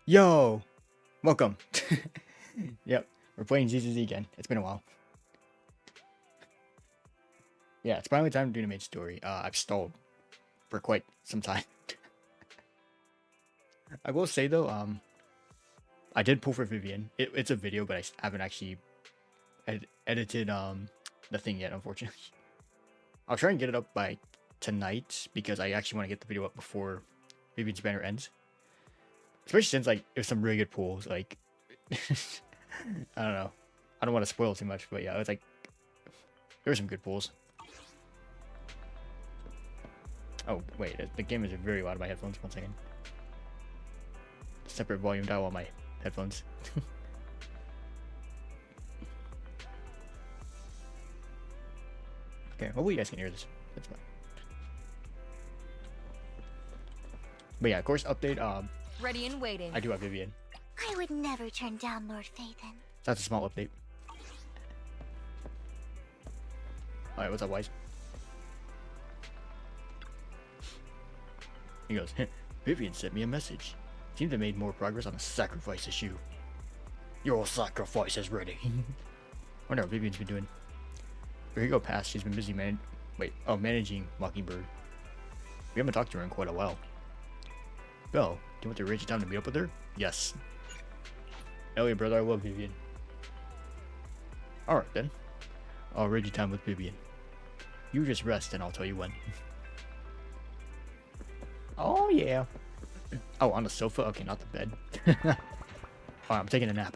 Yo! Welcome. Yep, we're playing ZZZ again. It's been a while. Yeah, it's finally time to do the main story. I've stalled for quite some time. I will say though, I did pull for Vivian. It's a video, but I haven't actually edited the thing yet, unfortunately. I'll try and get it up by tonight because I actually want to get the video up before Vivian's banner ends. Especially since like there's some really good pulls. Like I don't know. I don't want to spoil too much, but yeah, it's like there's some good pulls. Oh wait, the game is very loud in my headphones. 1 second. Separate volume dial on my headphones. Okay, hopefully you guys can hear this. That's fine. But yeah, course update. Ready and waiting. I do have Vivian. I would never turn down Lord Phaethon. That's a small update. Alright, what's up, Wise? He goes, Vivian sent me a message. Seems to have made more progress on the sacrifice issue. Your sacrifice is ready. I wonder what Vivian's been doing. Here you go past, she's been busy managing Mockingbird. We haven't talked to her in quite a while. Belle, do you want to arrange a time to meet up with her? Yes. Hell yeah, brother, I love Vivian. Alright then. I'll arrange a time with Vivian. You just rest and I'll tell you when. Oh yeah. Oh, on the sofa? Okay, not the bed. Alright, I'm taking a nap.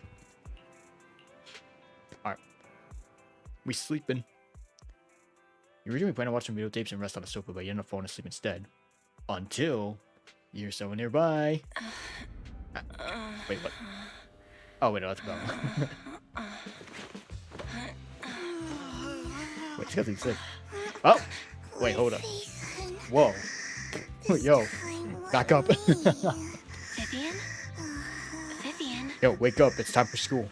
Alright. We sleeping. You originally planned on watching videotapes and rest on the sofa, but you ended up falling asleep instead. Until you hear someone nearby. Wait, what? Oh, wait, no, that's Belle. Wait, she's got to be sick. Oh! Wait, hold up. Whoa. Yo, back up. Vivian? Vivian? Yo, wake up. It's time for school.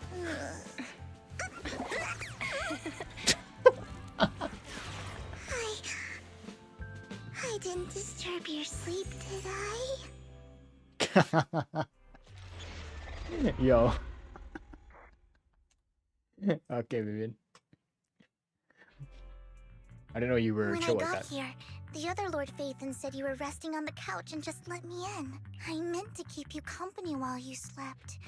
I didn't disturb your sleep, did I? Yo. Okay, Vivian. I didn't know you were When I chill like got that. here, the other Lord Phaethon said you were resting on the couch and just let me in. I meant to keep you company while you slept,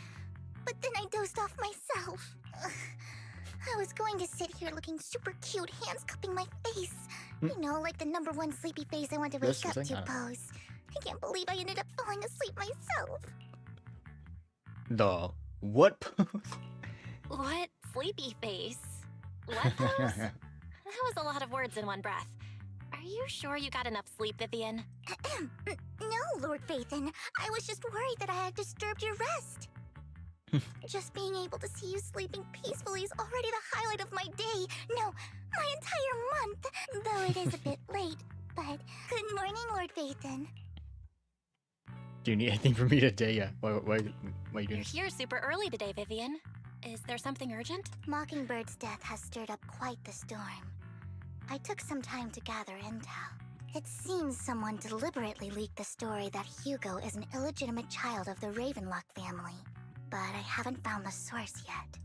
but then I dozed off myself. I was going to sit here looking super cute, hands cupping my face. You know, like the #1 sleepy face I want to wake up to pose. I can't believe I ended up falling asleep myself. The what pose? What? Sleepy face? What pose? That was a lot of words in one breath. Are you sure you got enough sleep, Vivian? No, Lord Phaethon. I was just worried that I had disturbed your rest. Just being able to see you sleeping peacefully is already the highlight of my day. No, my entire month. Though it is a bit late, but good morning, Lord Phaethon. Do you need anything from me today? Yeah. Why are you You're doing? here super early today, Vivian. Is there something urgent? Mockingbird's death has stirred up quite the storm. I took some time to gather intel. It seems someone deliberately leaked the story that Hugo is an illegitimate child of the Ravenlock family. But I haven't found the source yet.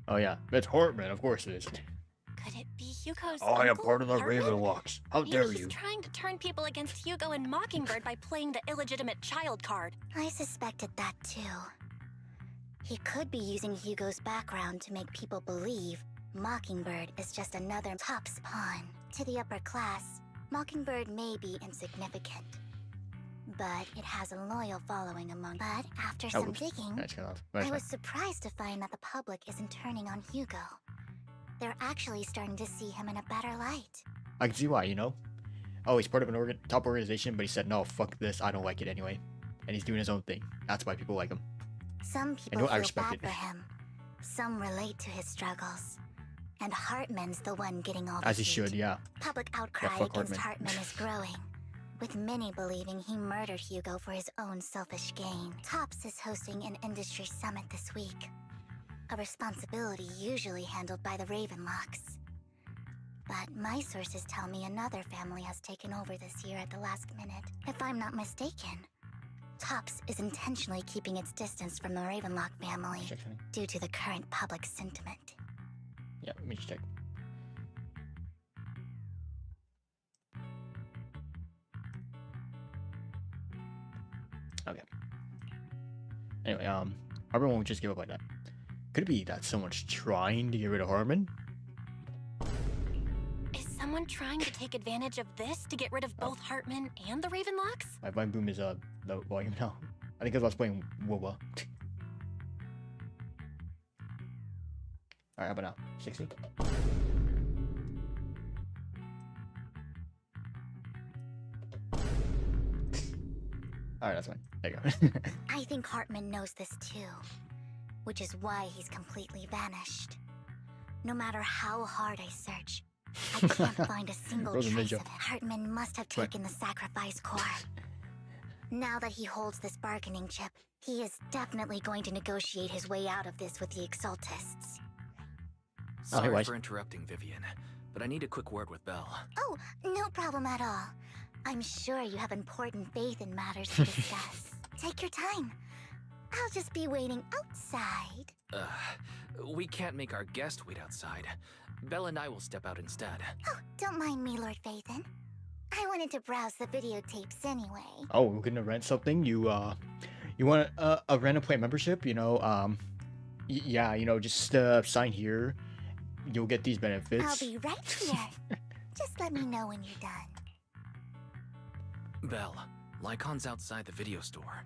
Oh yeah, it's Hartman. Of course it is. Could it be Hugo's I am uncle, part of the Hartman? Ravenlocks. How Maybe dare he's you? trying to turn people against Hugo and Mockingbird by playing the illegitimate child card. I suspected that too. He could be using Hugo's background to make people believe Mockingbird is just another top's pawn. To the upper class, Mockingbird may be insignificant, but it has a loyal following among. But after some Oops. digging, That's cut off. I That's was fine. surprised to find that the public isn't turning on Hugo. They're actually starting to see him in a better light. I can see why, you know? Oh, he's part of an top organization, but he said, no, fuck this, I don't like it anyway. And he's doing his own thing. That's why people like him. Some people know, I feel respect bad it. for him. Some relate to his struggles. And Hartman's the one getting all the As he heat. should, yeah. Public outcry fuck against Hartman. Hartman is growing, with many believing he murdered Hugo for his own selfish gain. TOPS is hosting an industry summit this week, a responsibility usually handled by the Ravenlocks. But my sources tell me another family has taken over this year at the last minute. If I'm not mistaken, Topps is intentionally keeping its distance from the Ravenlock family Check something. due to the current public sentiment. Yeah, let me just check. Okay. Anyway, Harmon won't just give up like that. Could it be that someone's trying to get rid of Harmon? Is someone trying to take advantage of this to get rid of both Hartman and the Ravenlocks? My volume boom is the volume now. I think 'cause I was playing WoWa. Alright, how about now? 60? Alright, that's fine. There you go. I think Hartman knows this too, which is why he's completely vanished. No matter how hard I search, I can't find a single Rose and trace Ninja. of it. Hartman must have taken the sacrifice core. Now that he holds this bargaining chip, he is definitely going to negotiate his way out of this with the Exaltists. Oh, hey, Sorry Wise. for interrupting, Vivian, but I need a quick word with Belle. Oh, no problem at all. I'm sure you have important faith in matters to discuss. Take your time. I'll just be waiting outside. We can't make our guest wait outside. Belle and I will step out instead. Oh, don't mind me, Lord Phaethon. I wanted to browse the videotapes anyway. Oh, we're gonna rent something? You want a random play membership? You know, yeah, you know, just sign here. You'll get these benefits. I'll be right here. Just let me know when you're done. Belle, Lycon's outside the video store.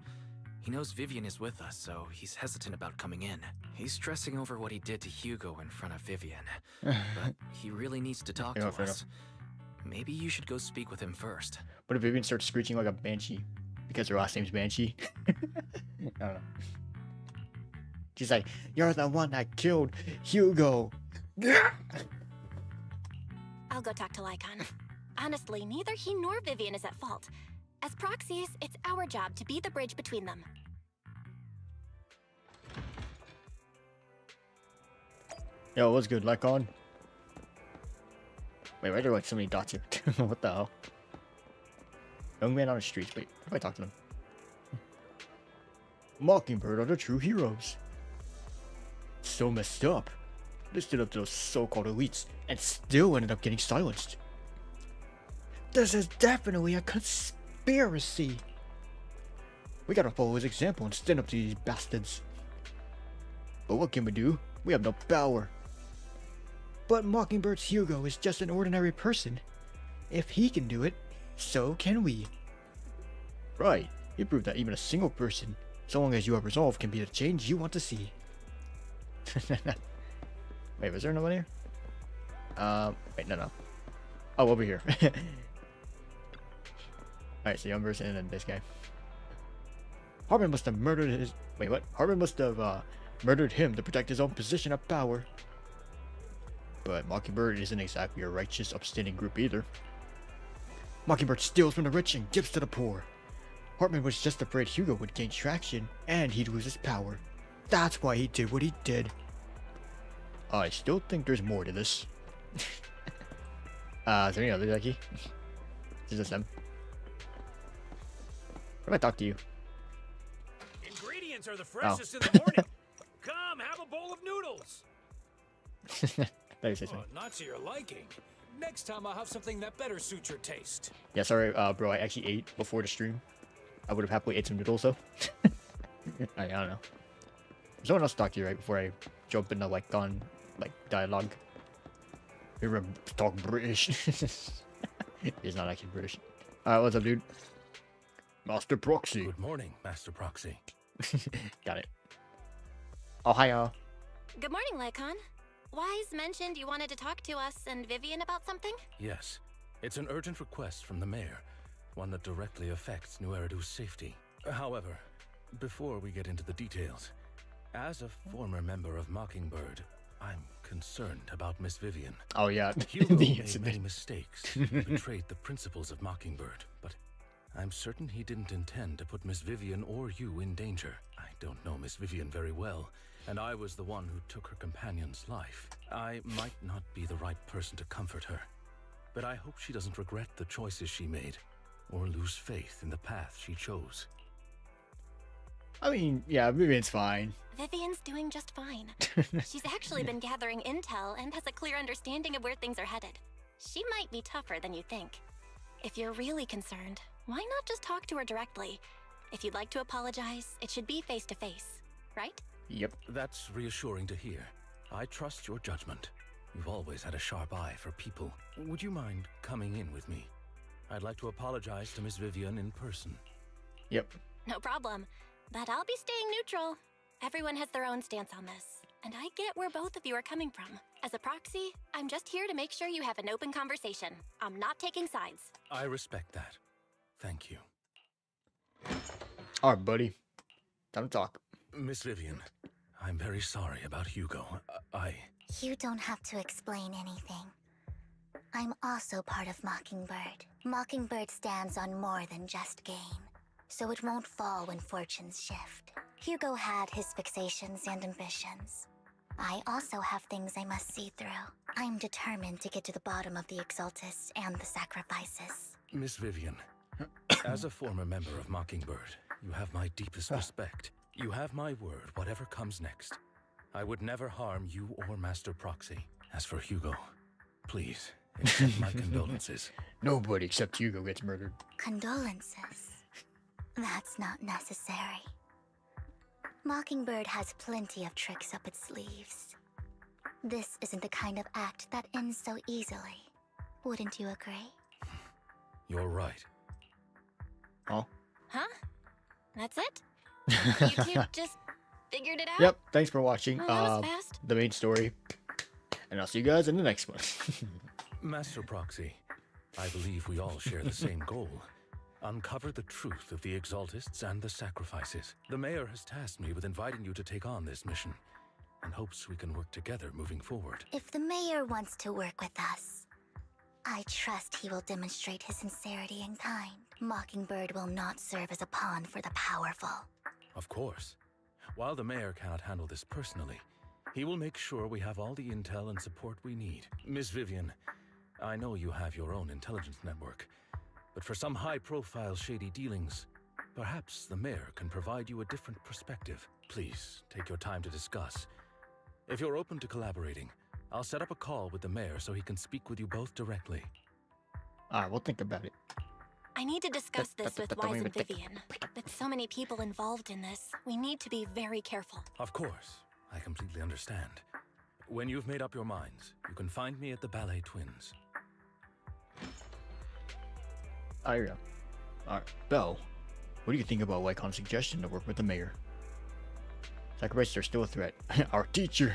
He knows Vivian is with us, so he's hesitant about coming in. He's stressing over what he did to Hugo in front of Vivian. But he really needs to talk Yeah, to fair us. Maybe you should go speak with him first. What if Vivian starts screeching like a banshee? Because her last name's Banshee. I don't know. She's like, "You're the one that killed Hugo." I'll go talk to Lycon. Honestly, neither he nor Vivian is at fault. As proxies, it's our job to be the bridge between them. Yo, what's good, Lycon? Wait, why are there like so many dots here? What the hell? Young man on the streets. Wait, what if I talk to them? Mockingbird are the true heroes. So messed up. They stood up to those so-called elites and still ended up getting silenced. This is definitely a conspiracy. We gotta follow his example and stand up to these bastards. But what can we do? We have no power. But Mockingbird's Hugo is just an ordinary person. If he can do it, so can we. Right, you proved that even a single person, so long as you have resolve, can be the change you want to see. Wait, was there another one here? Wait, no. Oh, over here. Alright, so young person and then this guy. Harmon must have murdered his... Wait, what? Harmon must have, murdered him to protect his own position of power. But Mockingbird isn't exactly a righteous, upstanding group either. Mockingbird steals from the rich and gives to the poor. Hartman was just afraid Hugo would gain traction and he'd lose his power. That's why he did what he did. I still think there's more to this. Is there any other Ducky? Is this them? What if I talk to you? Ingredients are the freshest in the morning. Come, have a bowl of noodles. That is something. Not to your liking. Next time I'll have something that better suits your taste. Yeah, sorry, bro. I actually ate before the stream. I would have happily ate some noodles though. I don't know. Someone else talk to you right before I jump into like dialogue. You're talk British. He's not actually British. Alright, what's up, dude? Master Proxy. Good morning, Master Proxy. Got it. Oh, hi, y'all. Good morning, Lycon. Wise mentioned you wanted to talk to us and Vivian about something? Yes. It's an urgent request from the mayor, one that directly affects New Eridu's safety. However, before we get into the details, as a former member of Mockingbird, I'm concerned about Miss Vivian. Oh, yeah. Hugo The made incident. many mistakes, betrayed the principles of Mockingbird, but I'm certain he didn't intend to put Miss Vivian or you in danger. I don't know Miss Vivian very well, and I was the one who took her companion's life. I might not be the right person to comfort her, but I hope she doesn't regret the choices she made, or lose faith in the path she chose. I mean, yeah, Vivian's fine. Vivian's doing just fine. She's actually been gathering intel and has a clear understanding of where things are headed. She might be tougher than you think. If you're really concerned, why not just talk to her directly? If you'd like to apologize, it should be face to face, right? Yep. That's reassuring to hear. I trust your judgment. You've always had a sharp eye for people. Would you mind coming in with me? I'd like to apologize to Miss Vivian in person. Yep. No problem. But I'll be staying neutral. Everyone has their own stance on this, and I get where both of you are coming from. As a proxy, I'm just here to make sure you have an open conversation. I'm not taking sides. I respect that. Thank you. All right, buddy. Time to talk. Miss Vivian, I'm very sorry about Hugo. You don't have to explain anything. I'm also part of Mockingbird. Mockingbird stands on more than just gain, so it won't fall when fortunes shift. Hugo had his fixations and ambitions. I also have things I must see through. I'm determined to get to the bottom of the Exaltists and the sacrifices. Miss Vivian, as a former member of Mockingbird, you have my deepest respect. You have my word, whatever comes next. I would never harm you or Master Proxy. As for Hugo, please, accept my condolences. Nobody except Hugo gets murdered. Condolences? That's not necessary. Mockingbird has plenty of tricks up its sleeves. This isn't the kind of act that ends so easily. Wouldn't you agree? You're right. Oh. Huh? That's it? You two just figured it out? Yep. Thanks for watching. Well, that was fast. The main story. And I'll see you guys in the next one. Master Proxy, I believe we all share the same goal. Uncover the truth of the Exaltists and the sacrifices. The mayor has tasked me with inviting you to take on this mission, and hopes we can work together moving forward. If the mayor wants to work with us, I trust he will demonstrate his sincerity and kind. Mockingbird will not serve as a pawn for the powerful. Of course. While the mayor cannot handle this personally, he will make sure we have all the intel and support we need. Miss Vivian, I know you have your own intelligence network, but for some high-profile shady dealings, perhaps the mayor can provide you a different perspective. Please, take your time to discuss. If you're open to collaborating, I'll set up a call with the mayor so he can speak with you both directly. Alright, we'll think about it. I need to discuss this with Wise and Vivian. With so many people involved in this, we need to be very careful. Of course, I completely understand. When you've made up your minds, you can find me at the Ballet Twins. Here we go. Alright, Belle, what do you think about Lycon's suggestion to work with the mayor? Sacrifices are still a threat. Our teacher,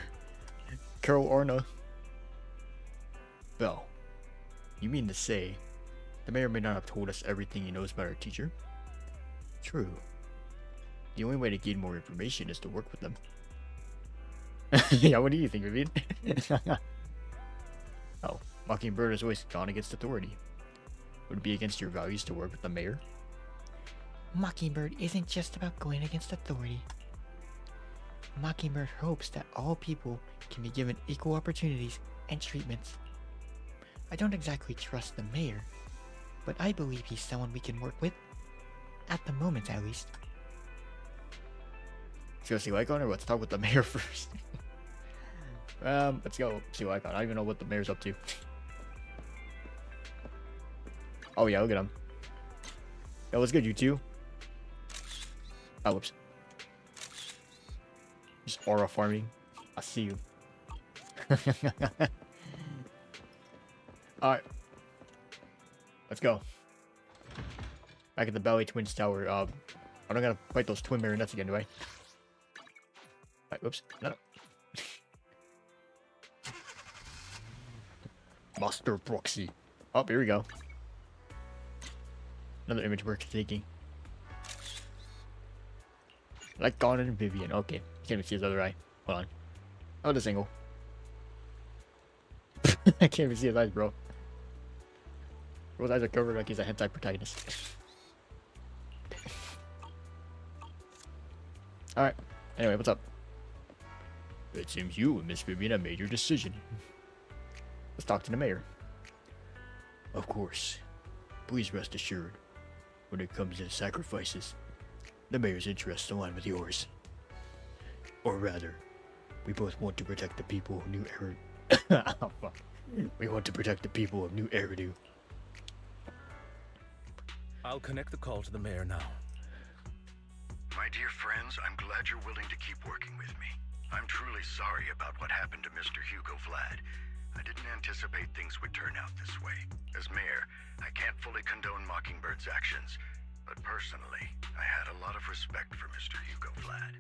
Carol Orna. Belle, you mean to say the mayor may not have told us everything he knows about our teacher? True. The only way to gain more information is to work with them. Yeah, what do you think, Vivian? Oh, Mockingbird has always gone against authority. Would it be against your values to work with the mayor? Mockingbird isn't just about going against authority. Mockingbird hopes that all people can be given equal opportunities and treatments. I don't exactly trust the mayor, but I believe he's someone we can work with. At the moment, at least. Let's go see Lycon, or let's talk with the mayor first. Let's go see Lycon. I don't even know what the mayor's up to. Oh yeah, look at him. Yo, what's good, you two? Oh, whoops. Just aura farming. I see you. Alright. Let's go. Back at the Ballet Twins Tower. I'm not gonna fight those twin marionettes again, do I? Right, whoops. No. Master Proxy. Oh, here we go. Another image we're taking. Like Gone and Vivian. Okay. Can't even see his other eye. Hold on. Oh, this angle. I can't even see his eyes, bro. His eyes are covered like he's a hentai protagonist. Alright. Anyway, what's up? It seems you and Miss Vivian have made your decision. Let's talk to the mayor. Of course. Please rest assured, when it comes to sacrifices, The mayor's interests align with yours. Or rather, we both want to protect the people of New Eridu. Oh, fuck. We want to protect the people of New Eridu. I'll connect the call to the mayor now. My dear friends, I'm glad you're willing to keep working with me. I'm truly sorry about what happened to Mr. Hugo Vlad. I didn't anticipate things would turn out this way. As mayor, I can't fully condone Mockingbird's actions, but personally, I had a lot of respect for Mr. Hugo Vlad.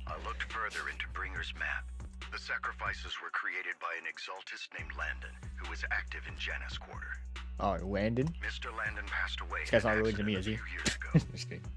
I looked further into Bringer's map. The sacrifices were created by an exaltist named Landon, who was active in Janus Quarter. Oh, Landon? Mr. Landon passed away This guy's in not an related to me, is he? accident a few years ago. Just kidding.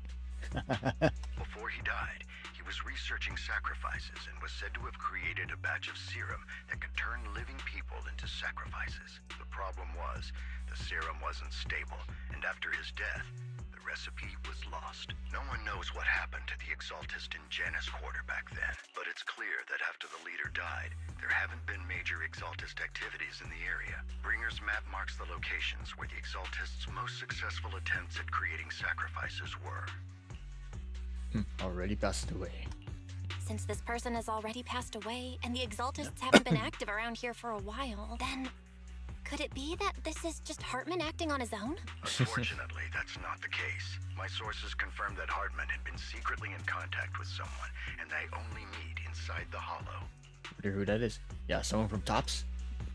Before he died, he was researching sacrifices and was said to have created a batch of serum that could turn living people into sacrifices. The problem was, the serum wasn't stable, and after his death, the recipe was lost. No one knows what happened to the exaltist in Janus Quarter back then, but it's clear that after the leader died, there haven't been major exaltist activities in the area. Bringer's map marks the locations where the exaltists' most successful attempts at creating sacrifices were. Already passed away. Since this person has already passed away, and the Exaltists haven't been active around here for a while, then could it be that this is just Hartman acting on his own? Unfortunately, that's not the case. My sources confirmed that Hartman had been secretly in contact with someone, and they only meet inside the Hollow. Wonder who that is. Yeah, someone from Tops?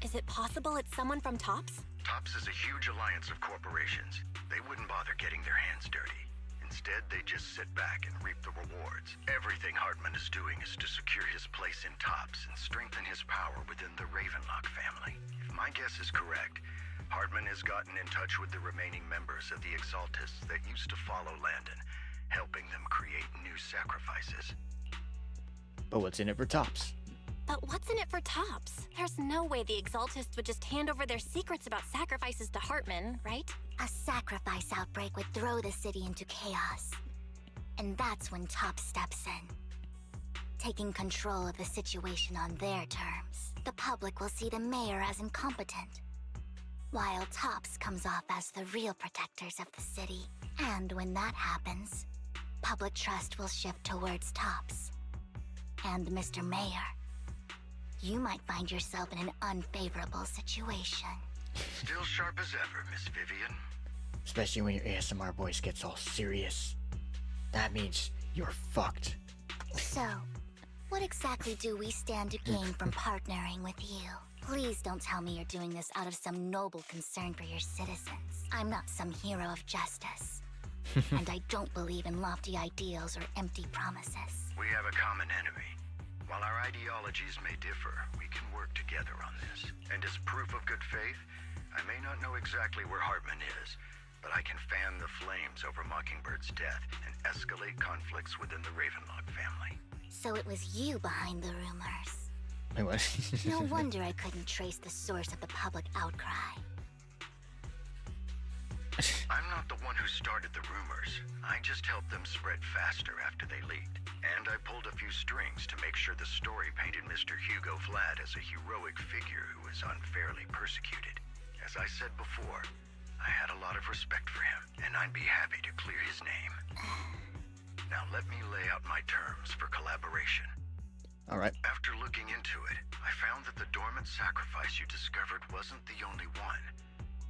Is it possible it's someone from Tops? Tops is a huge alliance of corporations. They wouldn't bother getting their hands dirty. Instead, they just sit back and reap the rewards. Everything Hartman is doing is to secure his place in Tops and strengthen his power within the Ravenlock family. If my guess is correct, Hartman has gotten in touch with the remaining members of the Exaltists that used to follow Landon, helping them create new sacrifices. But what's in it for Tops? But what's in it for Tops? There's no way the Exaltists would just hand over their secrets about sacrifices to Hartman, right? A sacrifice outbreak would throw the city into chaos. And that's when Tops steps in, taking control of the situation on their terms. The public will see the mayor as incompetent, while Tops comes off as the real protectors of the city. And when that happens, public trust will shift towards Tops. And Mr. Mayor, you might find yourself in an unfavorable situation. Still sharp as ever, Miss Vivian. Especially when your ASMR voice gets all serious. That means you're fucked. So, what exactly do we stand to gain from partnering with you? Please don't tell me you're doing this out of some noble concern for your citizens. I'm not some hero of justice. And I don't believe in lofty ideals or empty promises. We have a common enemy. While our ideologies may differ, we can work together on this. And as proof of good faith, I may not know exactly where Hartman is, but I can fan the flames over Mockingbird's death and escalate conflicts within the Ravenlock family. So it was you behind the rumors. Wait, what? No wonder I couldn't trace the source of the public outcry. I'm not the one who started the rumors. I just helped them spread faster after they leaked. And I pulled a few strings to make sure the story painted Mr. Hugo Vlad as a heroic figure who was unfairly persecuted. As I said before, I had a lot of respect for him, and I'd be happy to clear his name. Now let me lay out my terms for collaboration. Alright. After looking into it, I found that the dormant sacrifice you discovered wasn't the only one.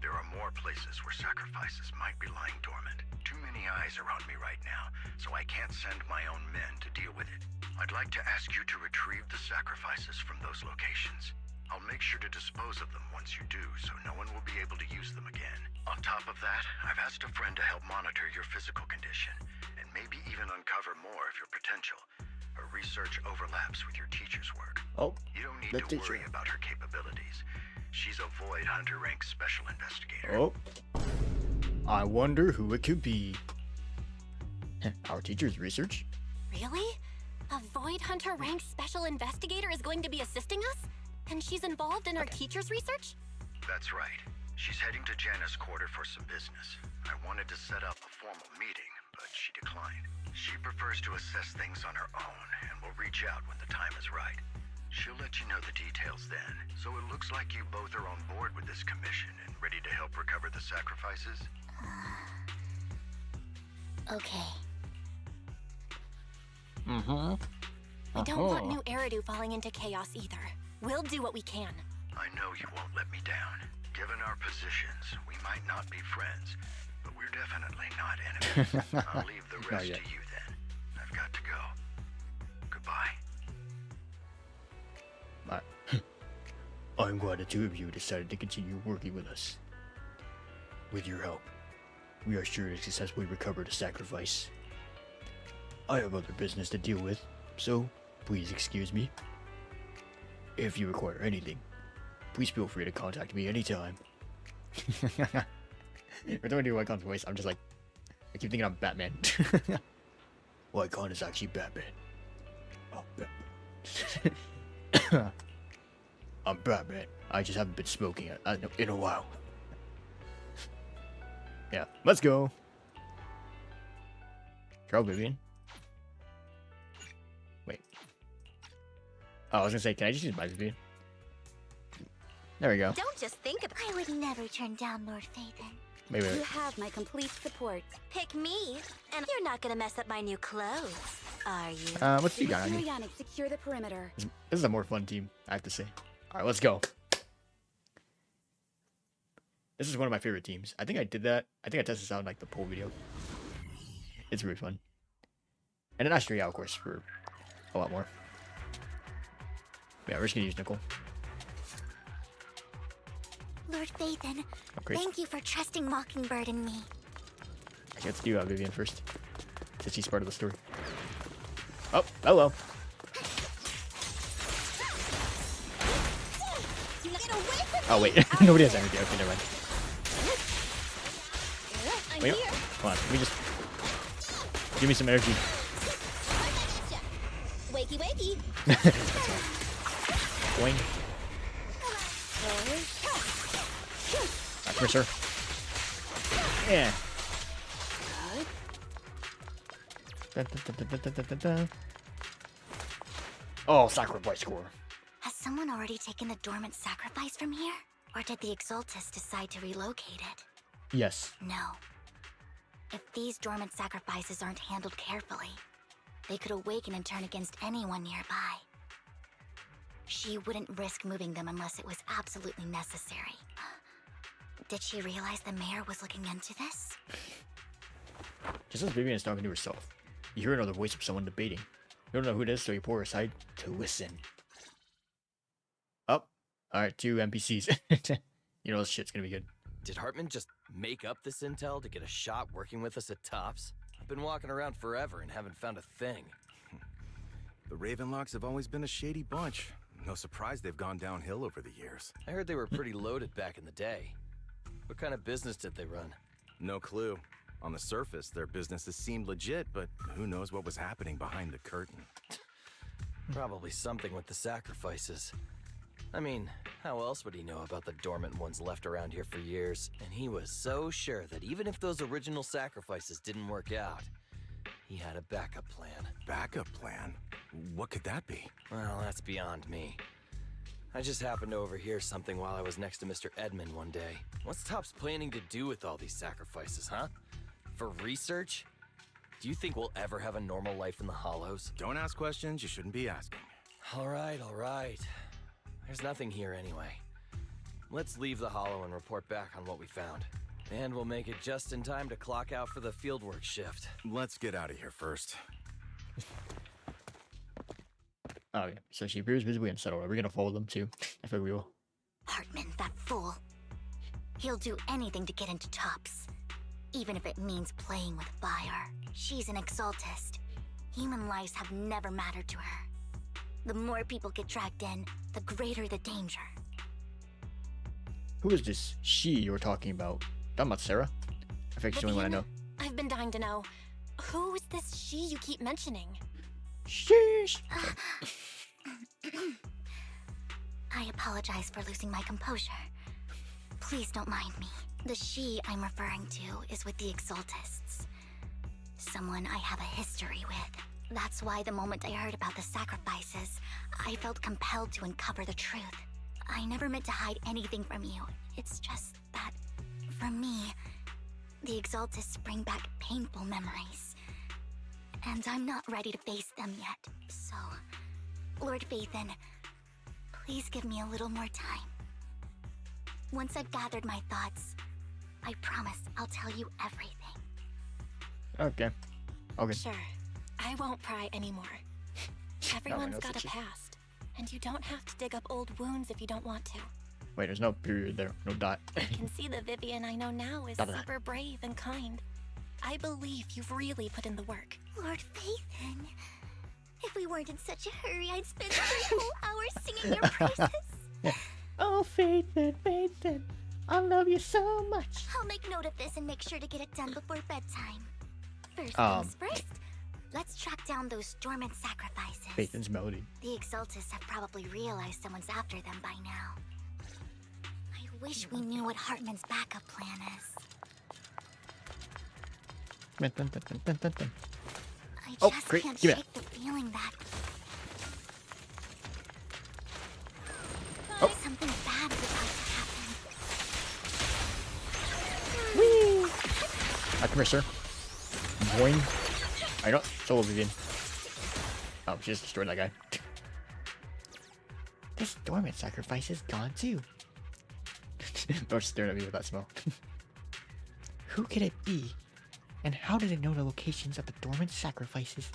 There are more places where sacrifices might be lying dormant. Too many eyes are on me right now, so I can't send my own men to deal with it. I'd like to ask you to retrieve the sacrifices from those locations. I'll make sure to dispose of them once you do, so no one will be able to use them again. On top of that, I've asked a friend to help monitor your physical condition, and maybe even uncover more of your potential. Her research overlaps with your teacher's work. Oh, you don't need the to teacher. worry about her capabilities. She's a Void Hunter rank special investigator. Oh. I wonder who it could be. Our teacher's research? Really? A Void Hunter ranked special investigator is going to be assisting us? And she's involved in our teacher's research? That's right. She's heading to Janus Quarter for some business. I wanted to set up a formal meeting, but she declined. She prefers to assess things on her own, and will reach out when the time is right. She'll let you know the details then. So it looks like you both are on board with this commission and ready to help recover the sacrifices? Okay. Mm-hmm. We don't want new Eridu falling into chaos either. We'll do what we can. I know you won't let me down. Given our positions, we might not be friends, but we're definitely not enemies. I'll leave the rest to you then. I've got to go. Goodbye. I'm glad the two of you decided to continue working with us. With your help, we are sure to successfully recover the sacrifice. I have other business to deal with, so please excuse me. If you require anything, please feel free to contact me anytime. Every time I do Wycon's voice, I'm just like, I keep thinking I'm Batman. Wycon is actually Batman. Oh, Batman. I'm Batman. I just haven't been smoking in a while. Yeah, let's go. Charles Vivian. Wait. Oh, I was gonna say, can I just use my Vivian? There we go. Don't just think about it. I would never turn down Lord Phaethon. Wait. You have my complete support. Pick me, and you're not gonna mess up my new clothes, are you? What's you got on you? Yonic, secure the perimeter. This is a more fun team, I have to say. Alright, let's go. This is one of my favorite teams. I think I did that. I think I tested this out in like the poll video. It's really fun. And an Astria, of course, for a lot more. Yeah, we're just gonna use Nicole. Lord Phaethon, Upgrade. thank you for trusting Mockingbird and me. Okay, let's do Vivian first, since she's part of the story. Oh, hello. Oh wait, nobody has energy. Okay, never mind. Wait, come on. Let me just give me some energy. Wakey, wakey. Boing. Come here, sir. Yeah. Oh, sacrifice score. Has someone already taken the dormant sacrifice from here? Or did the Exaltus decide to relocate it? Yes. No. If these dormant sacrifices aren't handled carefully, they could awaken and turn against anyone nearby. She wouldn't risk moving them unless it was absolutely necessary. Did she realize the mayor was looking into this? Just as Vivian is talking to herself, you hear another voice of someone debating. You don't know who it is, so you pull her aside to listen. Oh, alright, 2 NPCs. You know this shit's gonna be good. Did Hartman just make up this intel to get a shot working with us at Tops? I've been walking around forever and haven't found a thing. The Ravenlocks have always been a shady bunch. No surprise they've gone downhill over the years. I heard they were pretty loaded back in the day. What kind of business did they run? No clue. On the surface, their businesses seemed legit, but who knows what was happening behind the curtain. Probably something with the sacrifices. I mean, how else would he know about the dormant ones left around here for years? And he was so sure that even if those original sacrifices didn't work out, he had a backup plan. Backup plan? What could that be? Well, that's beyond me. I just happened to overhear something while I was next to Mr. Edmund one day. What's Topps planning to do with all these sacrifices, huh? For research? Do you think we'll ever have a normal life in the Hollows? Don't ask questions you shouldn't be asking. All right. There's nothing here anyway. Let's leave the Hollow and report back on what we found. And we'll make it just in time to clock out for the fieldwork shift. Let's get out of here first. Oh yeah, so she appears visibly unsettled. Are we gonna follow them too? I feel we will. Hartman, that fool. He'll do anything to get into Tops. Even if it means playing with fire. She's an Exaltist. Human lives have never mattered to her. The more people get dragged in, the greater the danger. Who is this she you were talking about? Talking about Sarah? I think she's the only one I know. I've been dying to know. Who is this she you keep mentioning? Sheesh. I apologize for losing my composure. Please don't mind me. The she I'm referring to is with the Exaltists. Someone I have a history with. That's why the moment I heard about the sacrifices, I felt compelled to uncover the truth. I never meant to hide anything from you. It's just that, for me, the The Exaltists bring back painful memories. And I'm not ready to face them yet. So, Lord Phaethon, please give me a little more time. Once I've gathered my thoughts, I promise I'll tell you everything. Okay. Okay. Sure. I won't pry anymore. Everyone's got a past, and you don't have to dig up old wounds if you don't want to. Wait, there's no period there. No dot. I can see the Vivian I know now is super brave and kind. I believe you've really put in the work. Lord Phaethon, if we weren't in such a hurry, I'd spend 3 whole hours singing your praises. Oh, Phaethon, Phaethon, I love you so much. I'll make note of this and make sure to get it done before bedtime. First things first, let's track down those dormant sacrifices. Phaethon's melody. The Exaltists have probably realized someone's after them by now. I wish we knew what Hartman's backup plan is. I just can't shake the feeling that something bad is about to happen. Whee! Come here, sir. Boing. I don't. Solo Vivian. Oh, she just destroyed that guy. This dormant sacrifice is gone too. Don't stare at me with that smell. Who could it be? And how did it know the locations of the dormant sacrifices?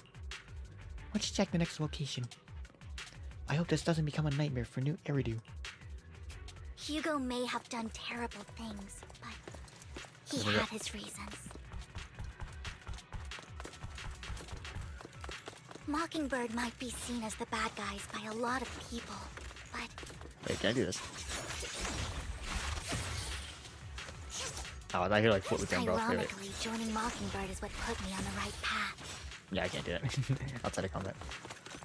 Let's check the next location. I hope this doesn't become a nightmare for new Eridu. Hugo may have done terrible things, but he had his reasons. Mockingbird might be seen as the bad guys by a lot of people, but... Wait, can I do this? Oh, I thought you like flip with them, bro. Ironically, joining Mockingbird is what put me on the right path. Yeah, I can't do that. Outside of combat.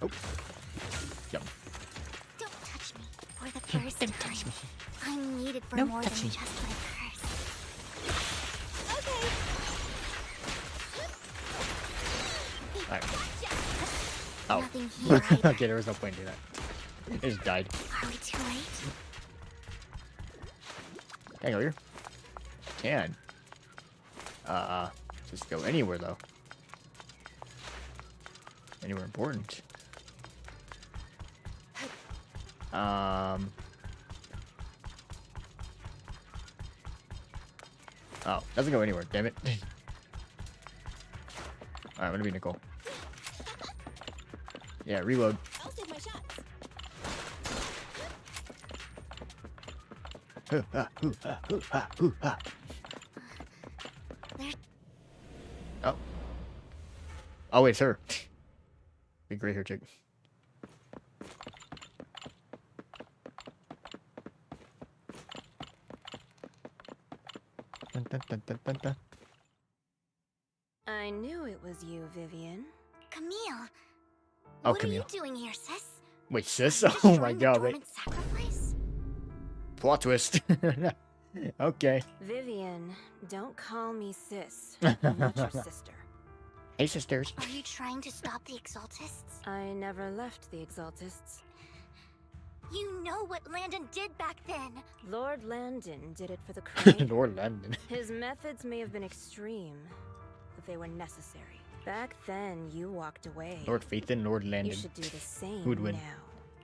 Oh. Yep. Don't touch me. For the first time, I'm needed for more than just my curse. Okay. Alright. Oh. Nothing here either. Okay, there was no point in doing that. It just died. Are we too late? Can I go here? Can. Just go anywhere though. Anywhere important. Oh, doesn't go anywhere, damn it. Alright, I'm gonna be Nicole. Yeah, reload. I'll take my shots. Oh. Oh, wait, it's her. Big gray hair chick. Dun, dun, dun, dun, dun, dun. I knew it was you, Vivian. Camille. Oh, what Camille. are you doing here, sis? Wait, sis? Oh my god, wait. Sacrifice? Plot twist. Okay. Vivian, don't call me sis. I'm not your sister. Hey, sisters. Are you trying to stop the Exaltists? I never left the Exaltists. You know what Landon did back then. Lord Landon did it for the Crane. Lord Landon. His methods may have been extreme, but they were necessary. Back then, you walked away. Lord Phaethon, Lord Landon. You should do the same Who'd win? now.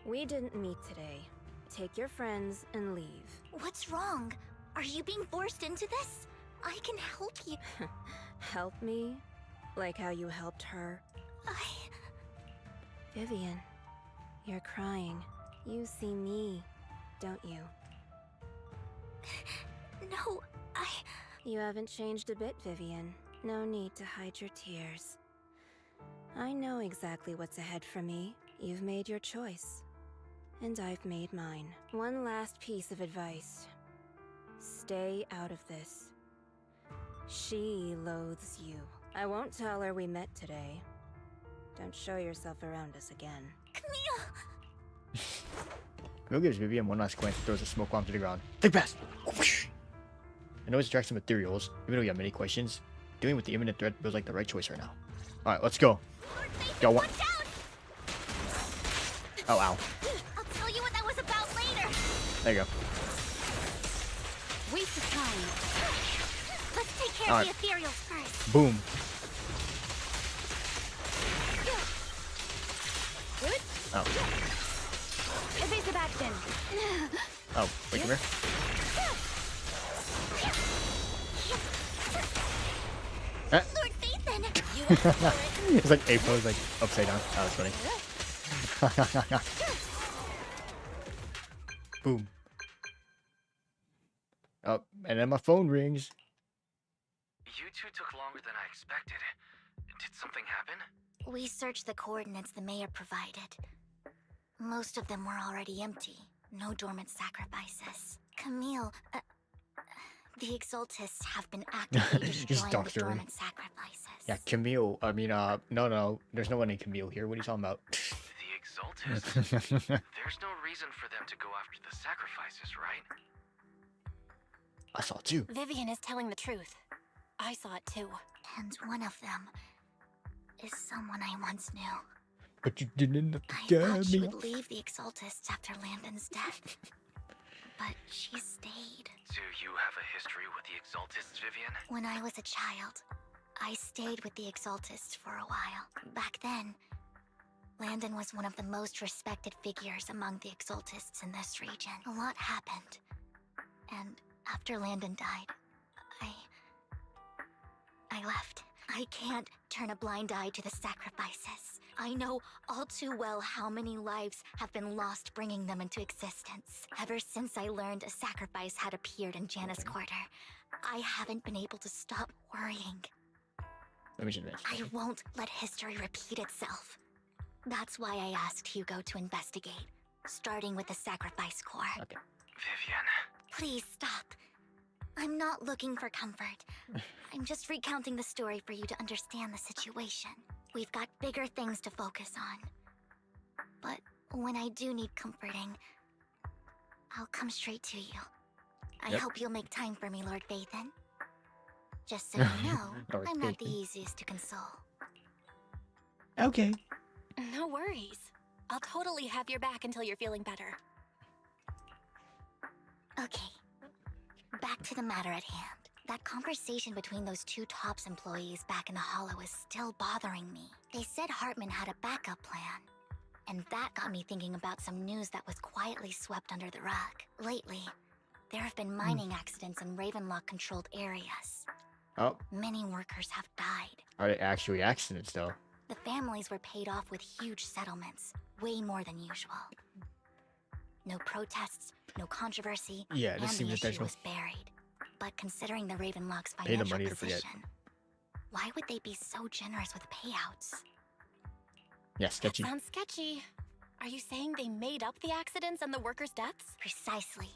We didn't meet today. Take your friends and leave. What's wrong? Are you being forced into this? I can help you. Help me? Like how you helped her? Vivian, you're crying. You see me, don't you? No, You haven't changed a bit, Vivian. No need to hide your tears. I know exactly what's ahead for me. You've made your choice. And I've made mine. One last piece of advice. Stay out of this. She loathes you. I won't tell her we met today. Don't show yourself around us again. Camille! Camille gives Vivian one last glance and throws a smoke bomb to the ground. Think fast! I know it's extract some materials, even though you have many questions. Dealing with the imminent threat feels like the right choice right now. Alright, let's go. Go one. Oh, ow. I'll tell you what that was about later. There you go. Waste of time. Let's take care Where's Alright. the ethereals first? Boom. Good. Oh. Evasive action. Oh, wait, come here. Ah. Lord Phaethon! It's like A pose, like upside down. Oh, that's funny. Boom. Oh, and then my phone rings. You two took longer than I expected. Did something happen? We searched the coordinates the mayor provided. Most of them were already empty. No dormant sacrifices. Camille, the Exaltists have been actively destroying the doctor. dormant sacrifices. Yeah, Camille. I mean, no. There's no one named Camille here. What are you talking about? The Exaltists? There's no reason for them to go after the sacrifices, right? I saw it too. Vivian is telling the truth. I saw it too. And one of them is someone I once knew. But you didn't have to I tell thought she me. would leave the Exaltists after Landon's death. But she stayed. Do you have a history with the Exaltists, Vivian? When I was a child, I stayed with the Exaltists for a while. Back then, Landon was one of the most respected figures among the Exaltists in this region. A lot happened. And after Landon died, I left. I can't turn a blind eye to the sacrifices. I know all too well how many lives have been lost bringing them into existence. Ever since I learned a sacrifice had appeared in Janna's quarter, I haven't been able to stop worrying. Let me just this. I won't let history repeat itself. That's why I asked Hugo to investigate, starting with the sacrifice core. Okay. Vivian. Please stop. I'm not looking for comfort. I'm just recounting the story for you to understand the situation. We've got bigger things to focus on. But when I do need comforting, I'll come straight to you. I hope you'll make time for me, Lord Phaethon. Just so you know, Lord I'm not the Phaethon. easiest to console. Okay. No worries. I'll totally have your back until you're feeling better. Okay. Back to the matter at hand. That conversation between those two TOPS employees back in the Hollow is still bothering me. They said Hartman had a backup plan. And that got me thinking about some news that was quietly swept under the rug. Lately, there have been mining accidents in Ravenlock-controlled areas. Oh, Many workers have died. are they actually accidents though? The families were paid off with huge settlements, way more than usual. No protests, no controversy, Yeah, and this the seems issue intentional. was buried. But considering the Ravenlock's Pay the financial money to forget. position, why would they be so generous with payouts? Yeah, sketchy. Sounds sketchy. Are you saying they made up the accidents and the workers' deaths? Precisely.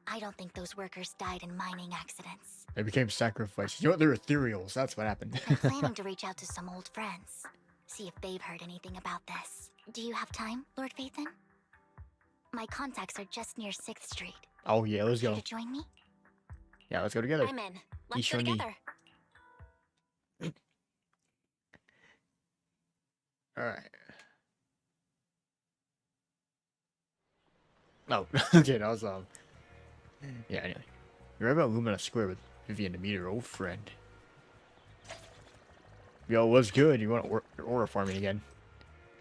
I don't think those workers died in mining accidents. They became sacrifices. You know what? They're ethereals. That's what happened. I'm planning to reach out to some old friends, see if they've heard anything about this. Do you have time, Lord Phaethon? My contacts are just near 6th Street. Oh yeah, let's Care go. to join me? Yeah, let's go together. I'm in. Let's Ishoni. go together. All right. Oh, okay, that was yeah. Anyway, you're right about Lumina Square with Vivian to meet her old friend. Yo, what's good? You want to order farming again?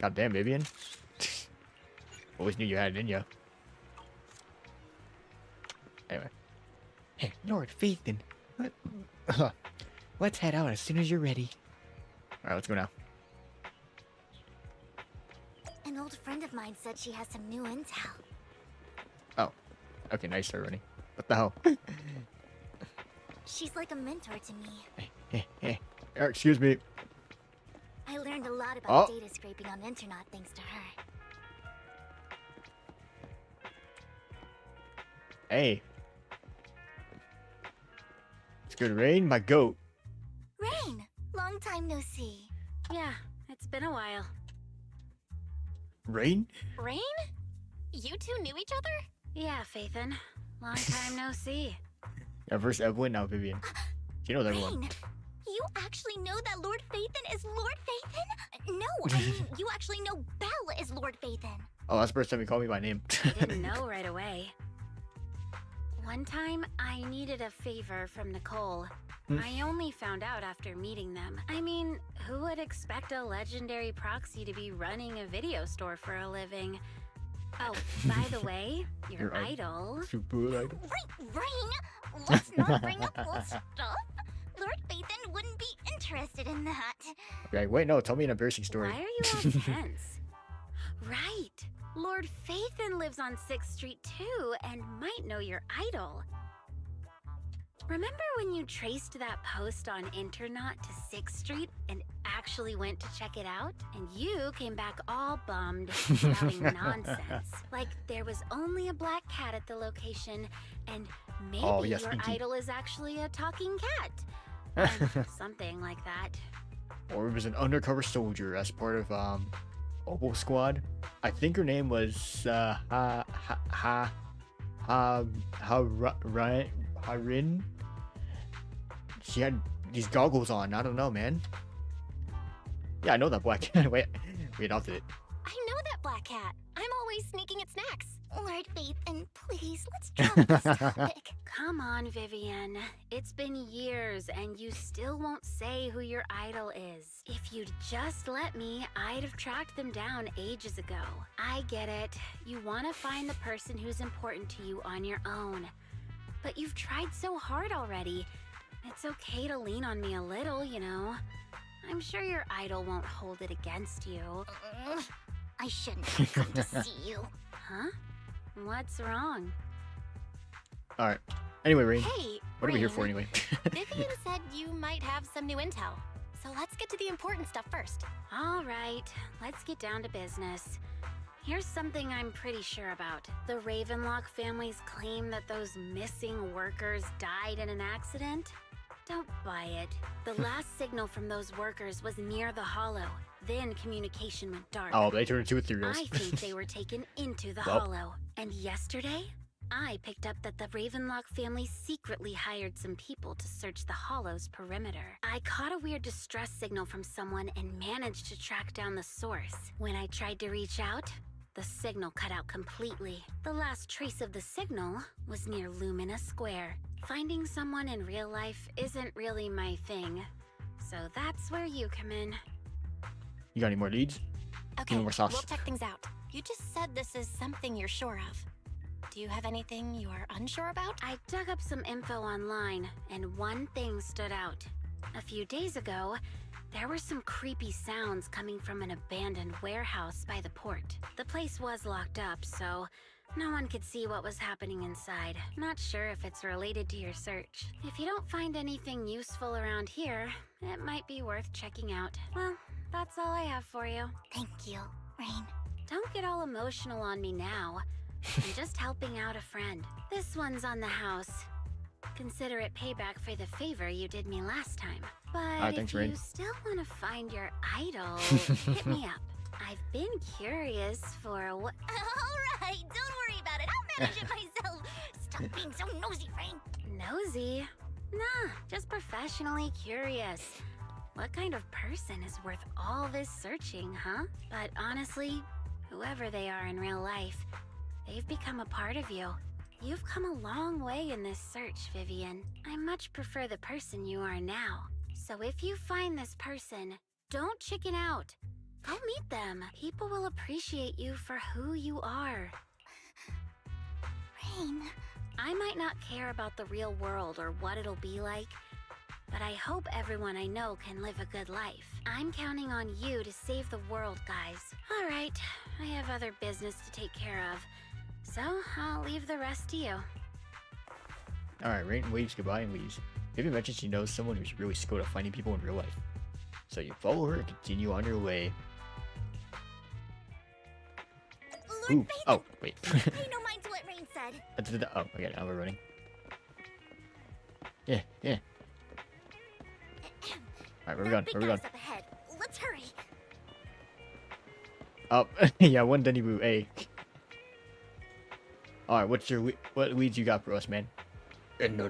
Goddamn, Vivian. Always knew you had it in you. Anyway. Hey, Lord Phaethon. What? Let's head out as soon as you're ready. All right, let's go now. An old friend of mine said she has some new intel. Oh, okay, nice start running. What the hell? She's like a mentor to me. Excuse me. I learned a lot about Oh. data scraping on internet thanks to her. Hey. It's good, Rain, my goat. Rain! Long time no see. Yeah, it's been a while. Rain? Rain? You two knew each other? Yeah, Phaethon. Long time no see. Yeah, first Evelyn, now Vivian. She knows everyone. Rain! You actually know that Lord Phaethon is Lord Phaethon? No, I mean, you actually know Belle is Lord Phaethon. Oh, that's the first time you called me by name. Didn't know right away. One time, I needed a favor from Nicole. I only found out after meeting them. I mean, who would expect a legendary proxy to be running a video store for a living? Oh, by the way, your idol... Super idol. Rain, let's not bring up old stuff. Lord Phaethon wouldn't be interested in that. Okay, wait, no, tell me an embarrassing story. Why are you all tense? Right. Lord Phaethon lives on 6th Street too, and might know your idol. Remember when you traced that post on Internaut to 6th Street and actually went to check it out? And you came back all bummed, shouting nonsense. Like there was only a black cat at the location, and maybe your idol is actually a talking cat. Something like that. Or it was an undercover soldier as part of Oboe Squad. I think her name was Harin. She had these goggles on. I don't know, man. Yeah, I know that black cat. Wait, we adopted it. I know that black cat. I'm always sneaking at snacks. Lord Phaethon, please, let's drop this topic. Come on, Vivian. It's been years and you still won't say who your idol is. If you'd just let me, I'd have tracked them down ages ago. I get it. You want to find the person who's important to you on your own. But you've tried so hard already. It's okay to lean on me a little, you know. I'm sure your idol won't hold it against you. I shouldn't have come to see you. Huh? What's wrong? Alright. Anyway, Rain. Hey, what are we here for anyway? Vivian said you might have some new intel. So let's get to the important stuff first. All right, let's get down to business. Here's something I'm pretty sure about. The Ravenlock family's claim that those missing workers died in an accident? Don't buy it. The last signal from those workers was near the hollow. Then communication went dark. Oh, they turned into ethereals. I think they were taken into the hollow. And yesterday, I picked up that the Ravenlock family secretly hired some people to search the hollow's perimeter. I caught a weird distress signal from someone and managed to track down the source. When I tried to reach out, the signal cut out completely. The last trace of the signal was near Lumina Square. Finding someone in real life isn't really my thing. So that's where you come in. You got any more leads? Okay, more sauce. we'll check things out. You just said this is something you're sure of. Do you have anything you're unsure about? I dug up some info online, and one thing stood out. A few days ago, there were some creepy sounds coming from an abandoned warehouse by the port. The place was locked up, so no one could see what was happening inside. Not sure if it's related to your search. If you don't find anything useful around here, it might be worth checking out. Well, that's all I have for you. Thank you, Rain. Don't get all emotional on me now. I'm just helping out a friend. This one's on the house. Consider it payback for the favor you did me last time. But thanks, if Rain. you still want to find your idol, hit me up. I've been curious for a All right, don't worry about it. I'll manage it myself. Stop being so nosy, Rain. Nosy? Nah, just professionally curious. What kind of person is worth all this searching, huh? But honestly, whoever they are in real life, they've become a part of you. You've come a long way in this search, Vivian. I much prefer the person you are now. So if you find this person, don't chicken out. Go meet them. People will appreciate you for who you are. Rain. I might not care about the real world or what it'll be like, but I hope everyone I know can live a good life. I'm counting on you to save the world, guys. All right, I have other business to take care of, so I'll leave the rest to you. Alright, Rain waves goodbye and leaves. Vivian mentions she knows someone who's really skilled at finding people in real life. So you follow her and continue on your way. Lord Ooh. Oh, wait. Pay no mind to what Rain said. Oh, okay, now we're running. Yeah. Alright, where we going? Where we going? Up ahead. Let's hurry. Oh, yeah, one Denny Boo, A. Alright, what leads you got for us, man? No.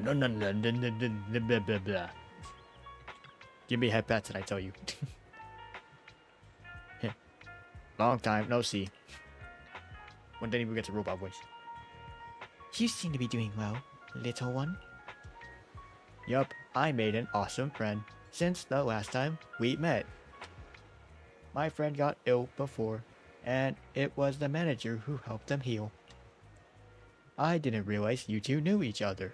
Give me head pats and I tell you. Long time, no see. When Denny Boo gets a robot voice. You seem to be doing well. little one? Yup, I made an awesome friend since the last time we met. My friend got ill before, and it was the manager who helped him heal. I didn't realize you two knew each other.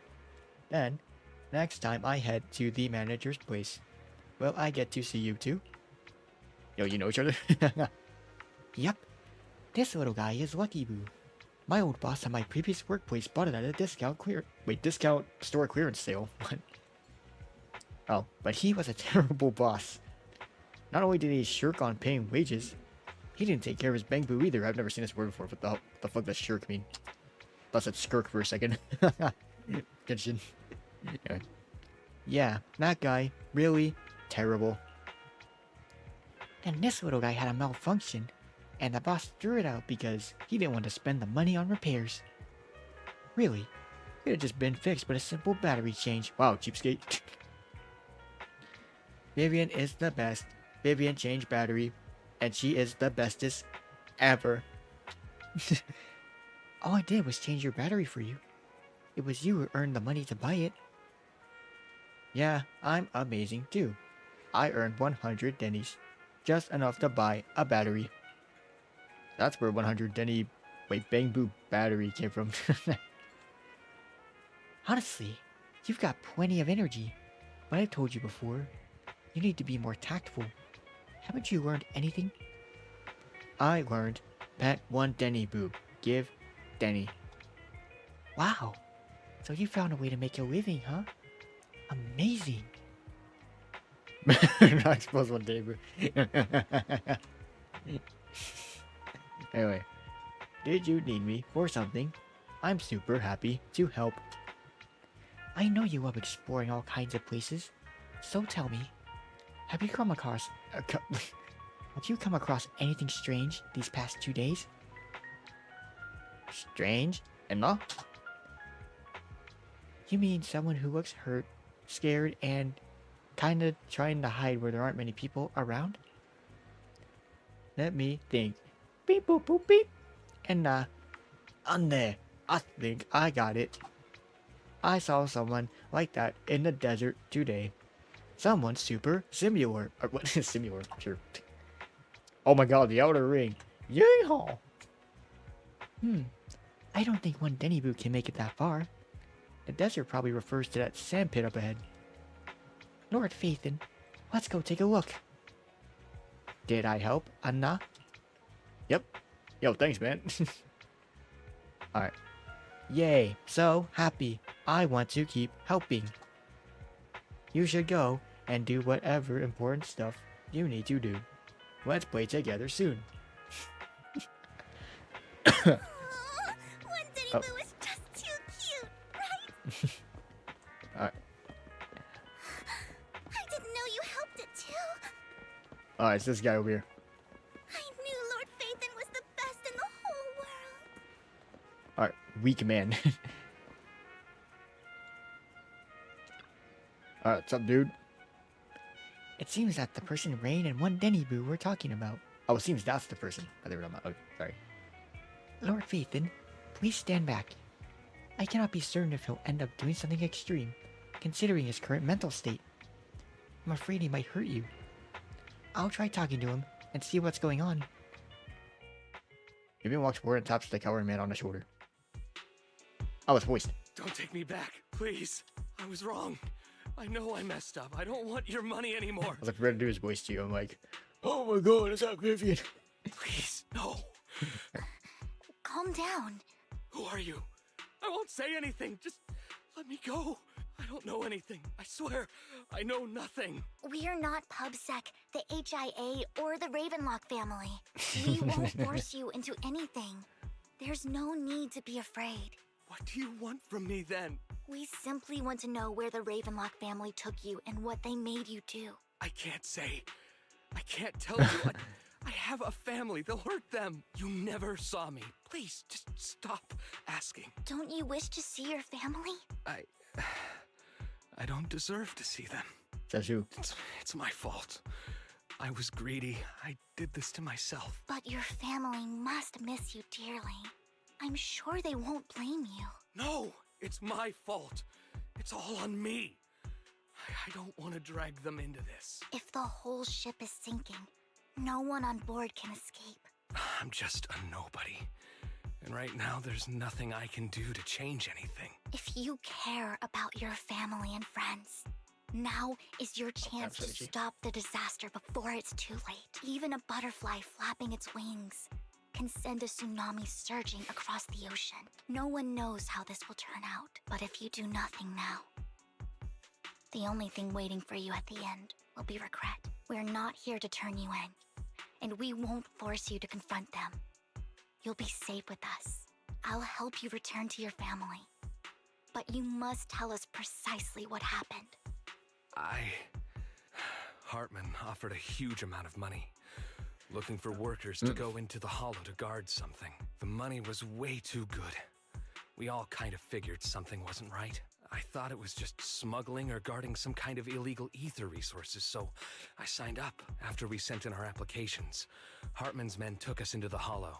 Then, next time I head to the manager's place, will I get to see you two? Yo, you know each other? Yep. This little guy is Lucky Boo. My old boss at my previous workplace bought it at a discount store clearance sale. What? Oh, but he was a terrible boss. Not only did he shirk on paying wages, he didn't take care of his Bang Boo either. I've never seen this word before. What the fuck does shirk mean? Thought it skirk for a second. Good shit. Anyway. Yeah, that guy, really terrible. And this little guy had a malfunction, and the boss threw it out because he didn't want to spend the money on repairs. Really, it had just been fixed with a simple battery change. Wow, cheapskate. Vivian is the best. Vivian changed battery, and she is the bestest ever. All I did was change your battery for you. It was you who earned the money to buy it. Yeah, I'm amazing too. I earned 100 dennies, just enough to buy a battery. That's where 100 denny, Bang Boo battery came from. Honestly, you've got plenty of energy, but I've told you before, you need to be more tactful. Haven't you learned anything? I learned pet one denny boo, give denny. Wow, so you found a way to make a living, huh? Amazing. Not expose one denny boo. Anyway, did you need me for something? I'm super happy to help. I know you love exploring all kinds of places, so tell me, have you come across anything strange these past 2 days? Strange? Emma? You mean someone who looks hurt, scared, and kinda trying to hide where there aren't many people around? Let me think. Beep boop boop beep. And on there. I think I got it. I saw someone like that in the desert today. Someone super similar. Or what is similar? Sure. Oh my god, the outer ring. Yeehaw! I don't think one Denny Boo can make it that far. The desert probably refers to that sand pit up ahead. Lord Phaethon, let's go take a look. Did I help, Anna? Yep. Yo, thanks, man. Alright. Yay, so happy. I want to keep helping. You should go and do whatever important stuff you need to do. Let's play together soon. One Denny Boo is just too cute, right? Alright. I didn't know you helped it too. Alright, it's this guy over here. I knew Lord Phaethon was the best in the whole world. Alright, weak man. Alright, what's up, dude? It seems that the person Rain and one Denny Boo were talking about. Oh, it seems that's the person. I never know about. Oh, sorry. Lord Phaethon, please stand back. I cannot be certain if he'll end up doing something extreme, considering his current mental state. I'm afraid he might hurt you. I'll try talking to him and see what's going on. Vivian walks forward and taps the cowering man on the shoulder. Oh, it's voiced. Don't take me back, please. I was wrong. I know I messed up. I don't want your money anymore. I was like, ready to do his voice to you. I'm like, oh my god, is that Vivian? Please, no. Calm down. Who are you? I won't say anything. Just let me go. I don't know anything. I swear, I know nothing. We're not PubSec, the HIA, or the Ravenlock family. We won't force you into anything. There's no need to be afraid. What do you want from me then? We simply want to know where the Ravenlock family took you and what they made you do. I can't say. I can't tell you. I have a family. They'll hurt them. You never saw me. Please, just stop asking. Don't you wish to see your family? I don't deserve to see them. Says who? It's my fault. I was greedy. I did this to myself. But your family must miss you dearly. I'm sure they won't blame you. No, It's my fault. It's all on me. I don't want to drag them into this. If the whole ship is sinking, no one on board can escape. I'm just a nobody. And right now, there's nothing I can do to change anything. If you care about your family and friends, now is your chance to stop the disaster before it's too late. Even a butterfly flapping its wings can send a tsunami surging across the ocean. No one knows how this will turn out, but if you do nothing now, the only thing waiting for you at the end will be regret. We're not here to turn you in, and we won't force you to confront them. You'll be safe with us. I'll help you return to your family. But you must tell us precisely what happened. Hartman offered a huge amount of money, looking for workers to go into the hollow to guard something. The money was way too good. We all kind of figured something wasn't right. I thought it was just smuggling or guarding some kind of illegal ether resources, so I signed up after we sent in our applications. Hartman's men took us into the hollow.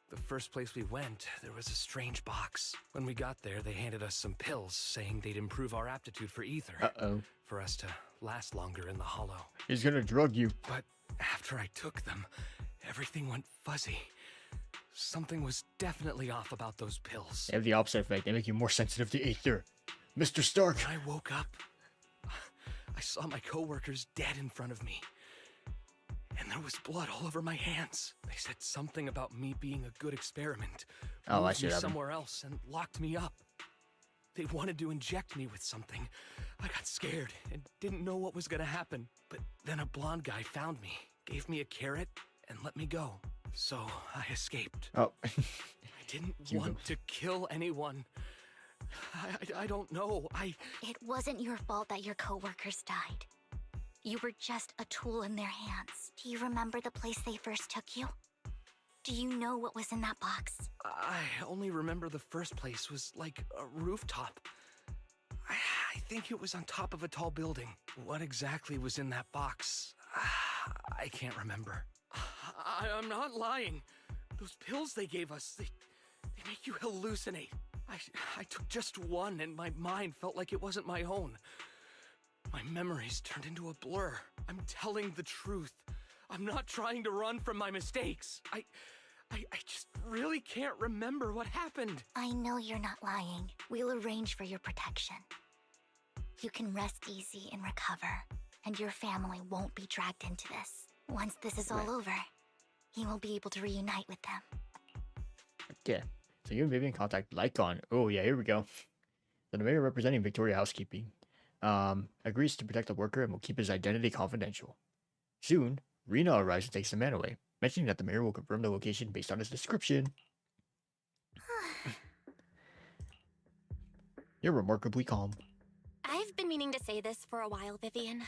The first place we went, there was a strange box. When we got there, they handed us some pills, saying they'd improve our aptitude for ether. For us to last longer in the hollow. He's gonna drug you. But after I took them, everything went fuzzy. Something was definitely off about those pills. They have the opposite effect. They make you more sensitive to ether. Mr. Stark! When I woke up, I saw my coworkers dead in front of me. And there was blood all over my hands. They said something about me being a good experiment. Oh, I Moved see me that. somewhere else and locked me up. They wanted to inject me with something. I got scared and didn't know what was gonna happen. But then a blonde guy found me, gave me a carrot, and let me go. So I escaped. Oh. I didn't want to kill anyone. I don't know. It wasn't your fault that your coworkers died. You were just a tool in their hands. Do you remember the place they first took you? Do you know what was in that box? I only remember the first place was like a rooftop. I think it was on top of a tall building. What exactly was in that box? I can't remember. I'm not lying. Those pills they gave us, they make you hallucinate. I took just one and my mind felt like it wasn't my own. My memories turned into a blur. I'm telling the truth. I'm not trying to run from my mistakes. I just really can't remember what happened. I know you're not lying. We'll arrange for your protection. You can rest easy and recover, and your family won't be dragged into this. Once this is all over, you will be able to reunite with them. Yeah. So you and Vivian contact Lycon. Oh yeah, here we go. The mayor representing Victoria Housekeeping agrees to protect the worker and will keep his identity confidential. Soon, Rena arrives and takes the man away, mentioning that the mayor will confirm the location based on his description. You're remarkably calm. I've been meaning to say this for a while, Vivian.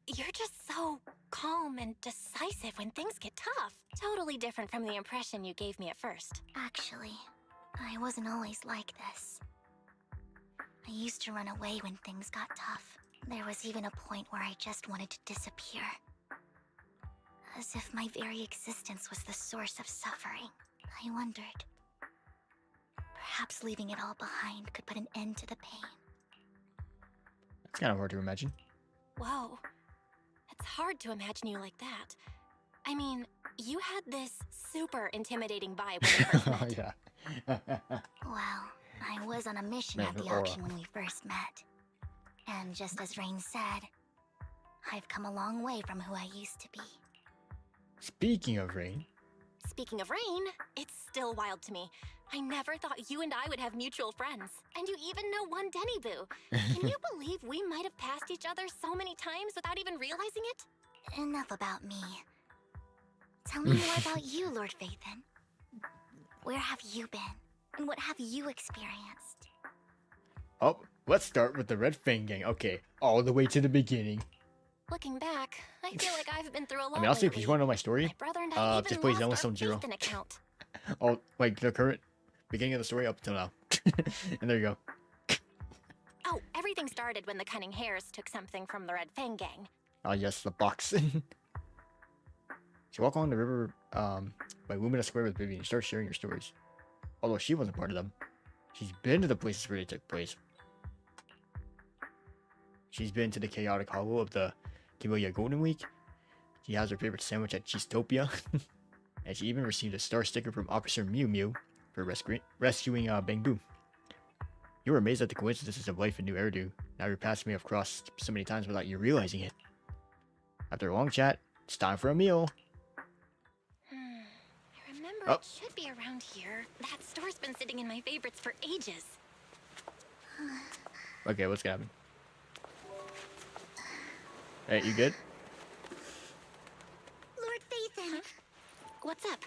You're just so calm and decisive when things get tough. Totally different from the impression you gave me at first. Actually, I wasn't always like this. I used to run away when things got tough. There was even a point where I just wanted to disappear. As if my very existence was the source of suffering. I wondered. Perhaps leaving it all behind could put an end to the pain. It's kind of hard to imagine. Whoa. It's hard to imagine you like that. I mean, you had this super intimidating vibe when we first met. Yeah. Well, I was on a mission at the auction when we first met. And just as Rain said, I've come a long way from who I used to be. Speaking of Rain. Speaking of Rain, it's still wild to me. I never thought you and I would have mutual friends. And you even know one Denny Boo. Can you believe we might have passed each other so many times without even realizing it? Enough about me. Tell me more about you, Lord Phaethon. Where have you been? And what have you experienced? Oh, let's start with the Red Fang Gang. Okay, all the way to the beginning. Looking back, I feel like I've been through a lot. I mean, honestly, if you want to know my story, my brother and I just play ZENLESS Zone Zero. Account. Oh, like the current beginning of the story up until now. And there you go. Oh, everything started when the Cunning Hares took something from the Red Fang Gang. Oh, yes, the box. So walk along the river by Lumina Square with Vivian and start sharing your stories. Although she wasn't part of them. She's been to the places where they took place. She's been to the chaotic hollow of the Kiboya Golden Week. She has her favorite sandwich at Cheesetopia. And she even received a star sticker from Officer Mew Mew for rescuing Bang Boom. You were amazed at the coincidences of life in New Eridu. Now your paths may have crossed so many times without you realizing it. After a long chat, it's time for a meal. I remember it should be around here. That store's been sitting in my favorites for ages. Okay, what's gonna happen? Hey, you good? Lord Phaethon! What's up?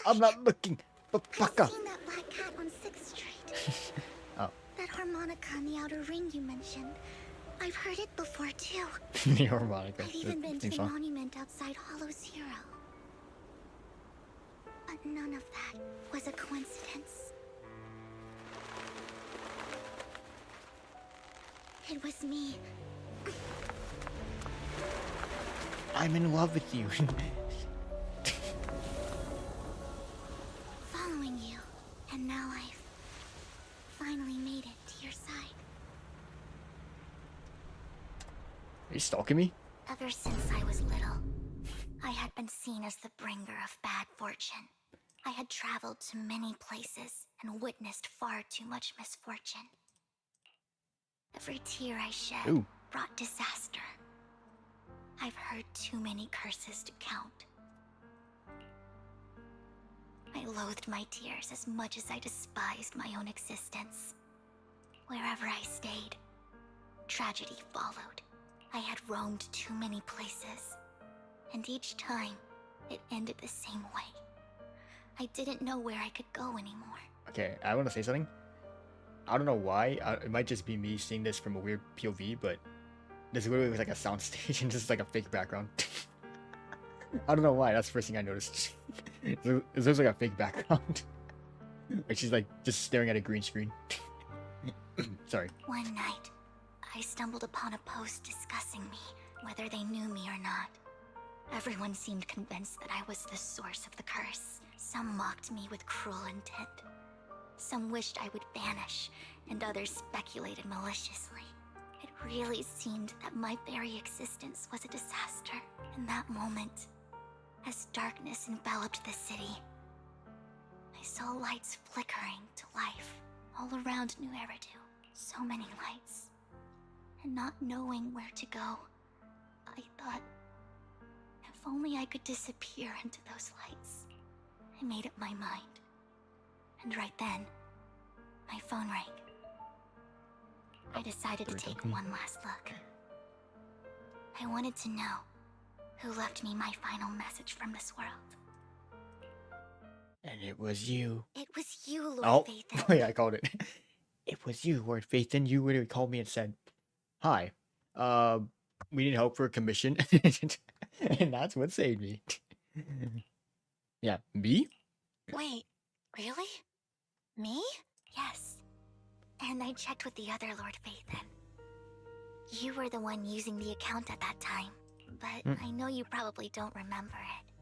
I'm not looking. I've Baka. seen that black cat on 6th Street. Oh. That harmonica in the outer ring you mentioned. I've heard it before too. The harmonica. I've even been to the monument outside Hollow Zero. But none of that was a coincidence. It was me. I'm in love with you. Following you. And now I've finally made it to your side. Are you stalking me? Ever since I was little, I had been seen as the bringer of bad fortune. I had traveled to many places and witnessed far too much misfortune. Every tear I shed brought disaster. I've heard too many curses to count. I loathed my tears as much as I despised my own existence. Wherever I stayed, tragedy followed. I had roamed too many places, and each time, it ended the same way. I didn't know where I could go anymore. Okay, I want to say something. I don't know why. It might just be me seeing this from a weird POV, but this literally was like a soundstage and just like a fake background. I don't know why. That's the first thing I noticed. It looks like a fake background. Like she's like just staring at a green screen. Sorry. One night, I stumbled upon a post discussing me, whether they knew me or not. Everyone seemed convinced that I was the source of the curse. Some mocked me with cruel intent. Some wished I would vanish, and others speculated maliciously. It really seemed that my very existence was a disaster. In that moment, as darkness enveloped the city, I saw lights flickering to life all around New Eridu. So many lights. And not knowing where to go, I thought, if only I could disappear into those lights. I made up my mind. And right then, my phone rang. I decided to take one last look. I wanted to know who left me my final message from this world. And it was you. It was you, Lord Phaethon. Oh, yeah, I called it. It was you, Lord Phaethon. You literally called me and said, "Hi, we need help for a commission." And that's what saved me. Yeah, me? Wait, really? Me? Yes. And I checked with the other Lord Phaethon. You were the one using the account at that time, but I know you probably don't remember it.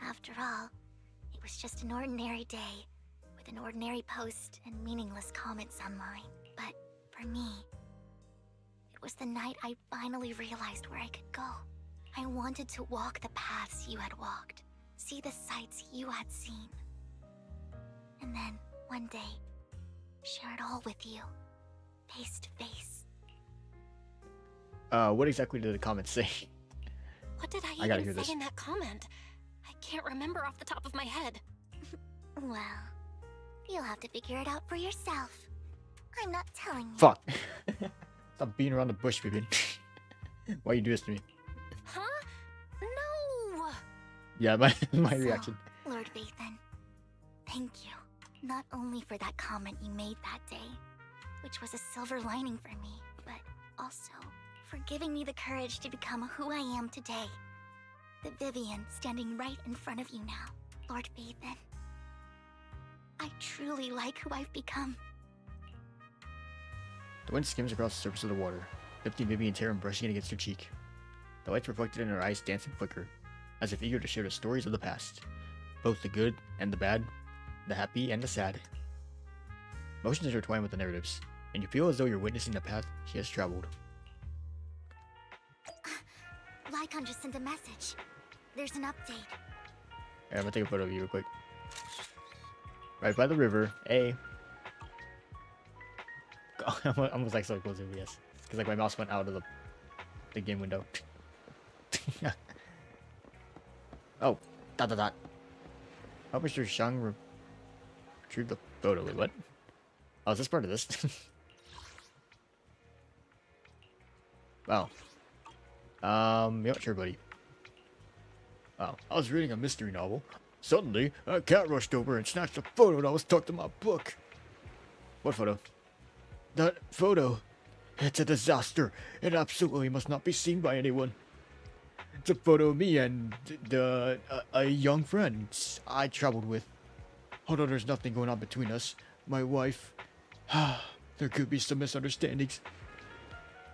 After all, it was just an ordinary day, with an ordinary post and meaningless comments online. But for me, it was the night I finally realized where I could go. I wanted to walk the paths you had walked, see the sights you had seen. And then, one day, share it all with you, face to face. What exactly did the comment say? What did I gotta even hear say this. in that comment? I can't remember off the top of my head. Well, you'll have to figure it out for yourself. I'm not telling you. Fuck. Stop beating around the bush, Vivian. Why you do this to me? Huh? No! Yeah, my So, reaction. Lord Phaethon, thank you. Not only for that comment you made that day, which was a silver lining for me, but also for giving me the courage to become who I am today. The Vivian standing right in front of you now, Lord Phaethon. I truly like who I've become. The wind skims across the surface of the water, lifting Vivian's hair and brushing it against her cheek. The lights reflected in her eyes dance and flicker, as if eager to share the stories of the past, both the good and the bad, the happy, and the sad. Emotions intertwine with the narratives, and you feel as though you're witnessing the path she has traveled. Lycon just sent a message. There's an update. Alright, I'm gonna take a photo of you real quick. Right by the river. Hey. I'm almost like so close to yes. Because like my mouse went out of the game window. Oh. Dot dot dot. How Mr. Shang retrieve the photo? Wait, what? Oh, is this part of this? Wow. Yeah, sure, buddy. Oh, I was reading a mystery novel. Suddenly, a cat rushed over and snatched a photo that was tucked in my book. What photo? That photo. It's a disaster. It absolutely must not be seen by anyone. It's a photo of me and a young friend I traveled with. Although there's nothing going on between us, my wife, there could be some misunderstandings.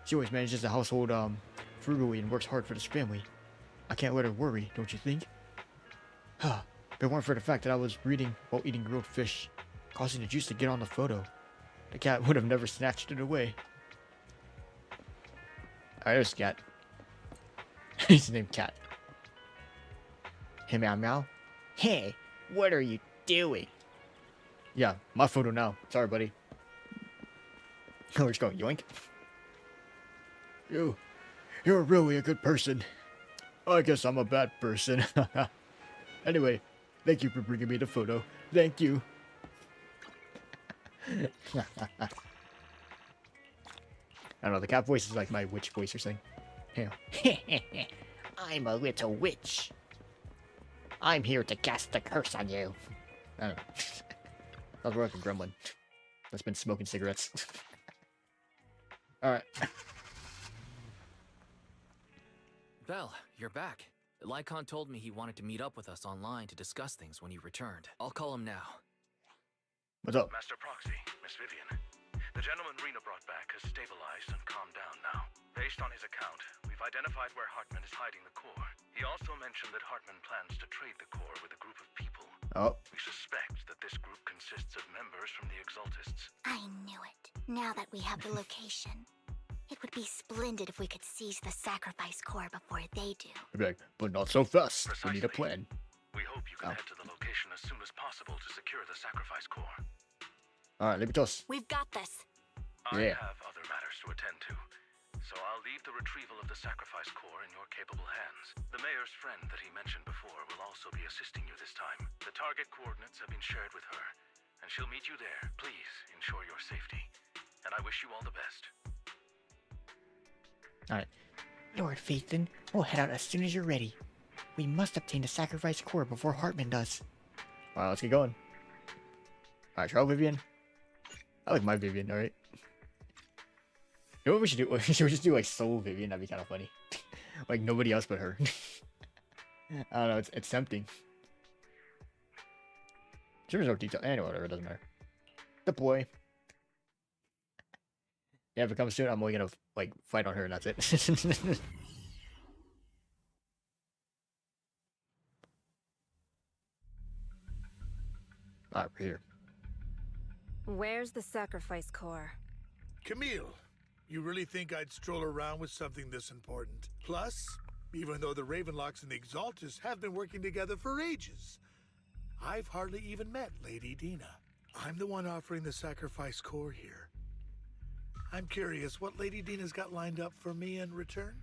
She always manages the household frugally and works hard for this family. I can't let her worry, don't you think? If it weren't for the fact that I was reading while eating grilled fish, causing the juice to get on the photo, the cat would have never snatched it away. Alright, there's Cat. He's named Cat. Hey, meow meow. Hey, what are you doing? Yeah, my photo now. Sorry, buddy. We're just going yoink. You're really a good person. I guess I'm a bad person. Anyway, thank you for bringing me the photo. Thank you. I don't know, the cat voice is like my witch voice or something. I'm a little witch. I'm here to cast a curse on you. I don't know. I was more like a gremlin that's been smoking cigarettes. Alright. Belle, you're back. Lycon told me he wanted to meet up with us online to discuss things when you returned. I'll call him now. What's up? Master Proxy, Miss Vivian. The gentleman Rena brought back has stabilized and calmed down now. Based on his account, we've identified where Hartman is hiding the core. He also mentioned that Hartman plans to trade the core with a group of people. Oh. We suspect that this group consists of members from the Exaltists. I knew it. Now that we have the location, it would be splendid if we could seize the sacrifice core before they do. But not so fast. Precisely. We need a plan. We hope you can head to the location as soon as possible to secure the sacrifice core. Alright, Libitos. We've got this. I have other matters to attend to, so I'll leave the retrieval of the sacrifice core in your capable hands. The mayor's friend that he mentioned before will also be assisting you this time. The target coordinates have been shared with her, and she'll meet you there. Please ensure your safety, and I wish you all the best. Alright. Lord Phaethon, we'll head out as soon as you're ready. We must obtain the sacrifice core before Hartman does. Alright, let's get going. Alright, try Vivian. I like my Vivian, alright. You know what we should do? We should just do like solo Vivian, that'd be kind of funny. Like nobody else but her. I don't know, it's tempting. There's no detail. Anyway, whatever, it doesn't matter. Deploy. Yeah, if it comes to it, I'm only gonna like fight on her and that's it. Alright, we're here. Where's the sacrifice core? Camille, you really think I'd stroll around with something this important? Plus, even though the Ravenlocks and the Exaltists have been working together for ages, I've hardly even met Lady Dina. I'm the one offering the sacrifice core here. I'm curious what Lady Dina's got lined up for me in return?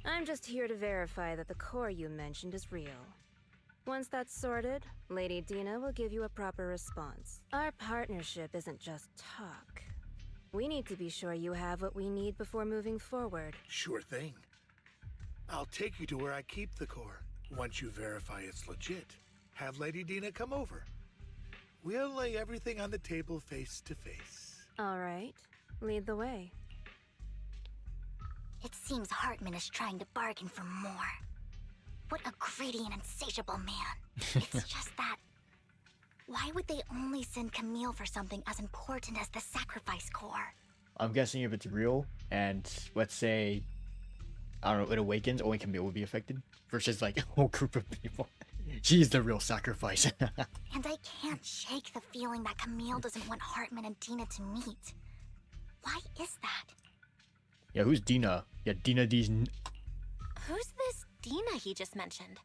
I'm just here to verify that the core you mentioned is real. Once that's sorted, Lady Dina will give you a proper response. Our partnership isn't just talk. We need to be sure you have what we need before moving forward. Sure thing. I'll take you to where I keep the core. Once you verify it's legit, have Lady Dina come over. We'll lay everything on the table face to face. All right. Lead the way. It seems Hartman is trying to bargain for more. What a greedy and insatiable man. It's just that... Why would they only send Camille for something as important as the sacrifice core? I'm guessing if it's real, and let's say, I don't know, it awakens, only Camille would be affected, versus like a whole group of people. She's the real sacrifice. And I can't shake the feeling that Camille doesn't want Hartman and Dina to meet. Why is that? Yeah, who's Dina? Yeah, Dina D's. Who's this Dina he just mentioned?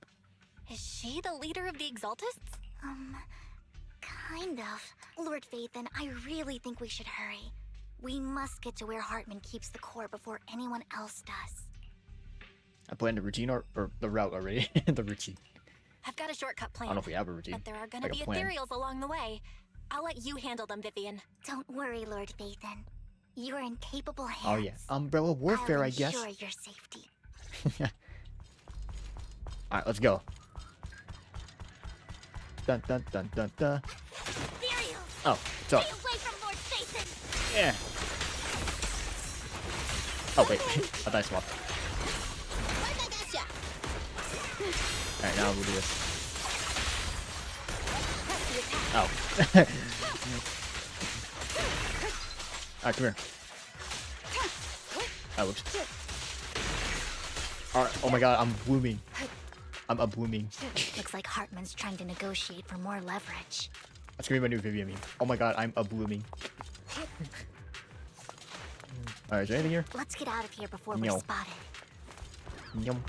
Is she the leader of the Exaltists? Kind of. Lord Phaethon, I really think we should hurry. We must get to where Hartman keeps the core before anyone else does. I planned the routine or the route already. The routine. I've got a shortcut plan. I don't know if we have a routine. But there are gonna Like a be plan. ethereals along the way. I'll let you handle them, Vivian. Don't worry, Lord Phaethon. You're in capable hands. Oh yeah, umbrella warfare, I guess. I'll ensure your safety. All right, let's go. Dun dun dun dun dun. Ethereals! Oh, what's up? Stay away from Lord Phaethon! Yeah. Oh wait, I thought I swapped. Alright, now we'll do this. Oh. Alright, come here. Oh, whoops. Alright, oh my god, I'm blooming. I'm blooming. Looks like Hartman's trying to negotiate for more leverage. That's gonna be my new Vivian meme. Oh my god, I'm blooming. Alright, is there anything here? Let's get out of here before No. we're spotted. Yum.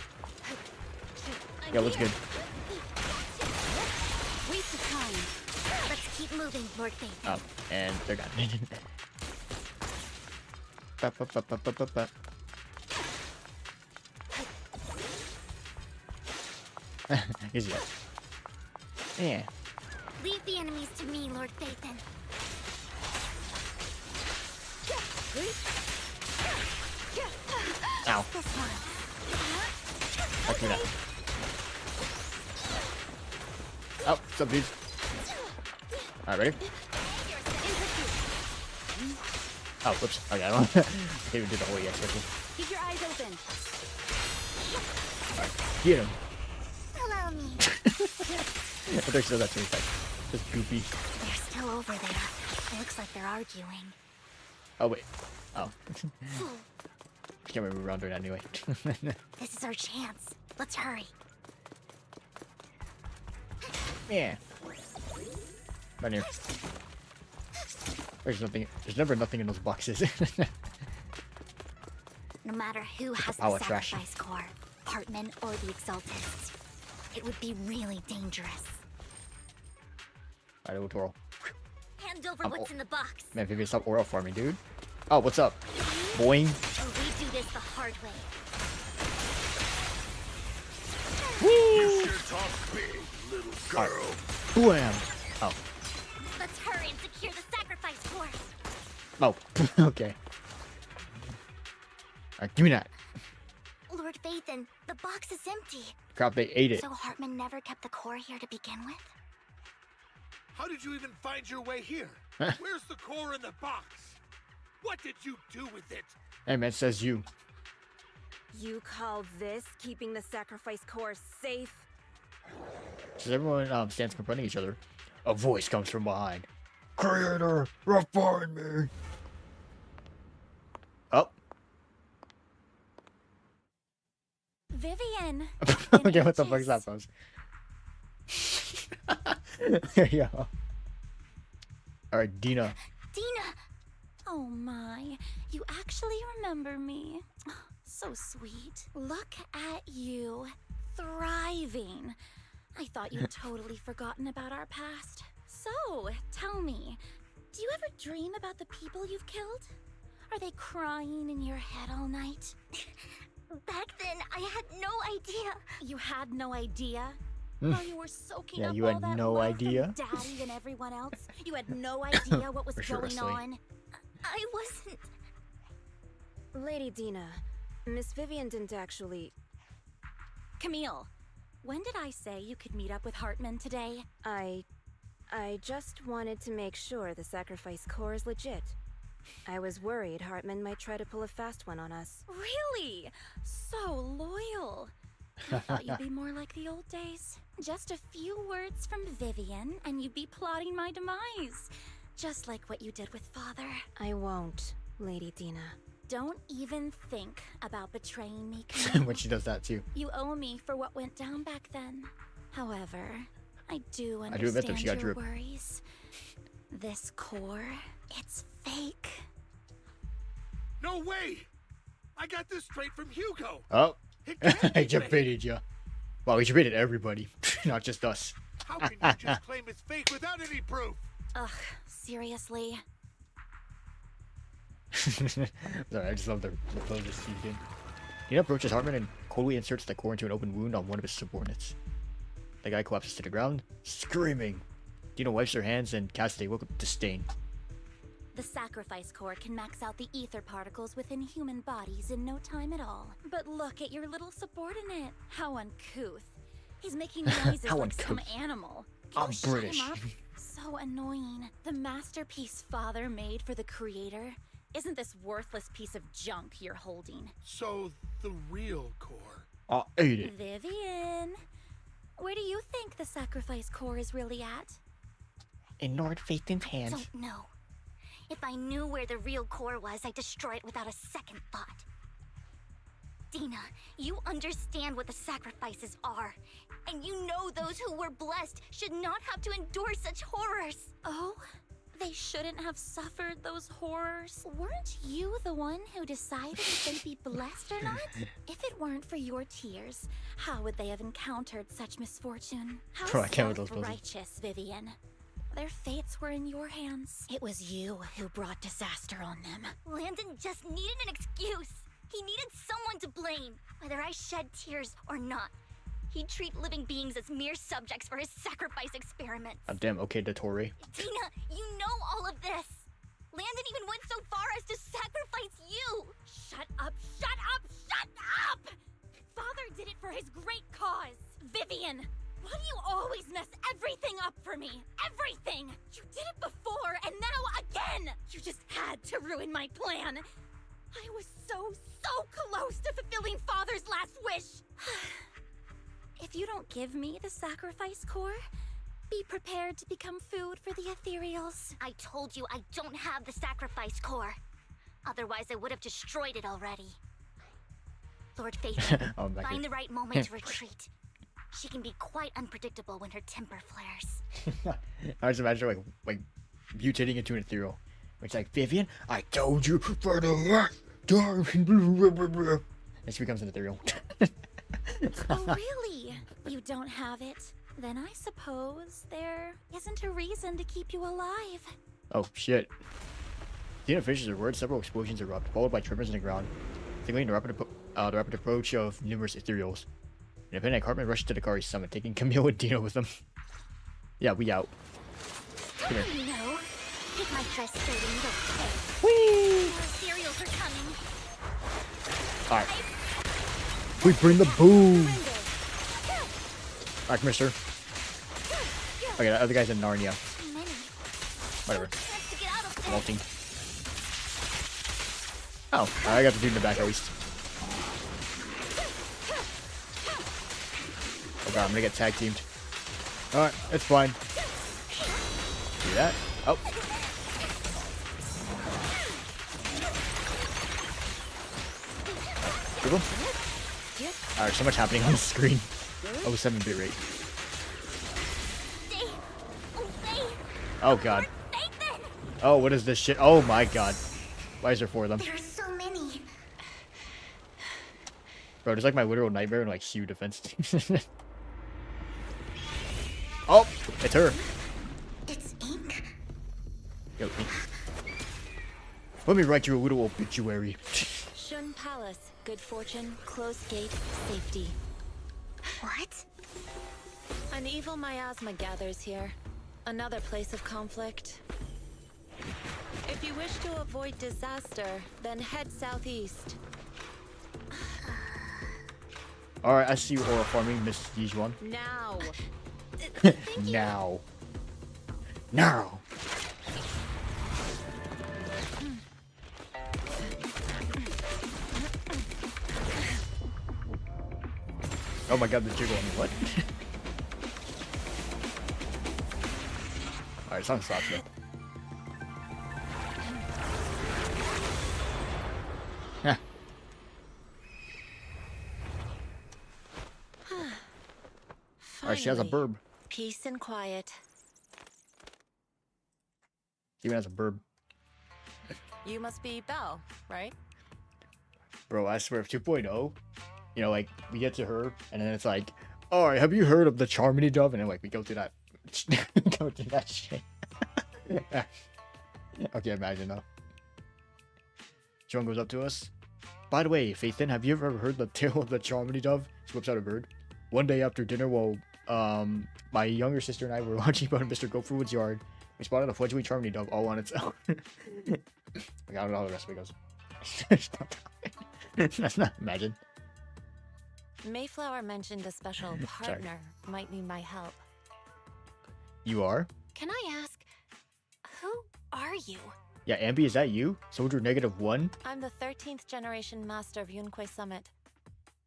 Yeah, looks good. Waste of time. Let's keep moving, Lord Phaethon. Oh, and they're gone. Ba, ba, ba, ba, ba, ba, ba. Easy. Yeah. Leave the enemies to me, Lord Phaethon. Ow. This one. Let's do that. Oh, what's up, dudes? Alright, ready? Oh, whoops. Okay, I don't I can't even do the whole yet. Keep your eyes open. Alright, get him. Allow me. I think still got 25. Just goofy. They're still over there. It looks like they're arguing. Oh, wait. Oh. I can't remember around it anyway. This is our chance. Let's hurry. Yeah. Right here. There's nothing. There's never nothing in those boxes. No matter who has the Power trash. sacrifice core, Hartman or the Exaltists, it would be really dangerous. Alright, we'll twirl. Hand over what's in the box. Man, Vivian, stop oral for me, dude. Oh, what's up? Boing. Or we do this the hard way. You sure talk big, little girl. Blam. Oh. Let's hurry and secure the sacrifice core. Oh. Okay. Alright, give me that. Lord Phaethon, the box is empty. Crap, they ate it. So Hartman never kept the core here to begin with? How did you even find your way here? Where's the core in the box? What did you do with it? Hey, man, says you. You call this keeping the sacrifice core safe? As everyone stands confronting each other, a voice comes from behind. Creator, refine me. Oh. Vivian! Okay, what the fuck is that, folks? There you go. Alright, Dina. Dina! Oh my, you actually remember me. So sweet. Look at you, thriving. I thought you'd totally forgotten about our past. So, tell me, do you ever dream about the people you've killed? Are they crying in your head all night? Back then, I had no idea. You had no idea? While you were soaking Yeah, up you all had that no love idea. from Daddy and everyone else? You had no idea what was For sure, going silly. on? I wasn't. Lady Dina, Miss Vivian didn't actually... Camille, when did I say you could meet up with Hartman today? I just wanted to make sure the sacrifice core is legit. I was worried Hartman might try to pull a fast one on us. Really? So loyal. I thought you'd be more like the old days. Just a few words from Vivian and you'd be plotting my demise. Just like what you did with Father. I won't, Lady Dina. Don't even think about betraying me, Camille. When she does that too. You owe me for what went down back then. However, I do I do admit that understand she got your drip. worries. This core, it's fake. No way! I got this straight from Hugo. Oh, It can't I be just fake. baited you. Wow, we just baited everybody, not just us. How can you just claim it's fake without any proof? Ugh, seriously. Sorry, I just love the closest scene again. Dina approaches Hartman and coldly inserts the core into an open wound on one of his subordinates. The guy collapses to the ground, screaming. Dina wipes her hands and casts a look of disdain. The sacrifice core can max out the ether particles within human bodies in no time at all. But look at your little subordinate. How uncouth. He's making noises How like some uncouth. animal. Can I'm you shut British. him up? So annoying. The masterpiece Father made for the creator isn't this worthless piece of junk you're holding. So, the real core. I ate it. Vivian, where do you think the sacrifice core is really at? In Lord Phaeton's hands. Don't know. If I knew where the real core was, I'd destroy it without a second thought. Dina, you understand what the sacrifices are. And you know those who were blessed should not have to endure such horrors. Oh? They shouldn't have suffered those horrors. Weren't you the one who decided if they'd be blessed or not? If it weren't for your tears, how would they have encountered such misfortune? How Bro, I can't with those self-righteous, Vivian. Their fates were in your hands. It was you who brought disaster on them. Landon just needed an excuse. He needed someone to blame, whether I shed tears or not. He'd treat living beings as mere subjects for his sacrifice experiments. Oh, damn, okay, Dottore. Dina, you know all of this. Landon even went so far as to sacrifice you. Shut up, shut up, shut up! Father did it for his great cause. Vivian, why do you always mess everything up for me? Everything! You did it before, and now again! You just had to ruin my plan. I was so close to fulfilling Father's last wish. If you don't give me the sacrifice core, be prepared to become food for the ethereals. I told you I don't have the sacrifice core. Otherwise, I would have destroyed it already. Lord Phaeton, Oh, I'm back find here. the right moment to retreat. She can be quite unpredictable when her temper flares. I just imagine like mutating into an ethereal. It's like, Vivian, I told you for the last time. And she becomes an ethereal. Oh, really? You don't have it? Then I suppose there isn't a reason to keep you alive. Oh, shit. Dina finishes her words, several explosions erupt, followed by tremors in the ground, signaling the rapid approach of numerous ethereals. An Panic Hartman rushes to the Kari summit, taking Camille and Dino with them. Yeah, we out. Come here. No. Take my dress straight and you'll pay. Whee! More cereals are coming. Alright. We bring the boom! Alright, come here, sir. Okay, the other guy's in Narnia. Whatever. Chance to get out of there. Vaulting. Oh, I got the dude in the back at least. Oh god, I'm gonna get tag teamed. Alright, it's fine. See that? Oh. Give him. Alright, so much happening on the screen. Oh, 7-bit rate. Oh god. Oh, what is this shit? Oh my god. Why is there 4 of them? There's so many. Bro, it's like my literal nightmare in like Hue defense teams. Oh, it's her. It's ink. Yo, ink. Let me write you a little obituary. Shun Palace, good fortune, closed gate, safety. What? An evil miasma gathers here. Another place of conflict. If you wish to avoid disaster, then head southeast. Alright, I see you aura farming, Miss Yijuan. Now! Now. Now. Oh my god, the jiggle on me. What? Alright, song stops though. Huh. Alright, she has a Finally. burb. Peace and quiet. She even has a burb. You must be Belle, right? Bro, I swear, 2.0, you know, like, we get to her, and then it's like, alright, have you heard of the Charmony Dove? And then, like, we go through that, go through that shit. Okay, imagine, though. John goes up to us. By the way, Faithin, have you ever heard the tale of the Charmony Dove? She whips out a bird. One day after dinner, while, my younger sister and I were watching about Mr. Goforwood's yard, we spotted a fledgling Charmony Dove all on its own. I got all the rest of it goes. That's not imagine. Mayflower mentioned a special partner might need my help. You are? Can I ask, who are you? Yeah, Ambi, is that you? Soldier -1? I'm the 13th generation master of Yunquei Summit.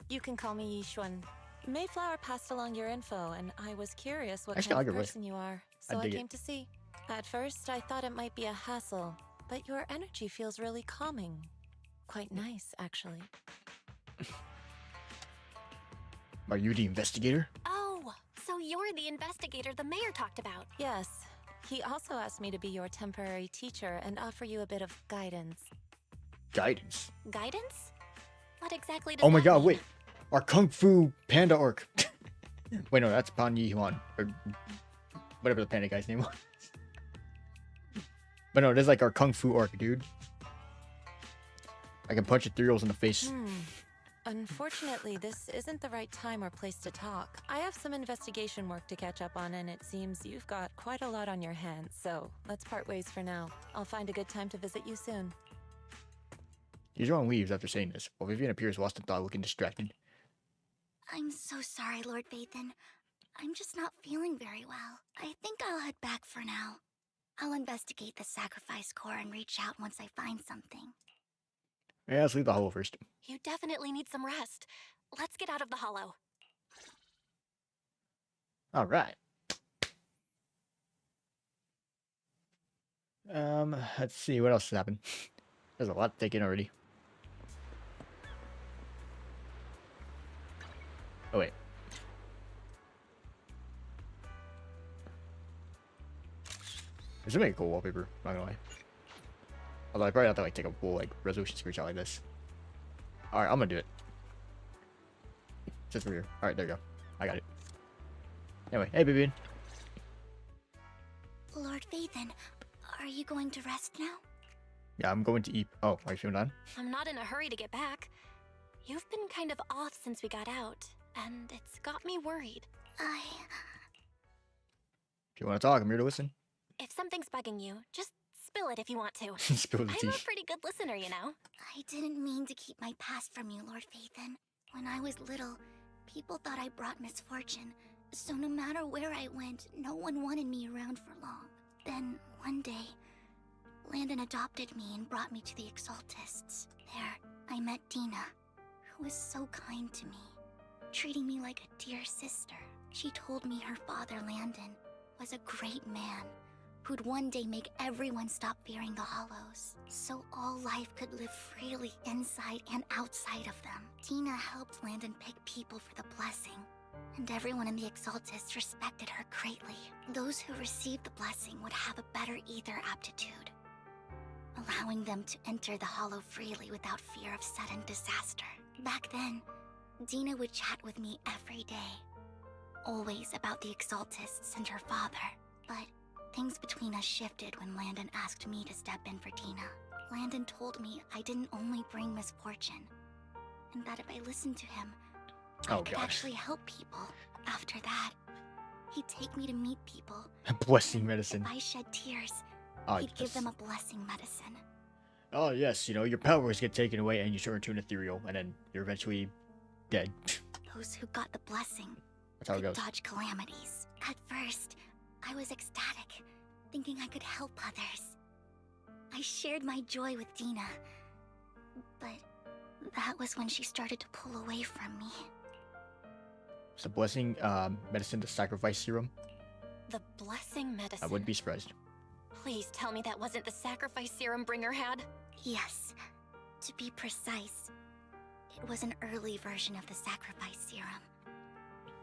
You can call me Yishuan. Mayflower passed along your info, and I was curious what kind of person you are, so I came to see. At first, I thought it might be a hassle, but your energy feels really calming. Quite nice, actually. Are you the investigator? Oh, so you're the investigator the mayor talked about. Yes. He also asked me to be your temporary teacher and offer you a bit of guidance. Guidance? Guidance? What exactly does Oh my that god, mean? wait. Our Kung Fu Panda Orc. Wait, no, that's Pan Yi Huan. Or whatever the panda guy's name was. But no, it is like our Kung Fu Orc, dude. I can punch ethereals in the face. Unfortunately, this isn't the right time or place to talk. I have some investigation work to catch up on, and it seems you've got quite a lot on your hands, so let's part ways for now. I'll find a good time to visit you soon. Yuzuan leaves after saying this, while Vivian appears lost in thought, looking distracted. I'm so sorry, Lord Vathan. I'm just not feeling very well. I think I'll head back for now. I'll investigate the sacrifice core and reach out once I find something. Yeah, let's leave the hollow first. You definitely need some rest. Let's get out of the hollow. Alright. Let's see, what else has happened? There's a lot taken already. Oh, wait. This would make a cool wallpaper, not gonna lie. Although I probably have to like take a full like resolution screenshot like this. Alright, I'm gonna do it. Just for here. Alright, there you go. I got it. Anyway, hey Vivian. Lord Vathan, are you going to rest now? Yeah, I'm going to eat. Oh, are you feeling done? I'm not in a hurry to get back. You've been kind of off since we got out, and it's got me worried. If you want to talk, I'm here to listen. If something's bugging you, just spill it if you want to. Spill the tea. I'm a pretty good listener, you know. I didn't mean to keep my past from you, Lord Vathan. When I was little, people thought I brought misfortune, so no matter where I went, no one wanted me around for long. Then, one day, Landon adopted me and brought me to the Exaltists. There, I met Dina, who was so kind to me, treating me like a dear sister. She told me her father, Landon, was a great man who'd one day make everyone stop fearing the Hollows, so all life could live freely inside and outside of them. Dina helped Landon pick people for the blessing, and everyone in the Exaltists respected her greatly. Those who received the blessing would have a better ether aptitude, allowing them to enter the Hollow freely without fear of sudden disaster. Back then, Dina would chat with me every day, always about the Exaltists and her father. But things between us shifted when Landon asked me to step in for Dina. Landon told me I didn't only bring misfortune, and that if I listened to him, I could actually help people. After that, he'd take me to meet people. Blessing medicine. If I shed tears, Oh, he'd give yes. them a blessing medicine. Oh yes, you know, your powers get taken away and you turn into an ethereal, and then you're eventually dead. Those who got the blessing That's how it could goes. dodge calamities. At first, I was ecstatic, thinking I could help others. I shared my joy with Dina, but that was when she started to pull away from me. It's the blessing medicine, the sacrifice serum. The blessing medicine. I wouldn't be surprised. Please tell me that wasn't the sacrifice serum Bringer had. Yes, to be precise, it was an early version of the sacrifice serum.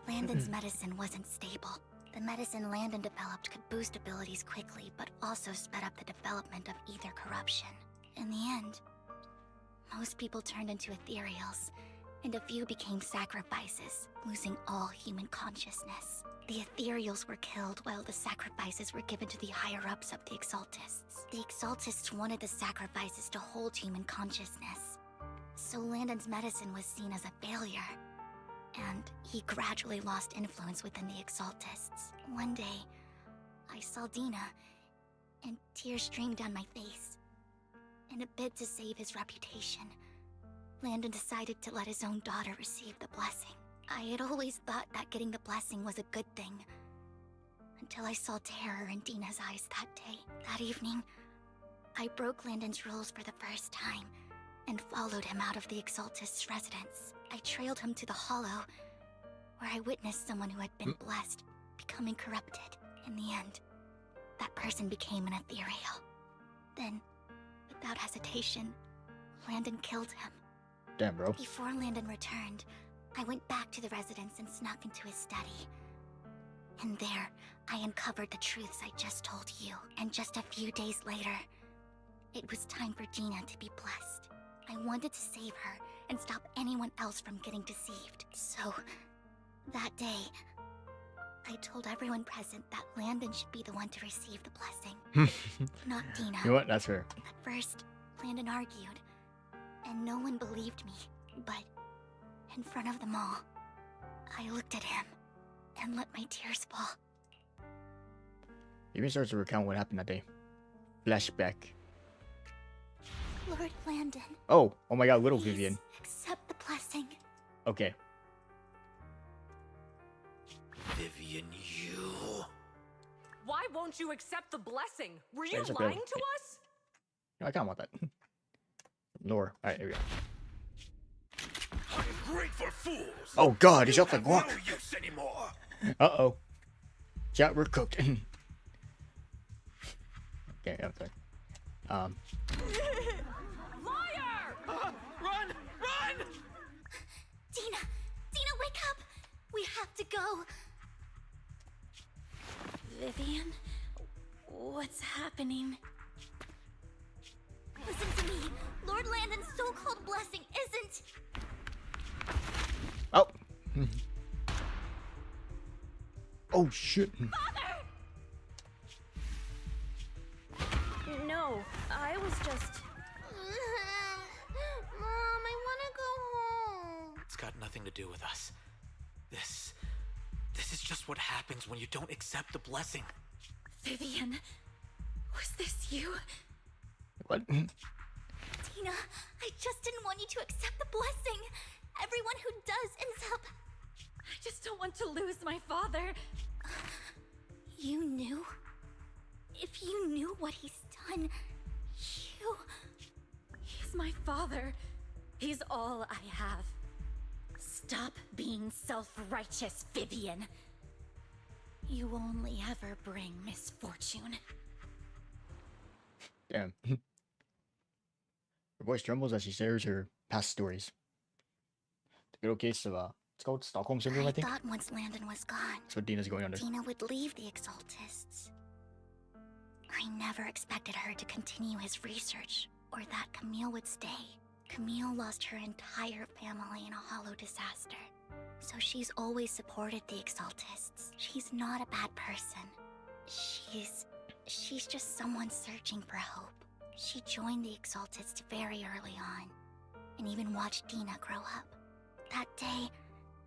Landon's medicine wasn't stable. The medicine Landon developed could boost abilities quickly, but also sped up the development of ether corruption. In the end, most people turned into ethereals, and a few became sacrifices, losing all human consciousness. The ethereals were killed while the sacrifices were given to the higher-ups of the Exaltists. The Exaltists wanted the sacrifices to hold human consciousness. So Landon's medicine was seen as a failure, and he gradually lost influence within the Exaltists. One day, I saw Dina, and tears streamed down my face. In a bid to save his reputation, Landon decided to let his own daughter receive the blessing. I had always thought that getting the blessing was a good thing, until I saw terror in Dina's eyes that day. That evening, I broke Landon's rules for the first time, and followed him out of the Exaltist's residence. I trailed him to the Hollow, where I witnessed someone who had been blessed becoming corrupted. In the end, that person became an ethereal. Then, without hesitation, Landon killed him. Damn, bro. Before Landon returned, I went back to the residence and snuck into his study. And there, I uncovered the truths I just told you. And just a few days later, it was time for Dina to be blessed. I wanted to save her and stop anyone else from getting deceived. So, that day, I told everyone present that Landon should be the one to receive the blessing, not Dina. You know what? That's fair. At first, Landon argued, and no one believed me. But in front of them all, I looked at him and let my tears fall. Even starts to recount what happened that day. Flashback. Lord Landon. Oh my god, little Vivian. Accept the blessing. Okay. Vivian, you. Why won't you accept the blessing? Were you Wait, lying to us? No, I kind of want that. Nor. Alright, here we go. I'm great for fools. Oh god, he's up the No guac. use anymore. Uh-oh. Chat, we're cooked. Okay, I'm sorry. Liar! Run! Run! Dina! Dina, wake up! We have to go! Vivian? What's happening? Listen to me! Lord Landon's so-called blessing isn't... Oh! Oh shit! Father! No, I was just... Mom, I wanna go home. It's got nothing to do with us. This is just what happens when you don't accept the blessing. Vivian, was this you? What? Dina, I just didn't want you to accept the blessing. Everyone who does ends up... I just don't want to lose my father. You knew? If you knew what he's done, you... He's my father. He's all I have. Stop being self-righteous, Vivian. You only ever bring misfortune. Damn. Her voice trembles as she shares her past stories. The good old case of, it's called Stockholm Syndrome, I think? I thought once Landon was gone, That's what Dina's going under. Dina would leave the Exaltists. I never expected her to continue his research, or that Camille would stay. Camille lost her entire family in a hollow disaster, so she's always supported the Exaltists. She's not a bad person. She's just someone searching for hope. She joined the Exaltists very early on, and even watched Dina grow up. That day,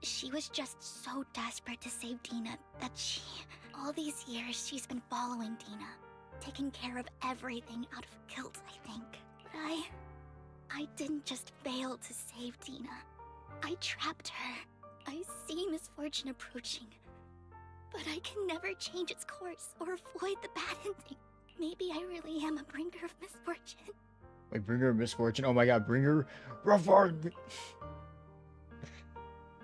she was just so desperate to save Dina that all these years she's been following Dina, taking care of everything out of guilt, I think. But I didn't just fail to save Dina. I trapped her. I see misfortune approaching, but I can never change its course or avoid the bad ending. Maybe I really am a bringer of misfortune. Wait, bringer of misfortune? Oh my god, bringer... Revenge!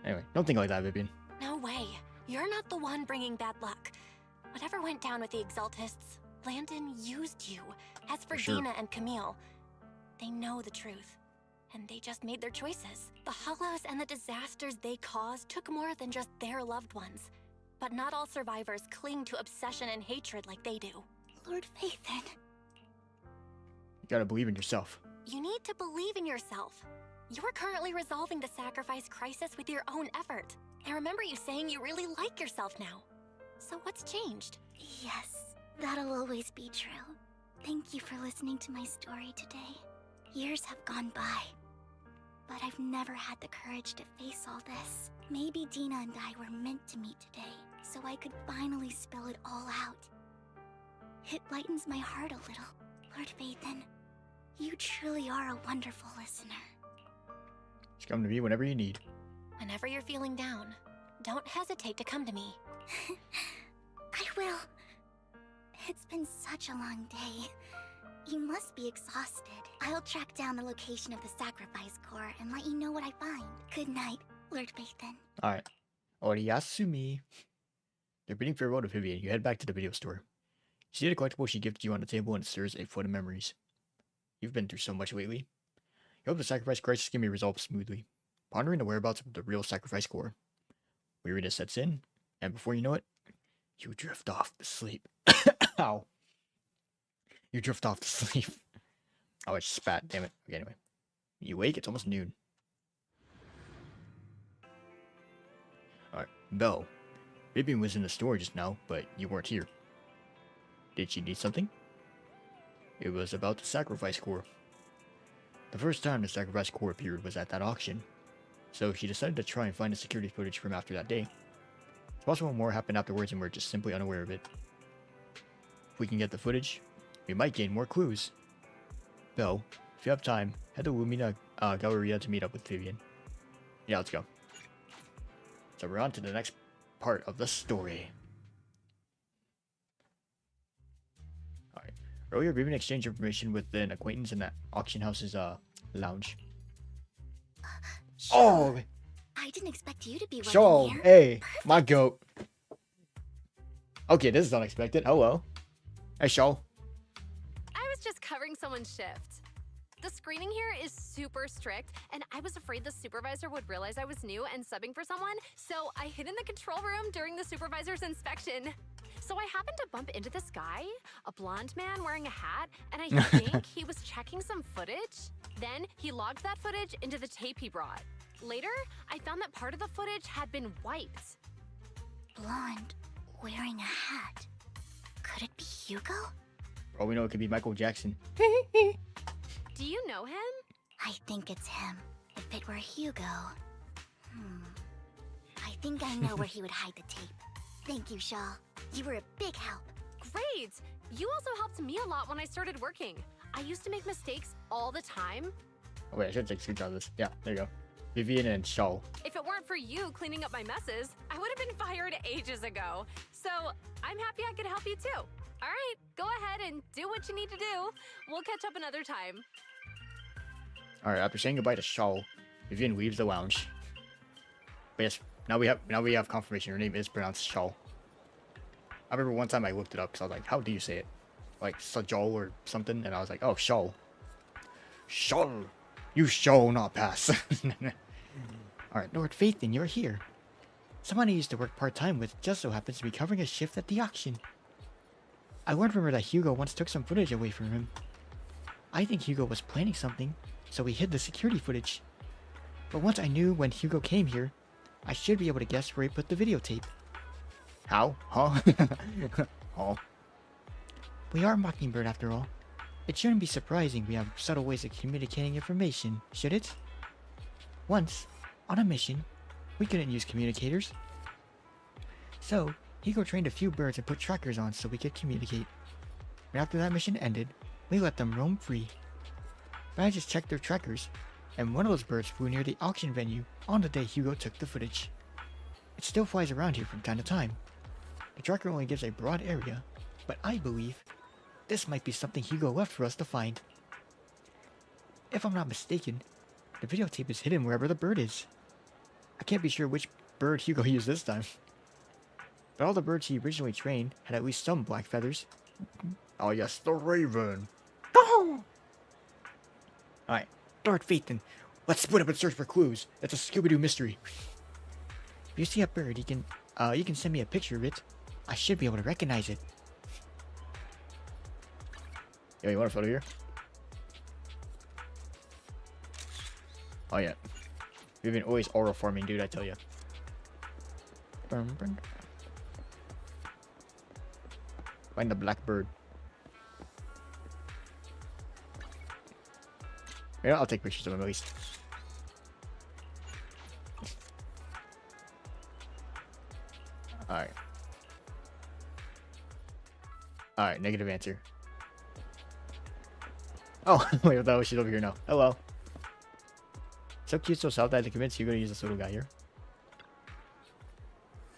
Anyway, don't think like that, Vivian. No way. You're not the one bringing bad luck. Whatever went down with the Exaltists, Landon used you. As for Sure. Dina and Camille, they know the truth. and they just made their choices. The hollows and the disasters they caused took more than just their loved ones. But not all survivors cling to obsession and hatred like they do. Lord Phaethon. You gotta believe in yourself. You need to believe in yourself. You're currently resolving the sacrifice crisis with your own effort. I remember you saying you really like yourself now. So what's changed? Yes, that'll always be true. Thank you for listening to my story today. Years have gone by, but I've never had the courage to face all this. Maybe Dina and I were meant to meet today, so I could finally spill it all out. It lightens my heart a little. Lord Phaethon, you truly are a wonderful listener. Just come to me whenever you need. Whenever you're feeling down, don't hesitate to come to me. I will. It's been such a long day. You must be exhausted. I'll track down the location of the sacrifice core and let you know what I find. Good night, Lord Phaethon. Alright. Oriyasumi. They're bidding farewell to Vivian. You head back to the video store. You see the collectible she gifted you on the table and it stirs a flood of memories. You've been through so much lately. You hope the sacrifice crisis can be resolved smoothly. Pondering the whereabouts of the real sacrifice core. Weariness sets in, and before you know it, you drift off to sleep. Ow. You drift off to sleep. Oh, I spat. Damn it. Okay, anyway. You wake, it's almost noon. Alright, Belle. Vivian was in the store just now, but you weren't here. Did she need something? It was about the sacrifice core. The first time the sacrifice core appeared was at that auction, so she decided to try and find the security footage from after that day. It's possible more happened afterwards and we're just simply unaware of it. If we can get the footage, we might gain more clues. Belle, if you have time, head to Lumina Galleria to meet up with Vivian. Yeah, let's go. So we're on to the next part of the story. Alright. Earlier, Vivian exchanged information with an acquaintance in that auction house's lounge. Oh! I didn't expect you to be working Show, here. hey, Perfect. my goat. Okay, this is unexpected. Hello. Hey, Show. I was just covering someone's shift. The screening here is super strict, and I was afraid the supervisor would realize I was new and subbing for someone, so I hid in the control room during the supervisor's inspection. So I happened to bump into this guy, a blonde man wearing a hat, and I think he was checking some footage. Then he logged that footage into the tape he brought. Later, I found that part of the footage had been wiped. Blonde, wearing a hat. Could it be Hugo? Oh, we know it could be Michael Jackson. Do you know him? I think it's him. If it were Hugo... I think I know where he would hide the tape. Thank you, Shaw. You were a big help. Great! You also helped me a lot when I started working. I used to make mistakes all the time. Oh, wait, I should take a screenshot of this. Yeah, there you go. Vivian and Shaw. If it weren't for you cleaning up my messes, I would have been fired ages ago. So I'm happy I could help you too. All right, go ahead and do what you need to do. We'll catch up another time. Alright, after saying goodbye to Shaw, Vivian leaves the lounge. But yes, now we have confirmation. Her name is pronounced Shaw. I remember one time I looked it up because I was like, how do you say it? Like Sajol or something, and I was like, oh, Shaw. Shaw. You shall not pass. Alright, Lord Phaethon, you're here. Someone I used to work part-time with just so happens to be covering a shift at the auction. I learned from her that Hugo once took some footage away from him. I think Hugo was planning something, so he hid the security footage. But once I knew when Hugo came here, I should be able to guess where he put the videotape. How? Huh? Oh. We are Mockingbird after all. It shouldn't be surprising we have subtle ways of communicating information, should it? Once, on a mission, we couldn't use communicators. So, Hugo trained a few birds and put trackers on so we could communicate. But after that mission ended, we let them roam free. But I just checked their trackers, and one of those birds flew near the auction venue on the day Hugo took the footage. It still flies around here from time to time. The tracker only gives a broad area, but I believe this might be something Hugo left for us to find. If I'm not mistaken, the videotape is hidden wherever the bird is. I can't be sure which bird Hugo used this time. But all the birds he originally trained had at least some black feathers. Oh yes, the raven. Alright. Lord Phaethon, let's split up and search for clues. It's a Scooby-Doo mystery. If you see a bird, you can send me a picture of it. I should be able to recognize it. Yo, you want a photo here? Oh yeah. Vivian always aura farming, dude, I tell you. Find the black bird. Yeah, I'll take pictures of him at least. Alright. Alright, negative answer. Oh, wait, no, she's over here now. Hello. So cute, so soft, I had to convince Hugo to use this little guy here.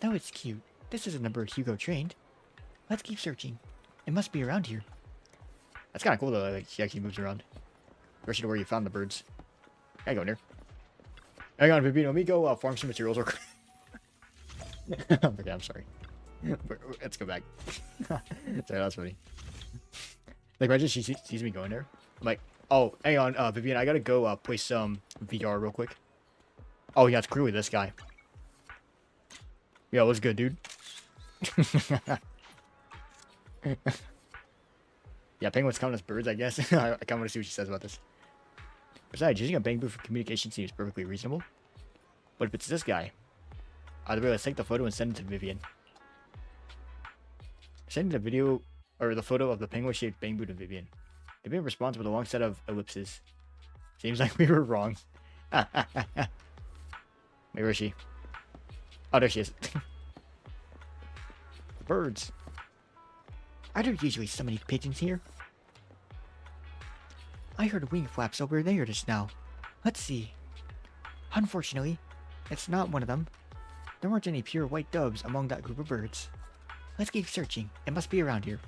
Though it's cute, this isn't a bird Hugo trained. Let's keep searching. It must be around here. That's kind of cool though, like she actually moves around. Especially to where you found the birds. I go in there. Hang on, Vivian, let me go farm some materials real quick. Okay, I'm sorry. Let's go back. Sorry, that's funny. Like, imagine she sees me going there. I'm like, oh, hang on, Vivian, I gotta go play some VR real quick. Oh, yeah, it's clearly this guy. Yo, what's good, dude? Yeah, penguins count as birds, I guess. I kind of want to see what she says about this. Besides, using a bamboo for communication seems perfectly reasonable. But if it's this guy, either way, let's take the photo and send it to Vivian. Sending the video or the photo of the penguin-shaped bamboo to Vivian. Vivian responds with a long set of ellipses. Seems like we were wrong. Where is she? Oh, there she is. Birds. Are there usually so many pigeons here? I heard wing flaps over there just now. Let's see. Unfortunately, it's not one of them. There weren't any pure white doves among that group of birds. Let's keep searching. It must be around here.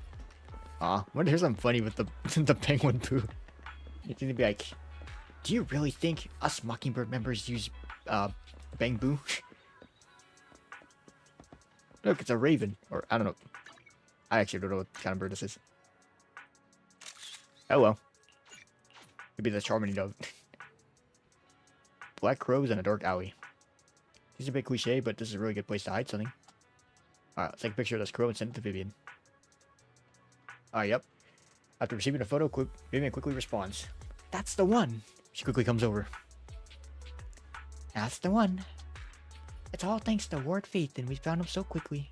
Aw, wonder there's something funny with the the penguin poo. It's gonna be like, do you really think us Mockingbird members use bamboo? Look, it's a raven, or I don't know. I actually don't know what kind of bird this is. Hello. Could be the charming dove. Black crows in a dark alley. This is a bit cliche, but this is a really good place to hide something. Alright, let's take a picture of this crow and send it to Vivian. Alright, yep. After receiving a photo, Vivian quickly responds. That's the one. She quickly comes over. That's the one. It's all thanks to Lord Phaethon we found him so quickly.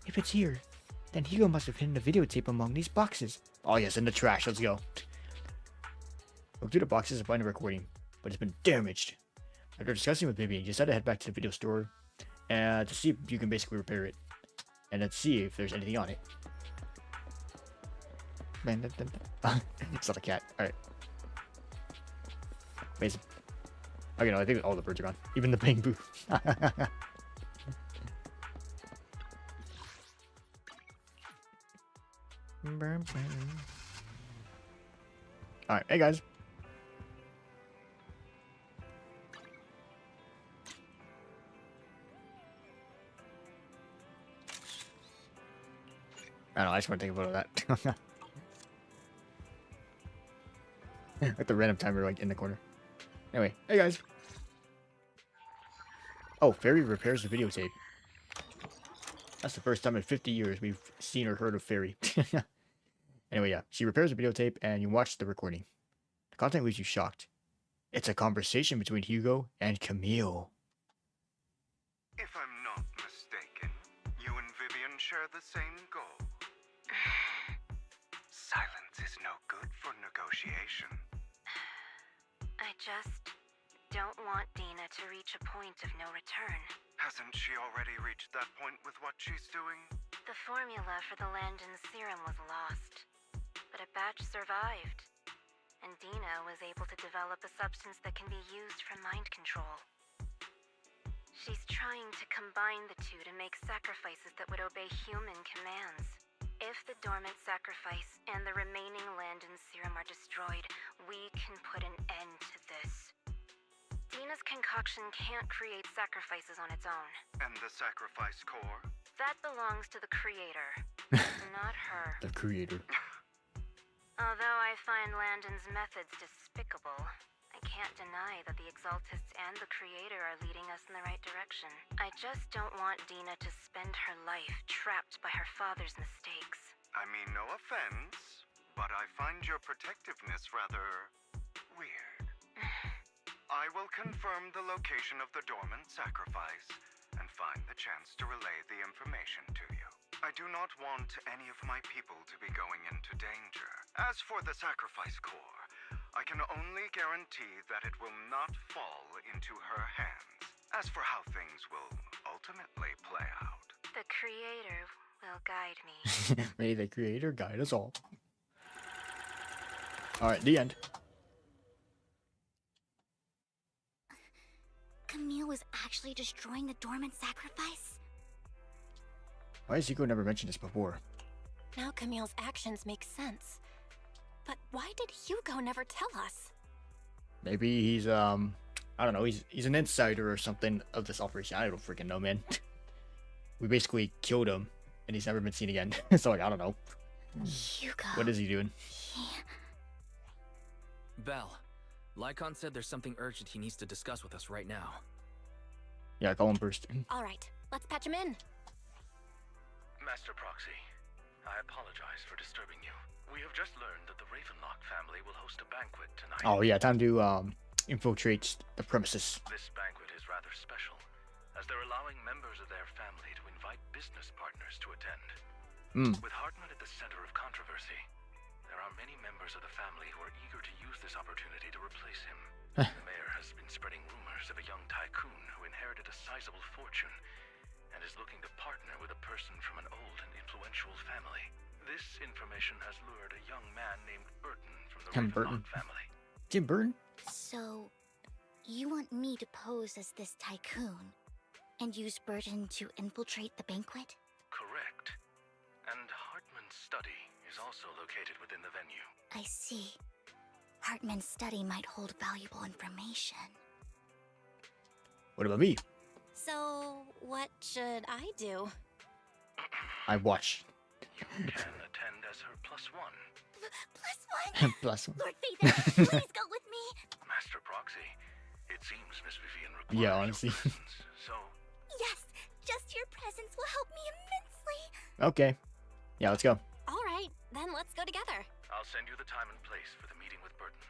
If it's here, then Hugo must have hidden the videotape among these boxes. Oh yes, in the trash. Let's go. Look through the boxes and find a recording, but it's been damaged. After discussing with Vivian, you decide to head back to the video store and to see if you can basically repair it, and then see if there's anything on it. It's not a cat. All right. Amazing. Okay, no, I think all the birds are gone, even the bamboo. Alright, hey guys. I don't know, I just want to take a photo of that. Like the random timer, like in the corner. Anyway, hey guys. Oh, Fairy repairs the videotape. That's the first time in 50 years we've seen or heard of Fairy. Anyway, yeah, she repairs the videotape and you watch the recording. The content leaves you shocked. It's a conversation between Hugo and Camille. If I'm not mistaken, you and Vivian share the same goal. Silence is no good for negotiation. I just don't want Dina to reach a point of no return. Hasn't she already reached that point with what she's doing? The formula for the Landon serum was lost, but a batch survived, and Dina was able to develop a substance that can be used for mind control. She's trying to combine the two to make sacrifices that would obey human commands. If the dormant sacrifice and the remaining Landon serum are destroyed, we can put an end to this. Dina's concoction can't create sacrifices on its own. And the sacrifice core? That belongs to the creator, not her. The creator. Although I find Landon's methods despicable, I can't deny that the Exaltists and the Creator are leading us in the right direction. I just don't want Dina to spend her life trapped by her father's mistakes. I mean, no offense, but I find your protectiveness rather weird. I will confirm the location of the dormant sacrifice and find the chance to relay the information to you. I do not want any of my people to be going into danger. As for the sacrifice core, I can only guarantee that it will not fall into her hands. As for how things will ultimately play out, The Creator will guide me. May the Creator guide us all. Alright, the end. Camille was actually destroying the dormant sacrifice? Why has Hugo never mentioned this before? Now Camille's actions make sense. But why did Hugo never tell us? Maybe he's I don't know, he's an insider or something of this operation. I don't freaking know, man. We basically killed him and he's never been seen again. So like, I don't know. Hugo. What is he doing? Belle, Lycon said there's something urgent he needs to discuss with us right now. Yeah, call him first. All right, let's patch him in. Master Proxy, I apologize for disturbing you. We have just learned that the Ravenlock family will host a banquet tonight. Oh yeah, time to infiltrate the premises. This banquet is rather special, as they're allowing members of their family to invite business partners to attend. With Hartman at the center of controversy, there are many members of the family who are eager to use this opportunity to replace him. The mayor has been spreading rumors of a young tycoon who inherited a sizable fortune and is looking to partner with a person from an old and influential family. This information has lured a young man named Burton from the Ravenlock family. Tim Burton? So, you want me to pose as this tycoon and use Burton to infiltrate the banquet? Correct. And Hartman's study is also located within the venue. I see. Hartman's study might hold valuable information. What about me? So, what should I do? I watch. You can attend as her +1. +1? +1. Lord Phaethon, please go with me. Master Proxy, it seems Miss Vivian requires Yeah, honestly. your presence, so... Yes, just your presence will help me immensely. Okay. Yeah, let's go. All right, then let's go together. I'll send you the time and place for the meeting with Burton.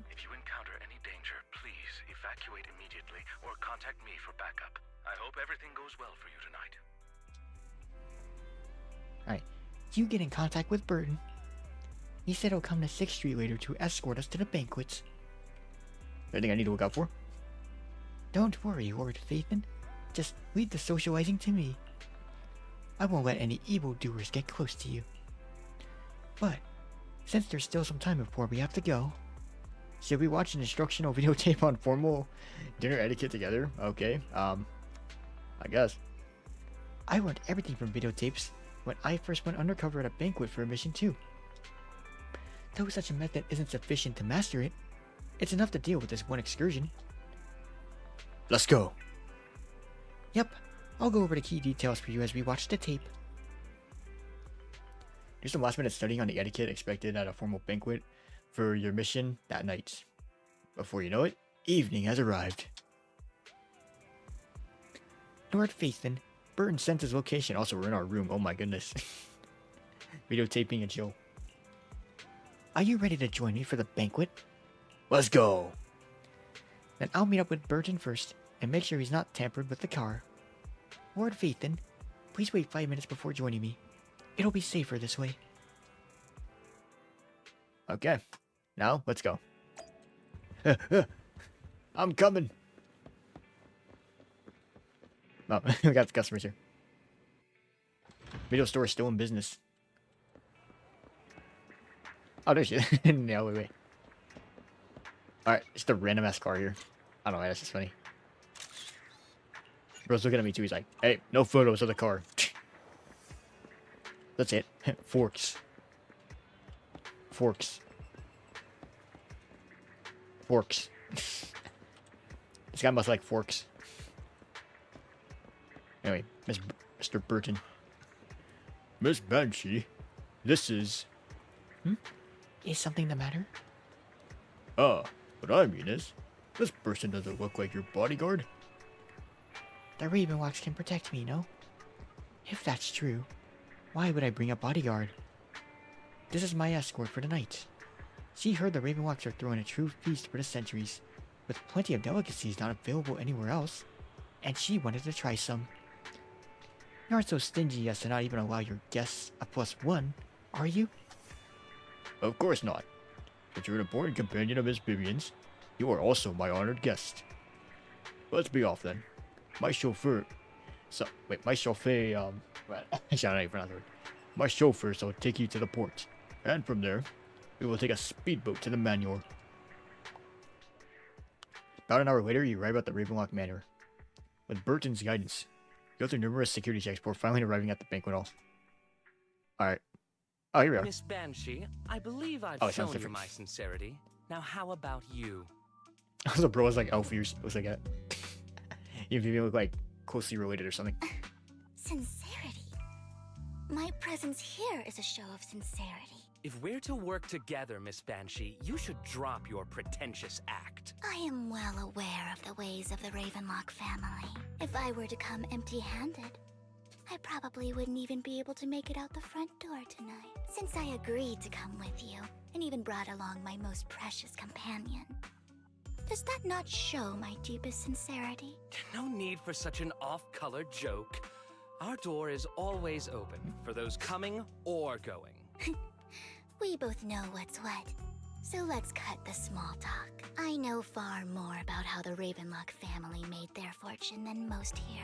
If you encounter any danger, please evacuate immediately or contact me for backup. I hope everything goes well for you tonight. Alright, you get in contact with Burton. He said he'll come to 6th Street later to escort us to the banquets. Anything I need to look out for? Don't worry, Lord Phaethon. Just leave the socializing to me. I won't let any evildoers get close to you. But, since there's still some time before we have to go... Should we watch an instructional videotape on formal dinner etiquette together? Okay, I guess. I learned everything from videotapes when I first went undercover at a banquet for a mission too. Though such a method isn't sufficient to master it, it's enough to deal with this one excursion. Let's go. Yep, I'll go over the key details for you as we watch the tape. Do some last minute studying on the etiquette expected at a formal banquet for your mission that night. Before you know it, evening has arrived. Lord Phaethon, Burton sent his location. Also, we're in our room. Oh my goodness. Videotaping and chill. Are you ready to join me for the banquet? Let's go. Then I'll meet up with Burton first and make sure he's not tampered with the car. Lord Phaethon, please wait 5 minutes before joining me. It'll be safer this way. Okay. Now, let's go. I'm coming. Oh, we got the customers here. Video store is still in business. Oh, there she is. No, wait. Alright, just a random ass car here. I don't know why, that's just funny. Bro's looking at me too. He's like, hey, no photos of the car. That's it. Forks. Forks. Forks. This guy must like forks. Anyway, Mr. Burton. Miss Banshee, this is... Is something the matter? What I mean is, this person doesn't look like your bodyguard. The Ravenlocks can protect me, no? If that's true, why would I bring a bodyguard? This is my escort for the night. She heard the Ravenlocks are throwing a true feast for the centuries, with plenty of delicacies not available anywhere else, and she wanted to try some. You aren't so stingy as to not even allow your guests a +1, are you? Of course not. But you're an important companion of Miss Vivian's. You are also my honored guest. Let's be off then. My chauffeur... my chauffeur, I shall not even pronounce the word. My chauffeur shall take you to the port. And from there, we will take a speedboat to the Manor. About an hour later, you arrive at the Ravenlock Manor. With Burton's guidance, you go through numerous security checks before finally arriving at the banquet hall. Alright. Oh, here we are. Miss Banshee, I believe I've shown you my sincerity. Now how about you? Also, bro was like elf ears. It was like a... you and Vivian look like closely related or something. Sincerity? My presence here is a show of sincerity. If we're to work together, Miss Banshee, you should drop your pretentious act. I am well aware of the ways of the Ravenlock family. If I were to come empty-handed, I probably wouldn't even be able to make it out the front door tonight. Since I agreed to come with you, and even brought along my most precious companion. Does that not show my deepest sincerity? No need for such an off-color joke. Our door is always open for those coming or going. We both know what's what, so let's cut the small talk. I know far more about how the Ravenlock family made their fortune than most here.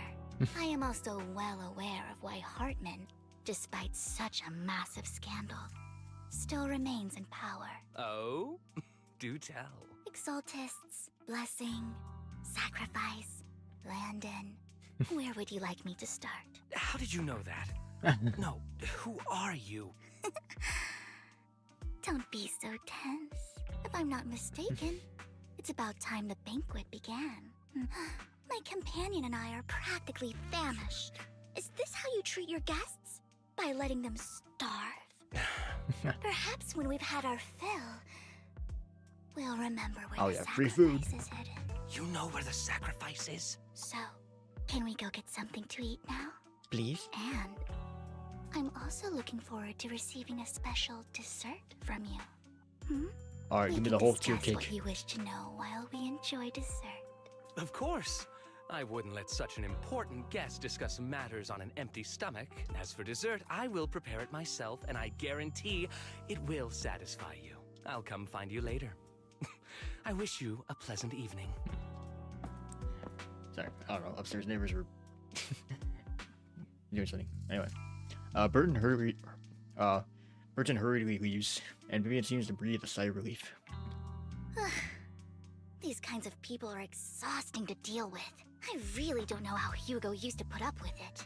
I am also well aware of why Hartman, despite such a massive scandal, still remains in power. Oh? Do tell. Exaltists, blessing, sacrifice, Landon. Where would you like me to start? How did you know that? No, who are you? Don't be so tense. If I'm not mistaken, it's about time the banquet began. My companion and I are practically famished. Is this how you treat your guests? By letting them starve? Perhaps when we've had our fill, we'll remember where the sacrifice is hidden. You know where the sacrifice is? So, can we go get something to eat now? Please? And I'm also looking forward to receiving a special dessert from you. Alright, give me the whole tier cake. What you wish to know while we enjoy dessert. Of course. I wouldn't let such an important guest discuss matters on an empty stomach. As for dessert, I will prepare it myself, and I guarantee it will satisfy you. I'll come find you later. I wish you a pleasant evening. Sorry, I don't know. Upstairs neighbors were doing something. Anyway, Burton hurriedly leaves, and Vivian seems to breathe a sigh of relief. These kinds of people are exhausting to deal with. I really don't know how Hugo used to put up with it.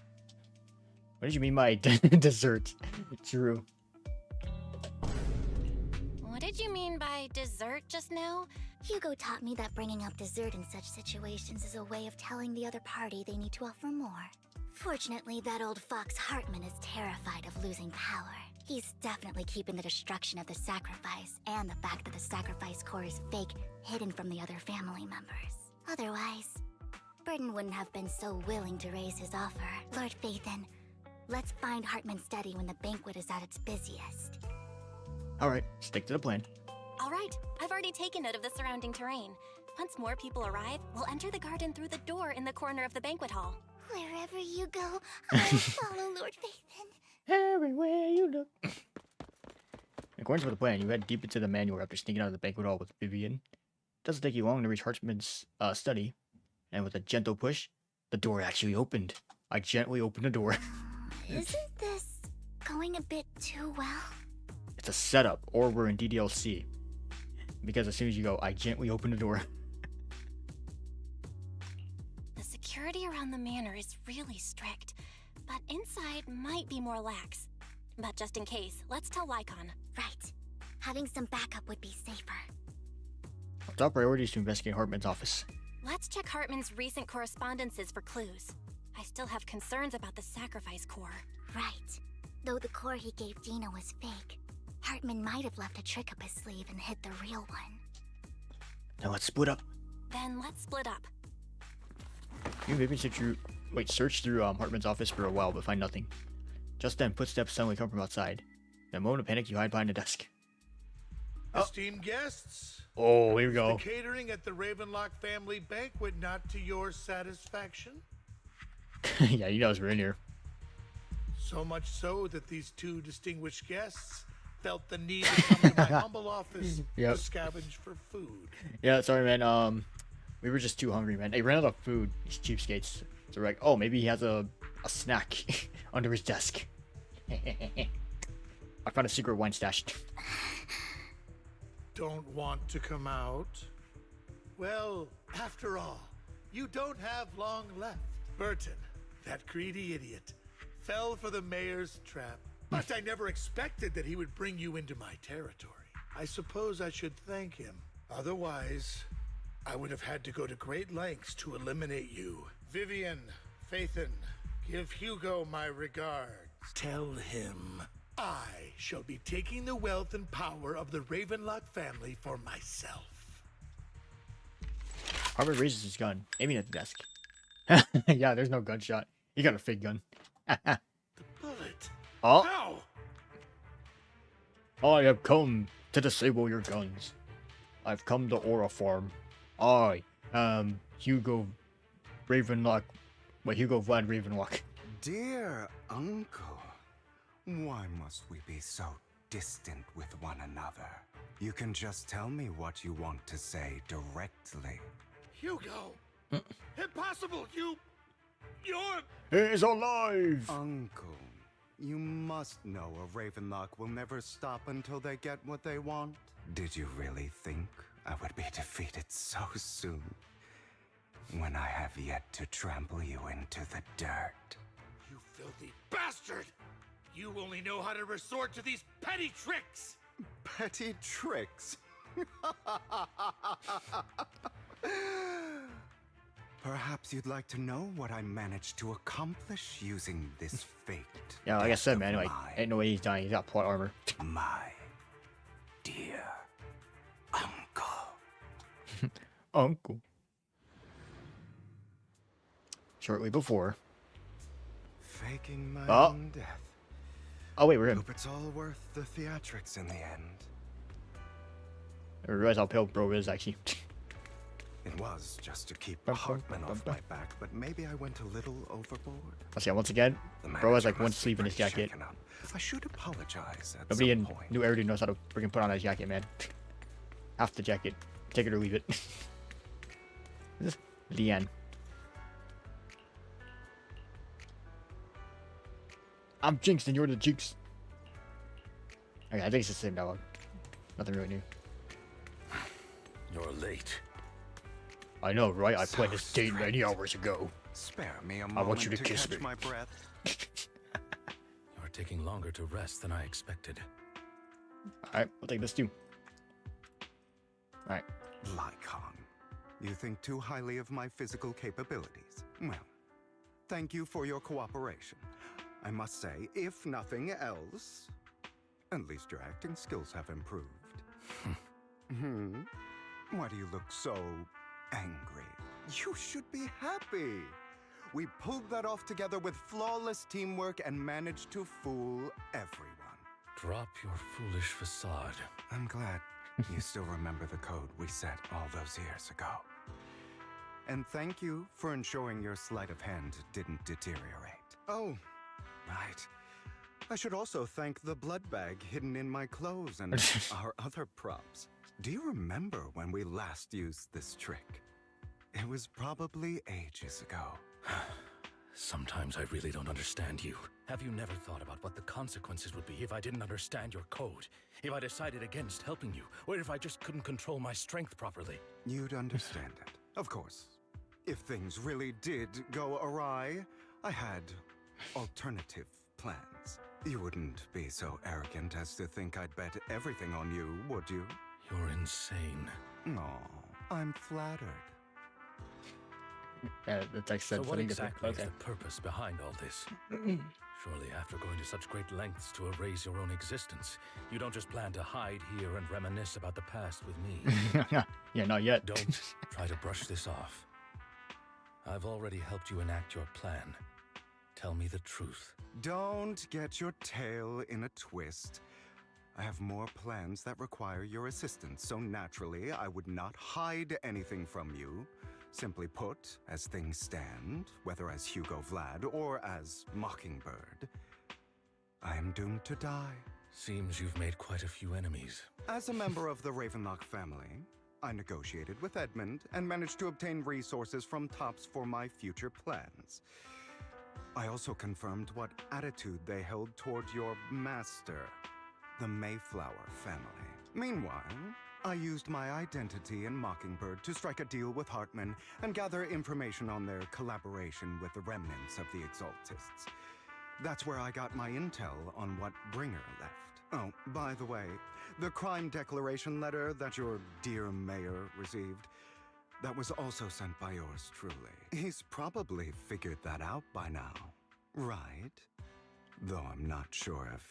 What did you mean by dessert? True. What did you mean by dessert just now? Hugo taught me that bringing up dessert in such situations is a way of telling the other party they need to offer more. Fortunately, that old fox Hartman is terrified of losing power. He's definitely keeping the destruction of the sacrifice and the fact that the sacrifice core is fake hidden from the other family members. Otherwise, Burton wouldn't have been so willing to raise his offer. Lord Phaethon, let's find Hartman's study when the banquet is at its busiest. Alright, stick to the plan. Alright, I've already taken note of the surrounding terrain. Once more people arrive, we'll enter the garden through the door in the corner of the banquet hall. Wherever you go, I'll follow Lord Phaethon. Everywhere you look. According to the plan, you head deep into the Manor after sneaking out of the banquet hall with Vivian. It doesn't take you long to reach Hartman's study, and with a gentle push, the door actually opened. I gently opened the door. Isn't this going a bit too well? It's a setup, or we're in DDLC. Because as soon as you go, I gently open the door. The security around the manor is really strict, but inside might be more lax. But just in case, let's tell Lycon. Right. Having some backup would be safer. Our top priority is to investigate Hartman's office. Let's check Hartman's recent correspondences for clues. I still have concerns about the sacrifice core. Right. Though the core he gave Dina was fake, Hartman might have left a trick up his sleeve and hid the real one. Now let's split up. Then let's split up. You maybe search through Hartman's office for a while but find nothing. Just then, footsteps suddenly come from outside. In a moment of panic, you hide behind a desk. Esteemed guests. Oh, here we go. The catering at the Ravenlock family banquet not to your satisfaction? Yeah, you know we're in here. So much so that these two distinguished guests felt the need to come to my humble office to scavenge for food. Yeah, sorry, man. We were just too hungry, man. They ran out of food, these cheapskates. So we're like, oh, maybe he has a snack under his desk. I found a secret wine stash. Don't want to come out? Well, after all, you don't have long left. Burton, that greedy idiot, fell for the mayor's trap. But I never expected that he would bring you into my territory. I suppose I should thank him. Otherwise, I would have had to go to great lengths to eliminate you. Vivian, Phaethon, give Hugo my regards. Tell him I shall be taking the wealth and power of the Ravenlock family for myself. Harvard raises his gun, aiming at the desk. Yeah, there's no gunshot. He got a fake gun. The bullet. Oh. Ow! I have come to disable your guns. I've come to Aura Farm. I am Hugo Ravenlock. Wait, Hugo Vlad Ravenlock. Dear uncle, why must we be so distant with one another? You can just tell me what you want to say directly. Hugo! Impossible! You're... He's alive! Uncle, you must know a Ravenlock will never stop until they get what they want. Did you really think I would be defeated so soon? When I have yet to trample you into the dirt. You filthy bastard! You only know how to resort to these petty tricks! Petty tricks? Perhaps you'd like to know what I managed to accomplish using this fate. Yeah, like I said, man, like, ain't no way he's dying. He's got plot armor. My dear uncle. Uncle. Shortly before. Faking my own death. Oh, wait, we're him. Hope it's all worth the theatrics in the end. I realize how pale bro is, actually. It was just to keep Hartman off my back, but maybe I went a little overboard. Let's see, once again, bro has like one sleeve in his jacket. I should apologize at Nobody some in point. New Era knows how to freaking put on his jacket, man. Half the jacket. Take it or leave it. This is Leanne. I'm Jinx and you're the Jinx. Okay, I think it's the same dialogue. Nothing really new. You're late. I know, right? I planned this date many hours ago. Spare me a moment I want you to kiss catch me. my breath. You're taking longer to rest than I expected. Alright, we'll take this too. Alright. Lycon, you think too highly of my physical capabilities. Well, thank you for your cooperation. I must say, if nothing else, at least your acting skills have improved. Why do you look so angry? You should be happy. We pulled that off together with flawless teamwork and managed to fool everyone. Drop your foolish facade. I'm glad you still remember the code we set all those years ago. And thank you for ensuring your sleight of hand didn't deteriorate. Oh, right. I should also thank the blood bag hidden in my clothes and our other props. Do you remember when we last used this trick? It was probably ages ago. Sometimes I really don't understand you. Have you never thought about what the consequences would be if I didn't understand your code? If I decided against helping you? Or if I just couldn't control my strength properly? You'd understand it. Of course. If things really did go awry, I had alternative plans. You wouldn't be so arrogant as to think I'd bet everything on you, would you? You're insane. No, I'm flattered. The text said so what something exactly different. is the purpose behind all this? Surely after going to such great lengths to erase your own existence, you don't just plan to hide here and reminisce about the past with me. Yeah, not yet. Don't try to brush this off. I've already helped you enact your plan. Tell me the truth. Don't get your tail in a twist. I have more plans that require your assistance, so naturally I would not hide anything from you. Simply put, as things stand, whether as Hugo Vlad or as Mockingbird, I am doomed to die. Seems you've made quite a few enemies. As a member of the Ravenlock family, I negotiated with Edmund and managed to obtain resources from Tops for my future plans. I also confirmed what attitude they held toward your master, the Mayflower family. Meanwhile, I used my identity in Mockingbird to strike a deal with Hartman and gather information on their collaboration with the remnants of the Exaltists. That's where I got my intel on what Bringer left. Oh, by the way, the crime declaration letter that your dear mayor received, that was also sent by yours truly. He's probably figured that out by now, right? Though I'm not sure if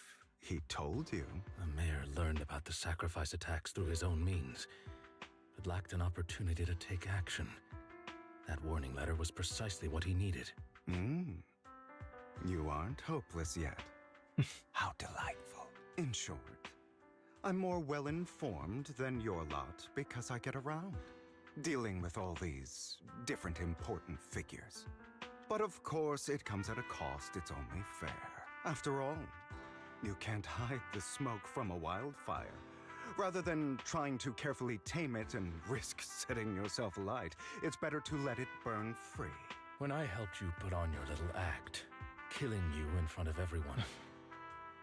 he told you. The mayor learned about the sacrifice attacks through his own means, but lacked an opportunity to take action. That warning letter was precisely what he needed. You aren't hopeless yet. How delightful. In short, I'm more well-informed than your lot because I get around, dealing with all these different important figures. But of course, it comes at a cost. It's only fair. After all, you can't hide the smoke from a wildfire. Rather than trying to carefully tame it and risk setting yourself alight, it's better to let it burn free. When I helped you put on your little act, killing you in front of everyone,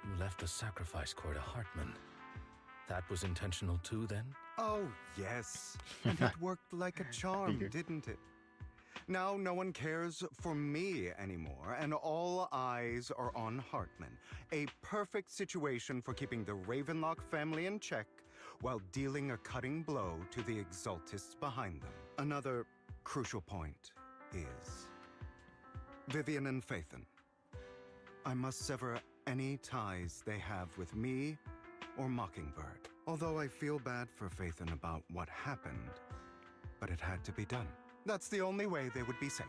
you left the sacrifice core to Hartman. That was intentional too, then? Oh, yes. And it worked like a charm, didn't it? Now no one cares for me anymore, and all eyes are on Hartman. A perfect situation for keeping the Ravenlock family in check while dealing a cutting blow to the Exaltists behind them. Another crucial point is Vivian and Phaethon. I must sever any ties they have with me or Mockingbird. Although I feel bad for Phaethon about what happened, but it had to be done. That's the only way they would be safe,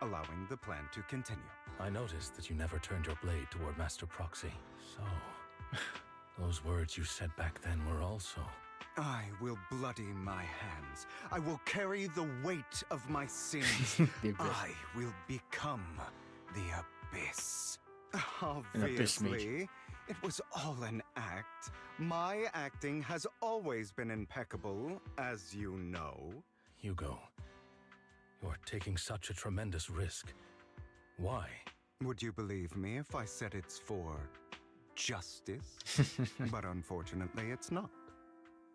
allowing the plan to continue. I noticed that you never turned your blade toward Master Proxy. So, those words you said back then were also... I will bloody my hands. I will carry the weight of my sins. I will become the Abyss. Obviously, it was all an act. My acting has always been impeccable, as you know. Hugo, you're taking such a tremendous risk. Why? Would you believe me if I said it's for justice? But unfortunately, it's not.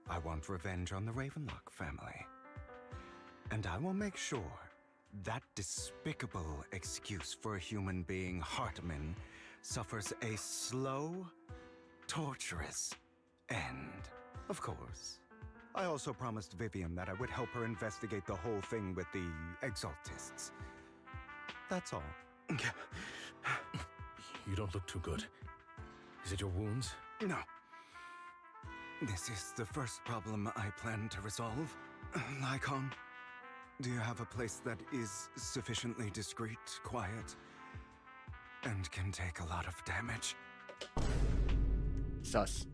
I want revenge on the Ravenlock family. And I will make sure that despicable excuse for a human being, Hartman, suffers a slow, torturous end. Of course. I also promised Vivian that I would help her investigate the whole thing with the Exaltists. That's all. You don't look too good. Is it your wounds? No. This is the first problem I plan to resolve. Lycon, do you have a place that is sufficiently discreet, quiet, and can take a lot of damage? Sus.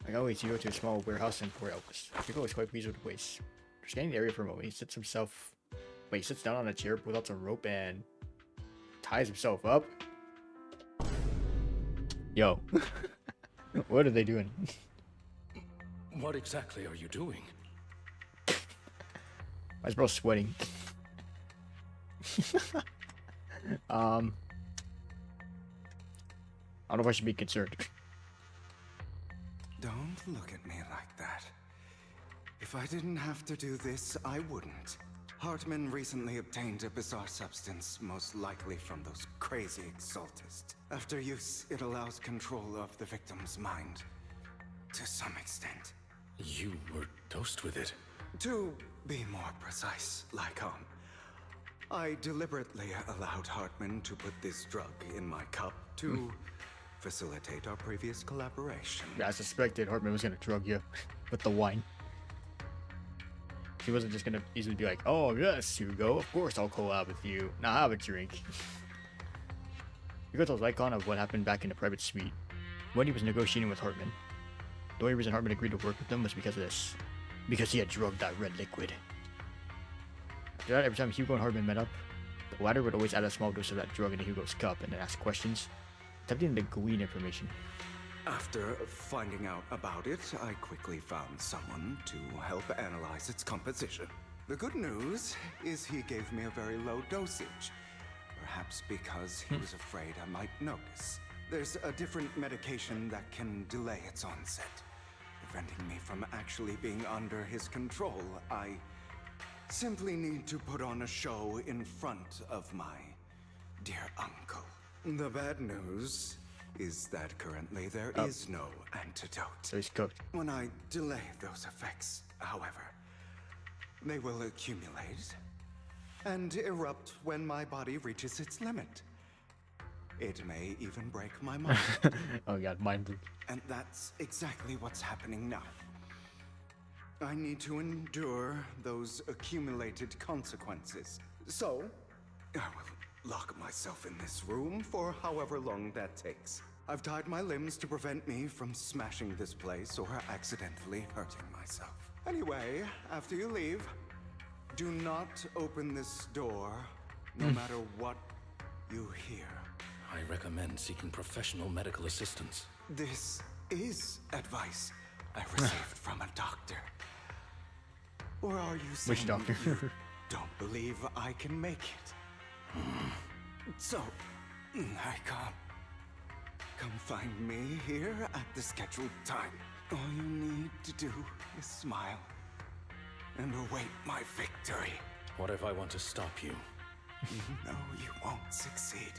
Like always, you go to a small warehouse in Port Elvis. Hugo is quite pleased with the place. Scanning the area for a moment, he sits down on a chair, pulls out some rope, and ties himself up. Yo. What are they doing? What exactly are you doing? Why is bro sweating? I don't know if I should be concerned. Don't look at me like that. If I didn't have to do this, I wouldn't. Hartman recently obtained a bizarre substance, most likely from those crazy Exaltists. After use, it allows control of the victim's mind. To some extent. You were dosed with it? To be more precise, Lycon, I deliberately allowed Hartman to put this drug in my cup to facilitate our previous collaboration. Yeah, I suspected Hartman was gonna drug you with the wine. He wasn't just gonna easily be like, "Oh yes, Hugo, of course I'll collab with you. Now have a drink." Hugo tells Icon of what happened back in the private suite when he was negotiating with Hartman. The only reason Hartman agreed to work with them was because of this. Because he had drugged that red liquid. After that, every time Hugo and Hartman met up, the latter would always add a small dose of that drug into Hugo's cup and then ask questions, attempting to glean information. After finding out about it, I quickly found someone to help analyze its composition. The good news is he gave me a very low dosage. Perhaps because he was afraid I might notice. There's a different medication that can delay its onset, preventing me from actually being under his control. I simply need to put on a show in front of my dear uncle. The bad news is that currently there is no antidote. So he's cooked. When I delay those effects, however, they will accumulate and erupt when my body reaches its limit. It may even break my mind. Oh god, mind blew. And that's exactly what's happening now. I need to endure those accumulated consequences. So, I will lock myself in this room for however long that takes. I've tied my limbs to prevent me from smashing this place or accidentally hurting myself. Anyway, after you leave, do not open this door, no matter what you hear. I recommend seeking professional medical assistance. This is advice I received from a doctor. Or are you saying Which doctor? you don't believe I can make it? So, I can't. Come find me here at the scheduled time. All you need to do is smile and await my victory. What if I want to stop you? You know you won't succeed.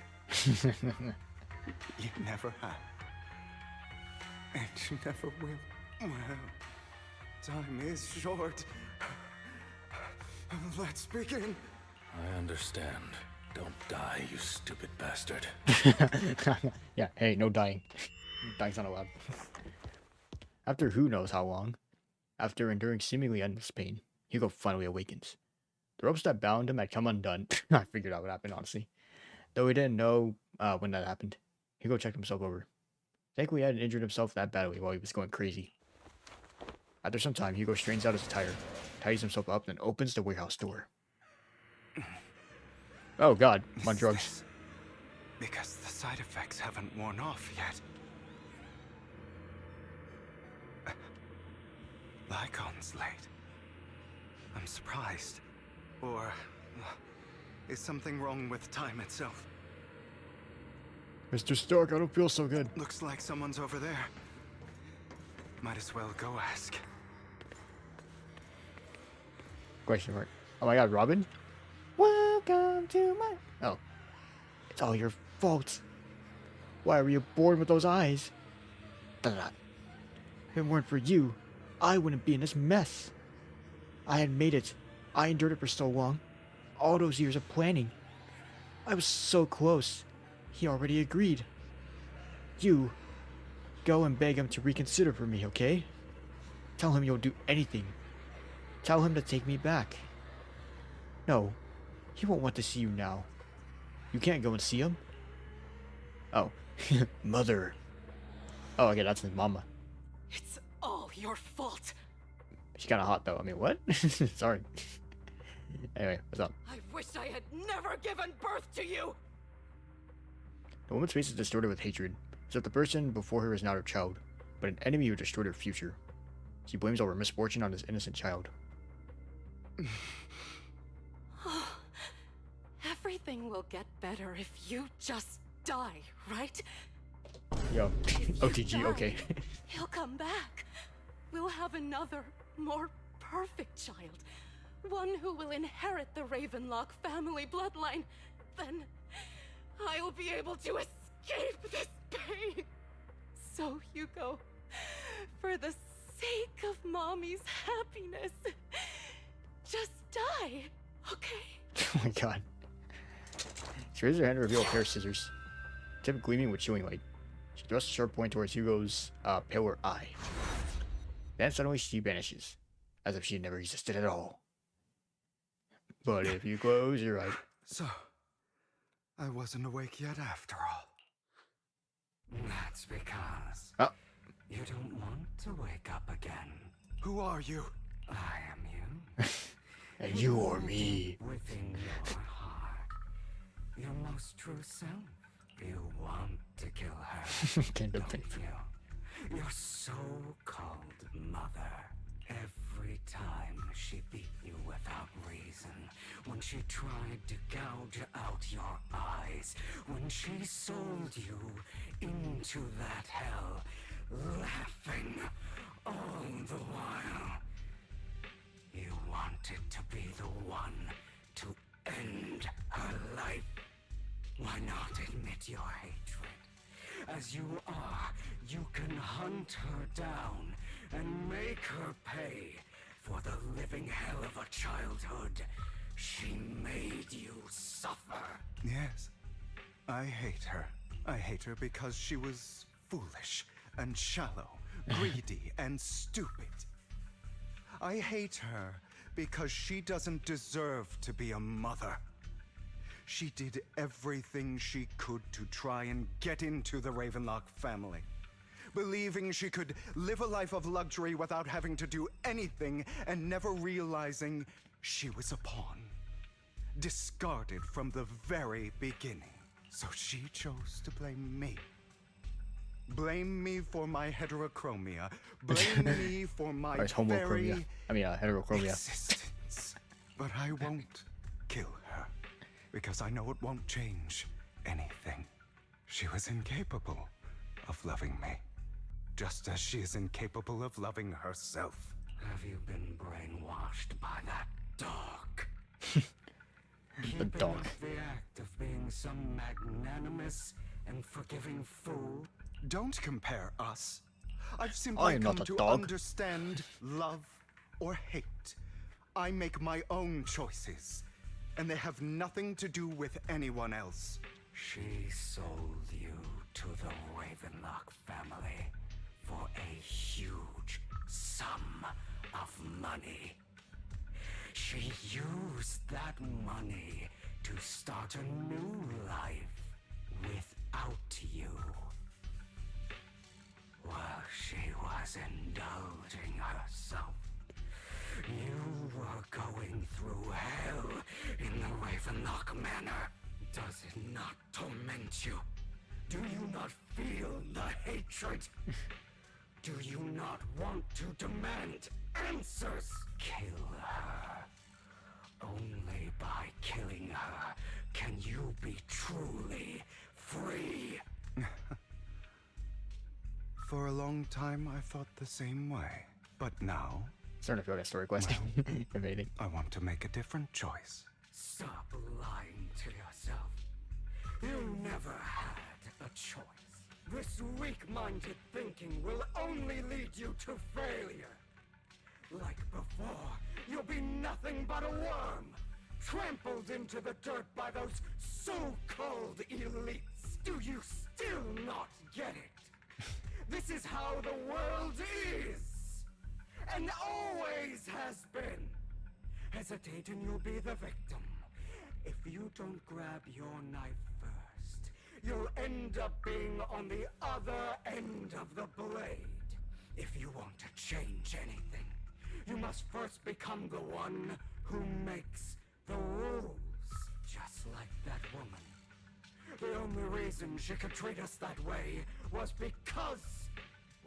You never have. And you never will. Well, time is short. Let's begin. I understand. Don't die, you stupid bastard. Yeah, hey, no dying. Dying's not allowed. After who knows how long, after enduring seemingly endless pain, Hugo finally awakens. The ropes that bound him had come undone. I figured out what happened, honestly. Though he didn't know when that happened. Hugo checked himself over. Thankfully, he hadn't injured himself that badly while he was going crazy. After some time, Hugo straightens out his attire, tidies himself up, and opens the warehouse door. Oh god, I'm on drugs. Because the side effects haven't worn off yet. Lycon's late. I'm surprised. Or is something wrong with time itself? Mr. Stark, I don't feel so good. Looks like someone's over there. Might as well go ask. Question mark. Oh my god, Robin? Welcome to my... Oh. It's all your fault. Why were you born with those eyes? If it weren't for you, I wouldn't be in this mess. I had made it. I endured it for so long. All those years of planning. I was so close. He already agreed. You, go and beg him to reconsider for me, okay? Tell him you'll do anything. Tell him to take me back. No, he won't want to see you now. You can't go and see him. Oh, mother. Oh, okay, that's his mama. It's all your fault. She's kind of hot, though. I mean, what? Sorry. Anyway, what's up? I wish I had never given birth to you. The woman's face is distorted with hatred, as if the person before her is not her child, but an enemy who destroyed her future. She blames all her misfortune on this innocent child. Everything will get better if you just die, right? Yo, OTG, okay. He'll come back. We'll have another, more perfect child. One who will inherit the Ravenlock family bloodline. Then I'll be able to escape this pain. So, Hugo, for the sake of Mommy's happiness, just die, okay? Oh my god. She raises her hand to reveal a pair of scissors, tip gleaming with chilling light. She thrusts a sharp point towards Hugo's paler eye. Then suddenly she vanishes, as if she never existed at all. But if you close your eyes... So, I wasn't awake yet after all. That's because you don't want to wake up again. Who are you? I am you. And you or me. Within your heart. Your most true self. You want to kill her, Kind of don't you? Your so-called mother. Every time she beat you without reason, when she tried to gouge out your eyes, when she sold you into that hell, laughing all the while. You wanted to be the one to end her life. Why not admit your hatred? As you are, you can hunt her down and make her pay for the living hell of a childhood she made you suffer. Yes, I hate her. I hate her because she was foolish and shallow, greedy and stupid. I hate her because she doesn't deserve to be a mother. She did everything she could to try and get into the Ravenlock family, believing she could live a life of luxury without having to do anything and never realizing she was a pawn, discarded from the very beginning. So she chose to blame me. Blame me for my heterochromia. Blame me for my very heterochromia. existence. But I won't kill her, because I know it won't change anything. She was incapable of loving me, just as she is incapable of loving herself. Have you been brainwashed by that dog? The dog. Up the act of being some magnanimous and forgiving fool? Don't compare us. I've I simply am come not a to dog. understand love or hate. I make my own choices, and they have nothing to do with anyone else. She sold you to the Ravenlock family for a huge sum of money. She used that money to start a new life without you. While she was indulging herself, you were going through hell in the Ravenlock Manor. Does it not torment you? Do you not feel the hatred? Do you not want to demand answers? Kill her. Only by killing her can you be truly free. For a long time, I thought the same way. But now... Starting to feel like a story quest. Invading. I want to make a different choice. Stop lying to yourself. You never had a choice. This weak-minded thinking will only lead you to failure. Like before, you'll be nothing but a worm, trampled into the dirt by those so-called elites. Do you still not get it? This is how the world is, and always has been. Hesitate and you'll be the victim. If you don't grab your knife first, you'll end up being on the other end of the blade. If you want to change anything, you must first become the one who makes the rules. Just like that woman. The only reason she could treat us that way was because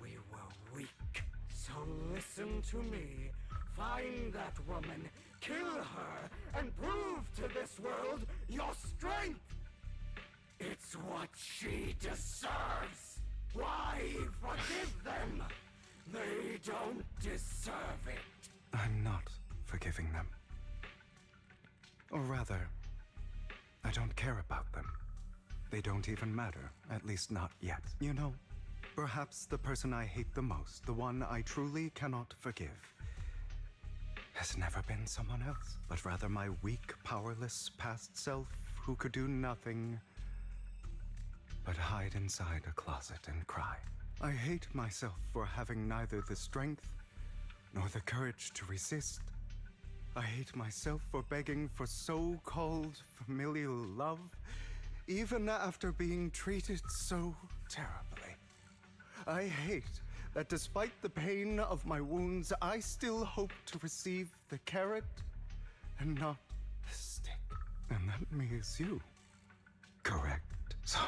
we were weak. So listen to me. Find that woman, kill her, and prove to this world your strength. It's what she deserves. Why forgive them? They don't deserve it. I'm not forgiving them. Or rather, I don't care about them. They don't even matter, at least not yet. You know, perhaps the person I hate the most, the one I truly cannot forgive, has never been someone else, but rather my weak, powerless past self who could do nothing but hide inside a closet and cry. I hate myself for having neither the strength nor the courage to resist. I hate myself for begging for so-called familial love, even after being treated so terribly. I hate that despite the pain of my wounds, I still hope to receive the carrot and not the stick. And that means you. Correct. So,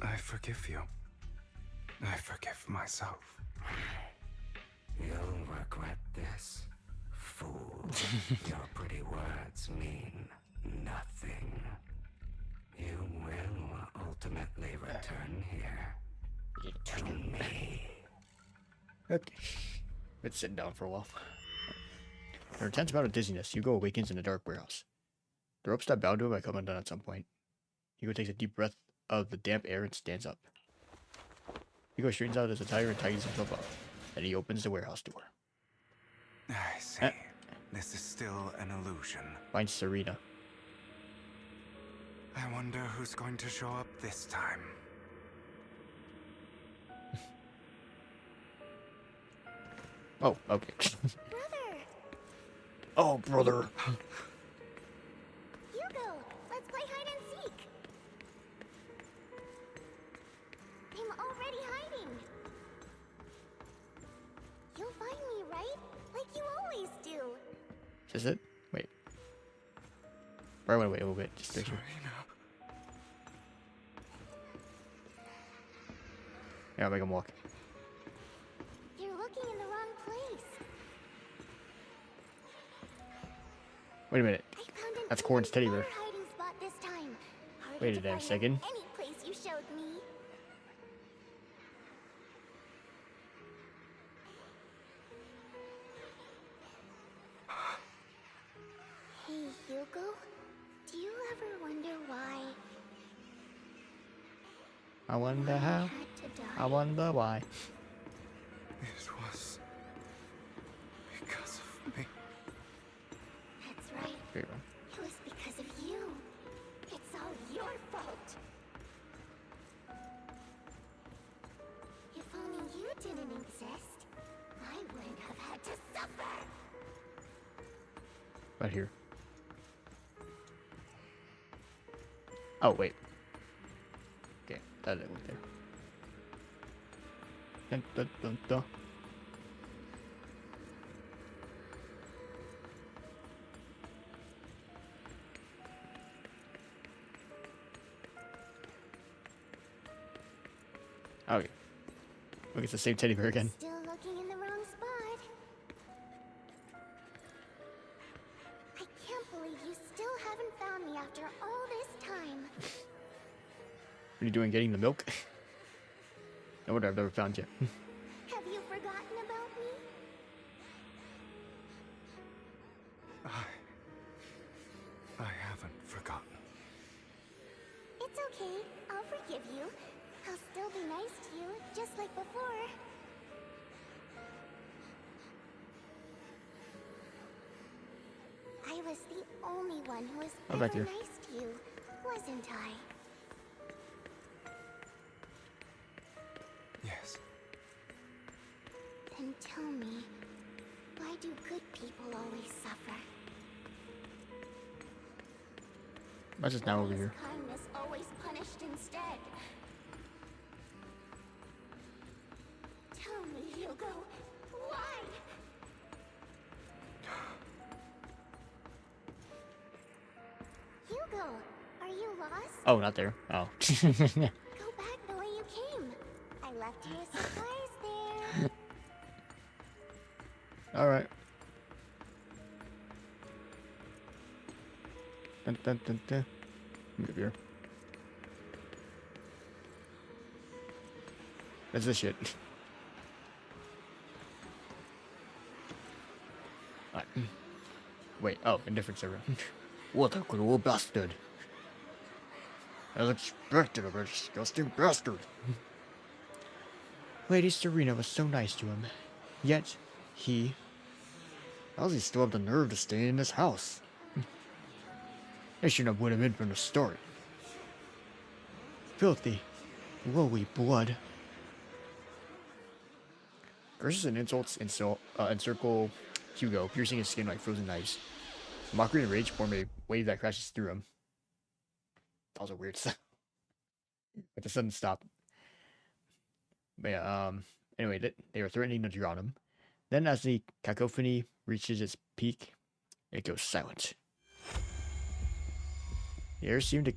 I forgive you. I forgive myself. You'll regret this, fool. Your pretty words mean nothing. You will ultimately return here to me. Okay. Been sitting down for a while. An intense bout of dizziness, Hugo awakens in a dark warehouse. The ropes that bound to him are come undone at some point. Hugo takes a deep breath of the damp air and stands up. Hugo straightens out his attire and tightens himself up. Then he opens the warehouse door. I see. This is still an illusion. Finds Serena. I wonder who's going to show up this time. Oh, okay. Brother! Oh, brother. Hugo, let's play hide and seek. I'm already hiding. You'll find me, right? Like you always do. Is it? Wait. Right, wait a little bit. Just make sure. Yeah, I'll make him walk. You're looking in the wrong place. Wait a minute. That's Corn's teddy bear. Hiding spot this time. Harder Wait to a damn find second. than any place you showed me. Hey, Hugo. Do you ever wonder why I wonder how. had to die? I wonder why. It was because of me. That's right. Here you It was because of you. It's all your fault. If only you didn't exist, I wouldn't have had to suffer. Right here. Oh, wait. Okay, that didn't work there. Dun, dun, dun, dun. Okay. Look, it's the same teddy bear again. Still looking in the wrong spot. I can't believe you still haven't found me after all this time. What are you doing getting the milk? No wonder I've never found you. Have you forgotten about me? I haven't forgotten. It's okay. I'll forgive you. I'll still be nice to you, just like before. I was the only one who was I'm ever back here. nice to you, wasn't I? Yes. Then tell me, why do good people always suffer? Why is this now over here? Kindness always punished instead. Tell me, Hugo, why? Hugo, are you lost? Oh, not there. Oh. Go back the way you came. I left you a surprise there. Alright. Dun, dun, dun, dun. Move here. What's this shit? Alright. Wait, oh, a different server. What a cruel bastard. As expected of a disgusting bastard. Lady Serena was so nice to him. Yet, how does he still have the nerve to stay in this house? They shouldn't have put him in from the start. Filthy, woolly blood. Curses and insults encircle Hugo, piercing his skin like frozen ice. Mockery and rage form a wave that crashes through him. That was a weird sound. But the sudden stop. But yeah, anyway, they were threatening to drown him. Then as the cacophony reaches its peak, it goes silent. The air seemed to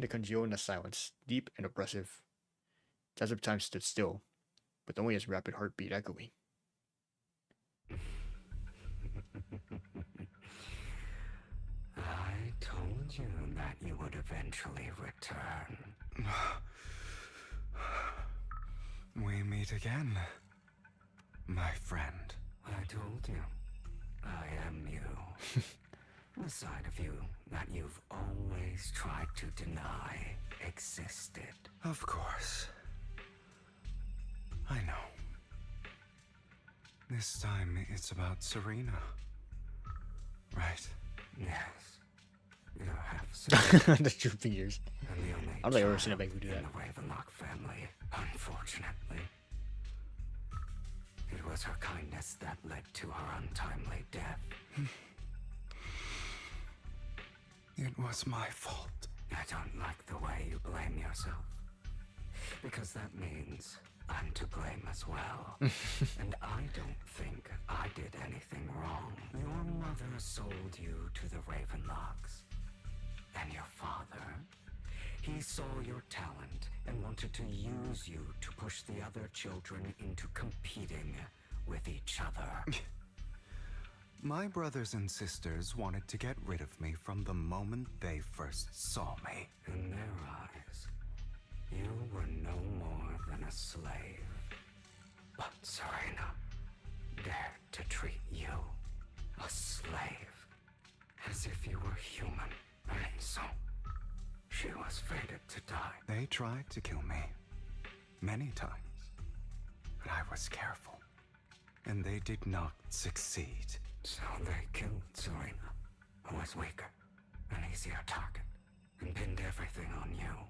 congeal in the silence, deep and oppressive. It's as if time stood still, with only its rapid heartbeat echoing. I told you that you would eventually return. We meet again, my friend. I told you, I am you. The side of you that you've always tried to deny existed. Of course. I know. This time it's about Serena. Right? Yes. You have The drooping ears. I don't think I've ever seen a baby do that. In the Ravenlock family, unfortunately. It was her kindness that led to her untimely death. It was my fault. I don't like the way you blame yourself. Because that means I'm to blame as well. And I don't think I did anything wrong. Your mother sold you to the Ravenlocks. And your father, he saw your talent and wanted to use you to push the other children into competing with each other. My brothers and sisters wanted to get rid of me from the moment they first saw me. In their eyes, you were no more than a slave. But Serena dared to treat you, a slave, as if you were human. And so, she was fated to die. They tried to kill me many times, but I was careful, and they did not succeed. So they killed Serena, who was weaker, an easier target, and pinned everything on you.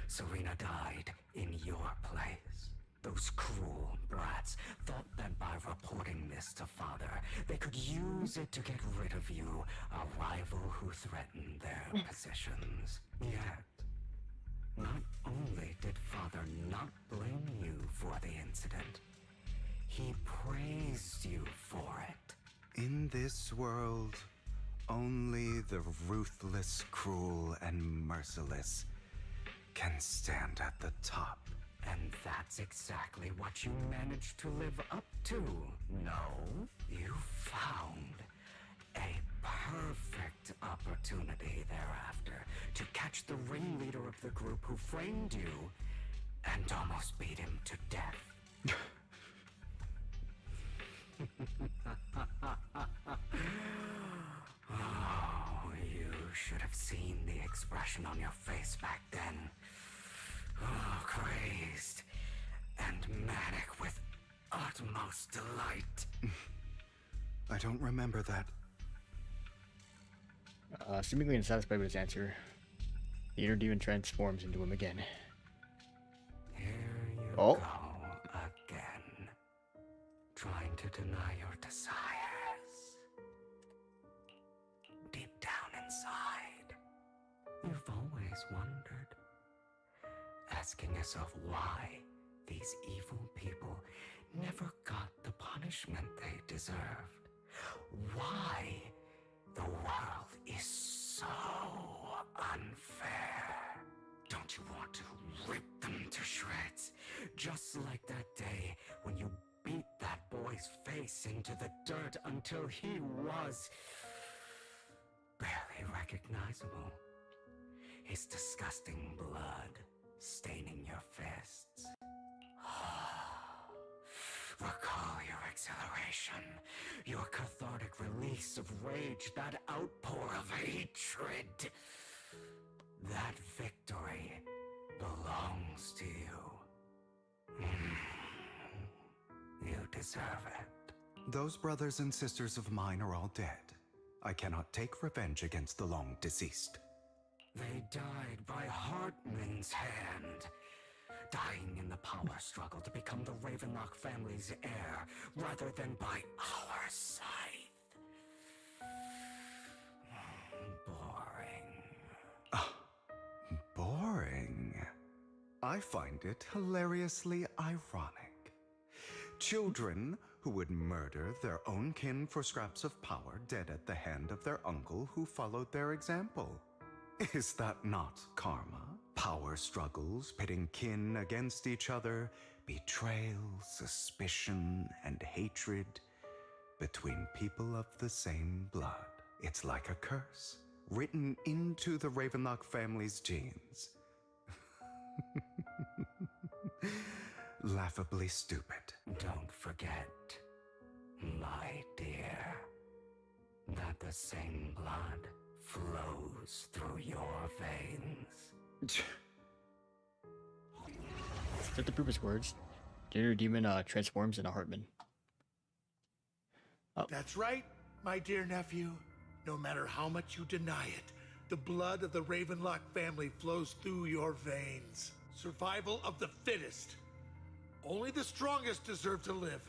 Serena died in your place. Those cruel brats thought that by reporting this to Father, they could use it to get rid of you, a rival who threatened their positions. Yet, not only did Father not blame you for the incident, he praised you for it. In this world, only the ruthless, cruel, and merciless can stand at the top. And that's exactly what you managed to live up to, no? You found a perfect opportunity thereafter to catch the ringleader of the group who framed you and almost beat him to death. Oh, you should have seen the expression on your face back then. Oh, crazed and manic with utmost delight. I don't remember that. Seemingly unsatisfied with his answer, the inner demon transforms into him again. Here you go again, trying to deny your desires. Deep down inside, you've always wondered, asking yourself why these evil people never got the punishment they deserved. Why the world is so unfair. Don't you want to rip them to shreds? Just like that day when you beat that boy's face into the dirt until he was barely recognizable. His disgusting blood staining your fists. Recall your exhilaration, your cathartic release of rage, that outpour of hatred. That victory belongs to you. You deserve it. Those brothers and sisters of mine are all dead. I cannot take revenge against the long deceased. They died by Hartman's hand, dying in the power struggle to become the Ravenlock family's heir, rather than by our scythe. Boring. Boring? I find it hilariously ironic. Children who would murder their own kin for scraps of power dead at the hand of their uncle who followed their example. Is that not karma? Power struggles pitting kin against each other, betrayal, suspicion, and hatred between people of the same blood. It's like a curse, written into the Ravenlock family's genes. Laughably stupid. Don't forget, my dear, that the same blood flows through your veins. Is that the previous words? The inner demon transforms into Hartman. Oh. That's right, my dear nephew. No matter how much you deny it, the blood of the Ravenlock family flows through your veins. Survival of the fittest. Only the strongest deserve to live.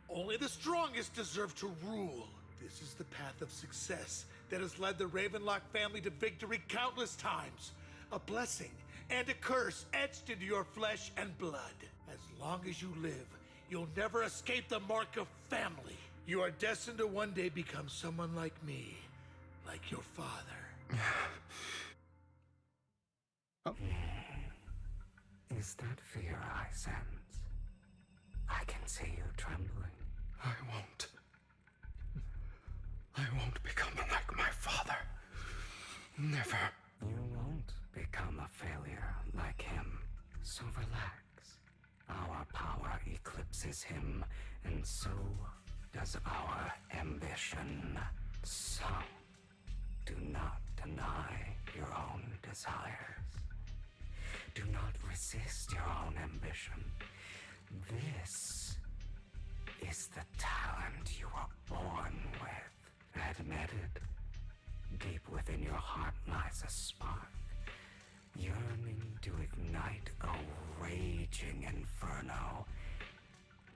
Only the strongest deserve to rule. This is the path of success that has led the Ravenlock family to victory countless times. A blessing and a curse etched into your flesh and blood. As long as you live, you'll never escape the mark of family. You are destined to one day become someone like me, like your father. Oh. Is that fear I sense? I can see you trembling. I won't become like my father. Never. You won't become a failure like him. So relax. Our power eclipses him, and so does our ambition. So, do not deny your own desires. Do not resist your own ambition. This is the talent you were born with. Admit it. Deep within your heart lies a spark, yearning to ignite a raging inferno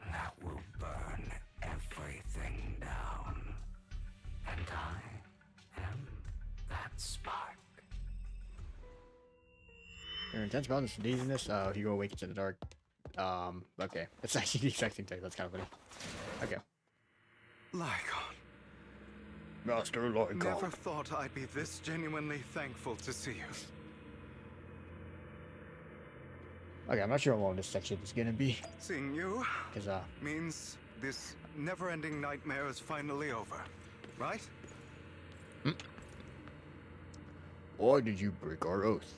that will burn everything down. And I am that spark. Your intense mountains dizziness, Hugo awakens in the dark. Okay. It's actually the exact same text. That's kind of funny. Okay. Lycon. Master Lycon. Never thought I'd be this genuinely thankful to see you. Okay, I'm not sure how long this section is gonna be. Seeing you Cause, means this never-ending nightmare is finally over, right? Why did you break our oath?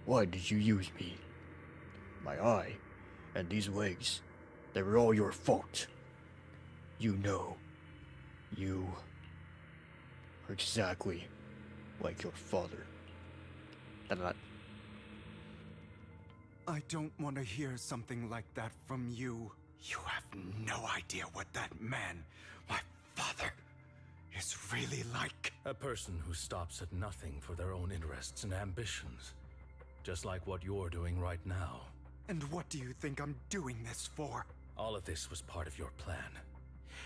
Why did you use me? My eye and these legs, they were all your fault. You know, you are exactly like your father. I don't want to hear something like that from you. You have no idea what that man, my father, is really like. A person who stops at nothing for their own interests and ambitions. Just like what you're doing right now. And what do you think I'm doing this for? All of this was part of your plan.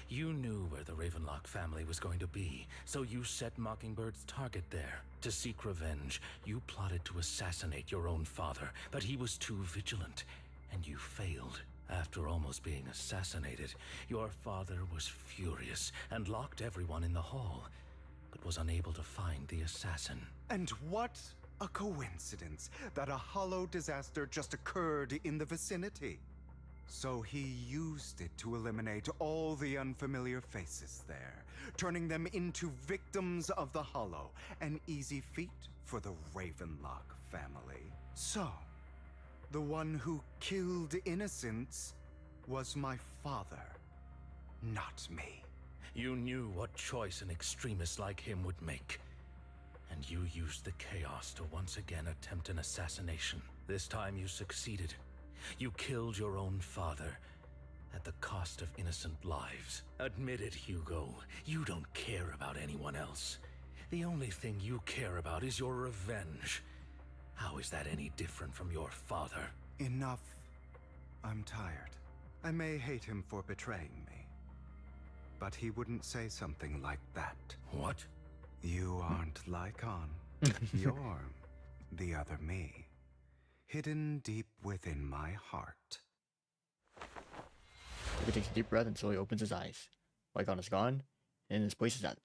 You knew where the Ravenlock family was going to be, so you set Mockingbird's target there. To seek revenge, you plotted to assassinate your own father, but he was too vigilant, and you failed. After almost being assassinated, your father was furious and locked everyone in the hall, but was unable to find the assassin. And what a coincidence that a hollow disaster just occurred in the vicinity. So he used it to eliminate all the unfamiliar faces there, turning them into victims of the hollow, an easy feat for the Ravenlock family. So, the one who killed innocents was my father, not me. You knew what choice an extremist like him would make. And you used the chaos to once again attempt an assassination. This time you succeeded. You killed your own father, at the cost of innocent lives. Admit it, Hugo. You don't care about anyone else. The only thing you care about is your revenge. How is that any different from your father? Enough. I'm tired. I may hate him for betraying me, but he wouldn't say something like that. What? You aren't Lycon. You're the other me, hidden deep within my heart. He takes a deep breath until he opens his eyes. Lycon is gone, and his place is that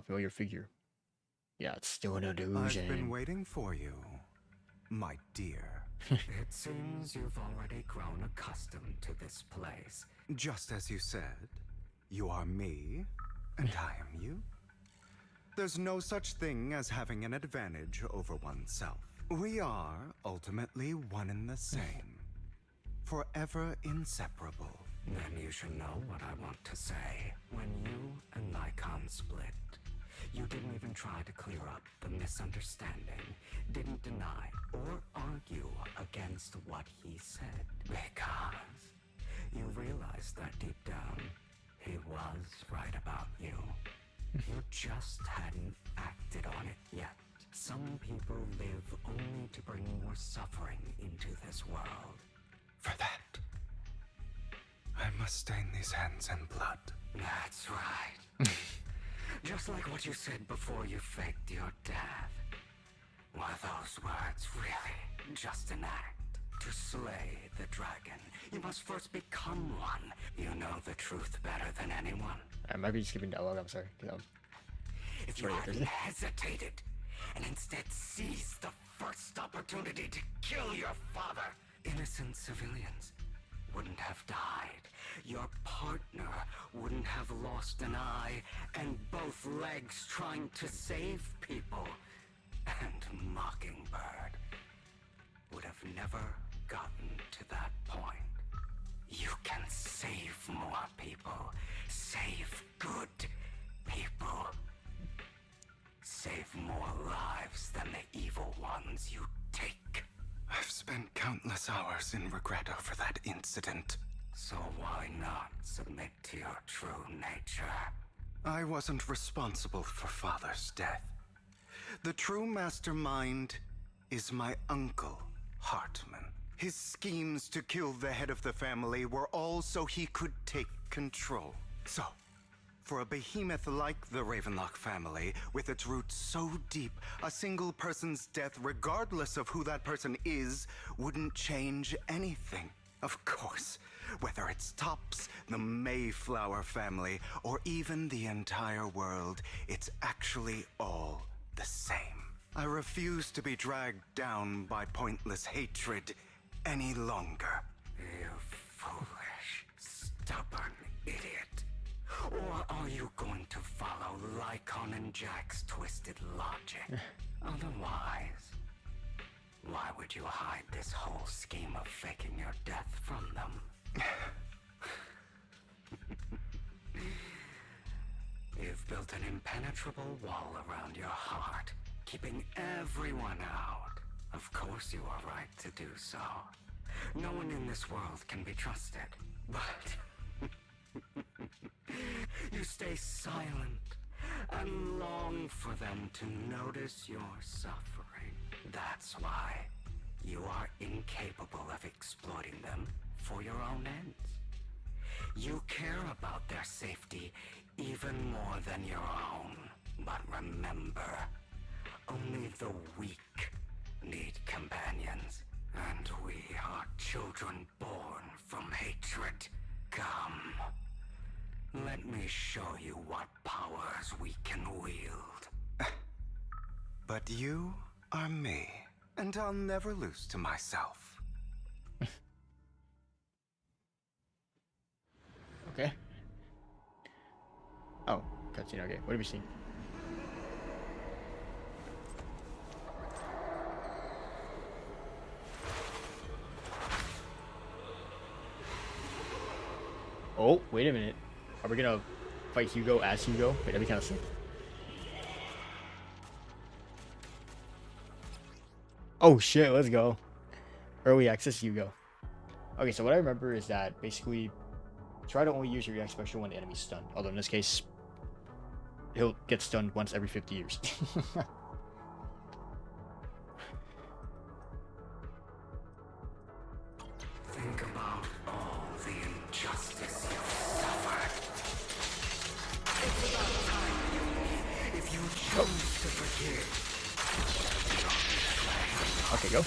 familiar figure. Yeah, it's still an illusion. I've been waiting for you, my dear. It seems you've already grown accustomed to this place. Just as you said, you are me, and I am you. There's no such thing as having an advantage over oneself. We are ultimately one and the same, forever inseparable. Then you should know what I want to say. When you and Lycon split, you didn't even try to clear up the misunderstanding, didn't deny or argue against what he said, because you realized that deep down, he was right about you. You just hadn't acted on it yet. Some people live only to bring more suffering into this world. For that, I must stain these hands in blood. That's right. Just like what you said before you faked your death. Were those words really just an act? To slay the dragon, you must first become one. You know the truth better than anyone. I might be skipping dialogue, I'm sorry. If you hadn't hesitated, and instead seized the first opportunity to kill your father, innocent civilians wouldn't have died. Your partner wouldn't have lost an eye and both legs trying to save people. And Mockingbird would have never gotten to that point. You can save more people. Save good people. Save more lives than the evil ones you take. I've spent countless hours in regret over that incident. So why not submit to your true nature? I wasn't responsible for Father's death. The true mastermind is my uncle, Hartman. His schemes to kill the head of the family were all so he could take control. So, for a behemoth like the Ravenlock family, with its roots so deep, a single person's death, regardless of who that person is, wouldn't change anything. Of course, whether it's Tops, the Mayflower family, or even the entire world, it's actually all the same. I refuse to be dragged down by pointless hatred any longer. You foolish, stubborn idiot. Or are you going to follow Lycon and Jack's twisted logic? Otherwise, why would you hide this whole scheme of faking your death from them? You've built an impenetrable wall around your heart, keeping everyone out. Of course you are right to do so. No one in this world can be trusted, but you stay silent and long for them to notice your suffering. That's why you are incapable of exploiting them for your own ends. You care about their safety even more than your own. But remember, only the weak need companions, and we are children born from hatred. Come, let me show you what powers we can wield. But you are me, and I'll never lose to myself. Okay. Oh, cutscene, okay. What have we seen? Oh, wait a minute. Are we gonna fight Hugo as Hugo? Wait, that'd be kind of sick. Oh shit, let's go. Early access Hugo. Okay, so what I remember is that basically Try to only use your react special when the enemy's stunned. Although in this case, he'll get stunned once every 50 years. Think about all the injustice you've suffered. It's about time, if you choose to forgive. Okay, go.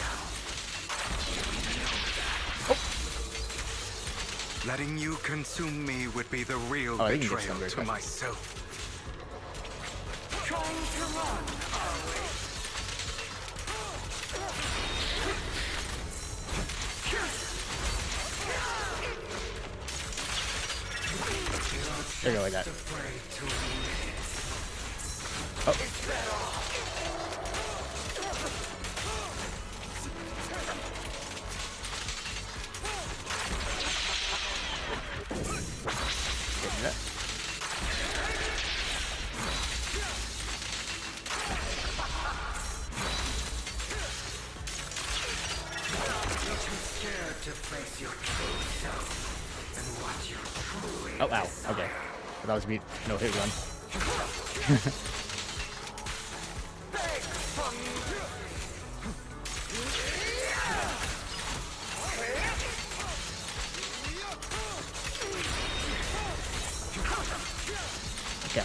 Letting you consume me would be the real betrayal to myself. Trying to run, are we? There you go, like that. Oh. That. To face your true self and what you truly Oh, ow. Okay. That was me. No hit run. Okay.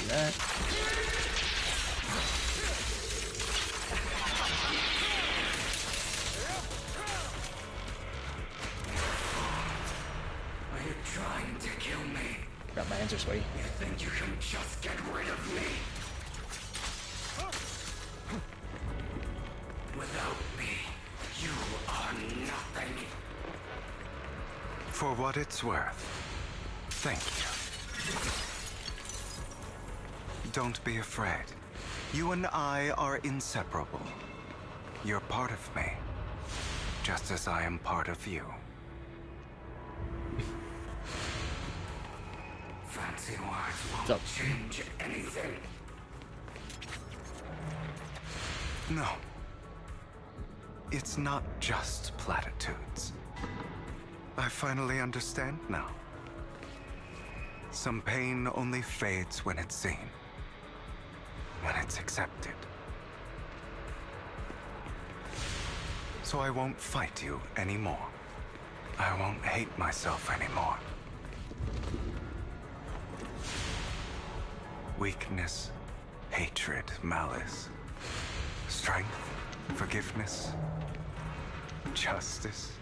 That. Are you trying to kill me? Got my hands are sweaty. You think you can just get rid of me? Without me, you are nothing. For what it's worth, thank you. Don't be afraid. You and I are inseparable. You're part of me, just as I am part of you. Fancy words won't change anything. No. It's not just platitudes. I finally understand now. Some pain only fades when it's seen. When it's accepted. So I won't fight you anymore. I won't hate myself anymore. Weakness, hatred, malice, strength, forgiveness, justice.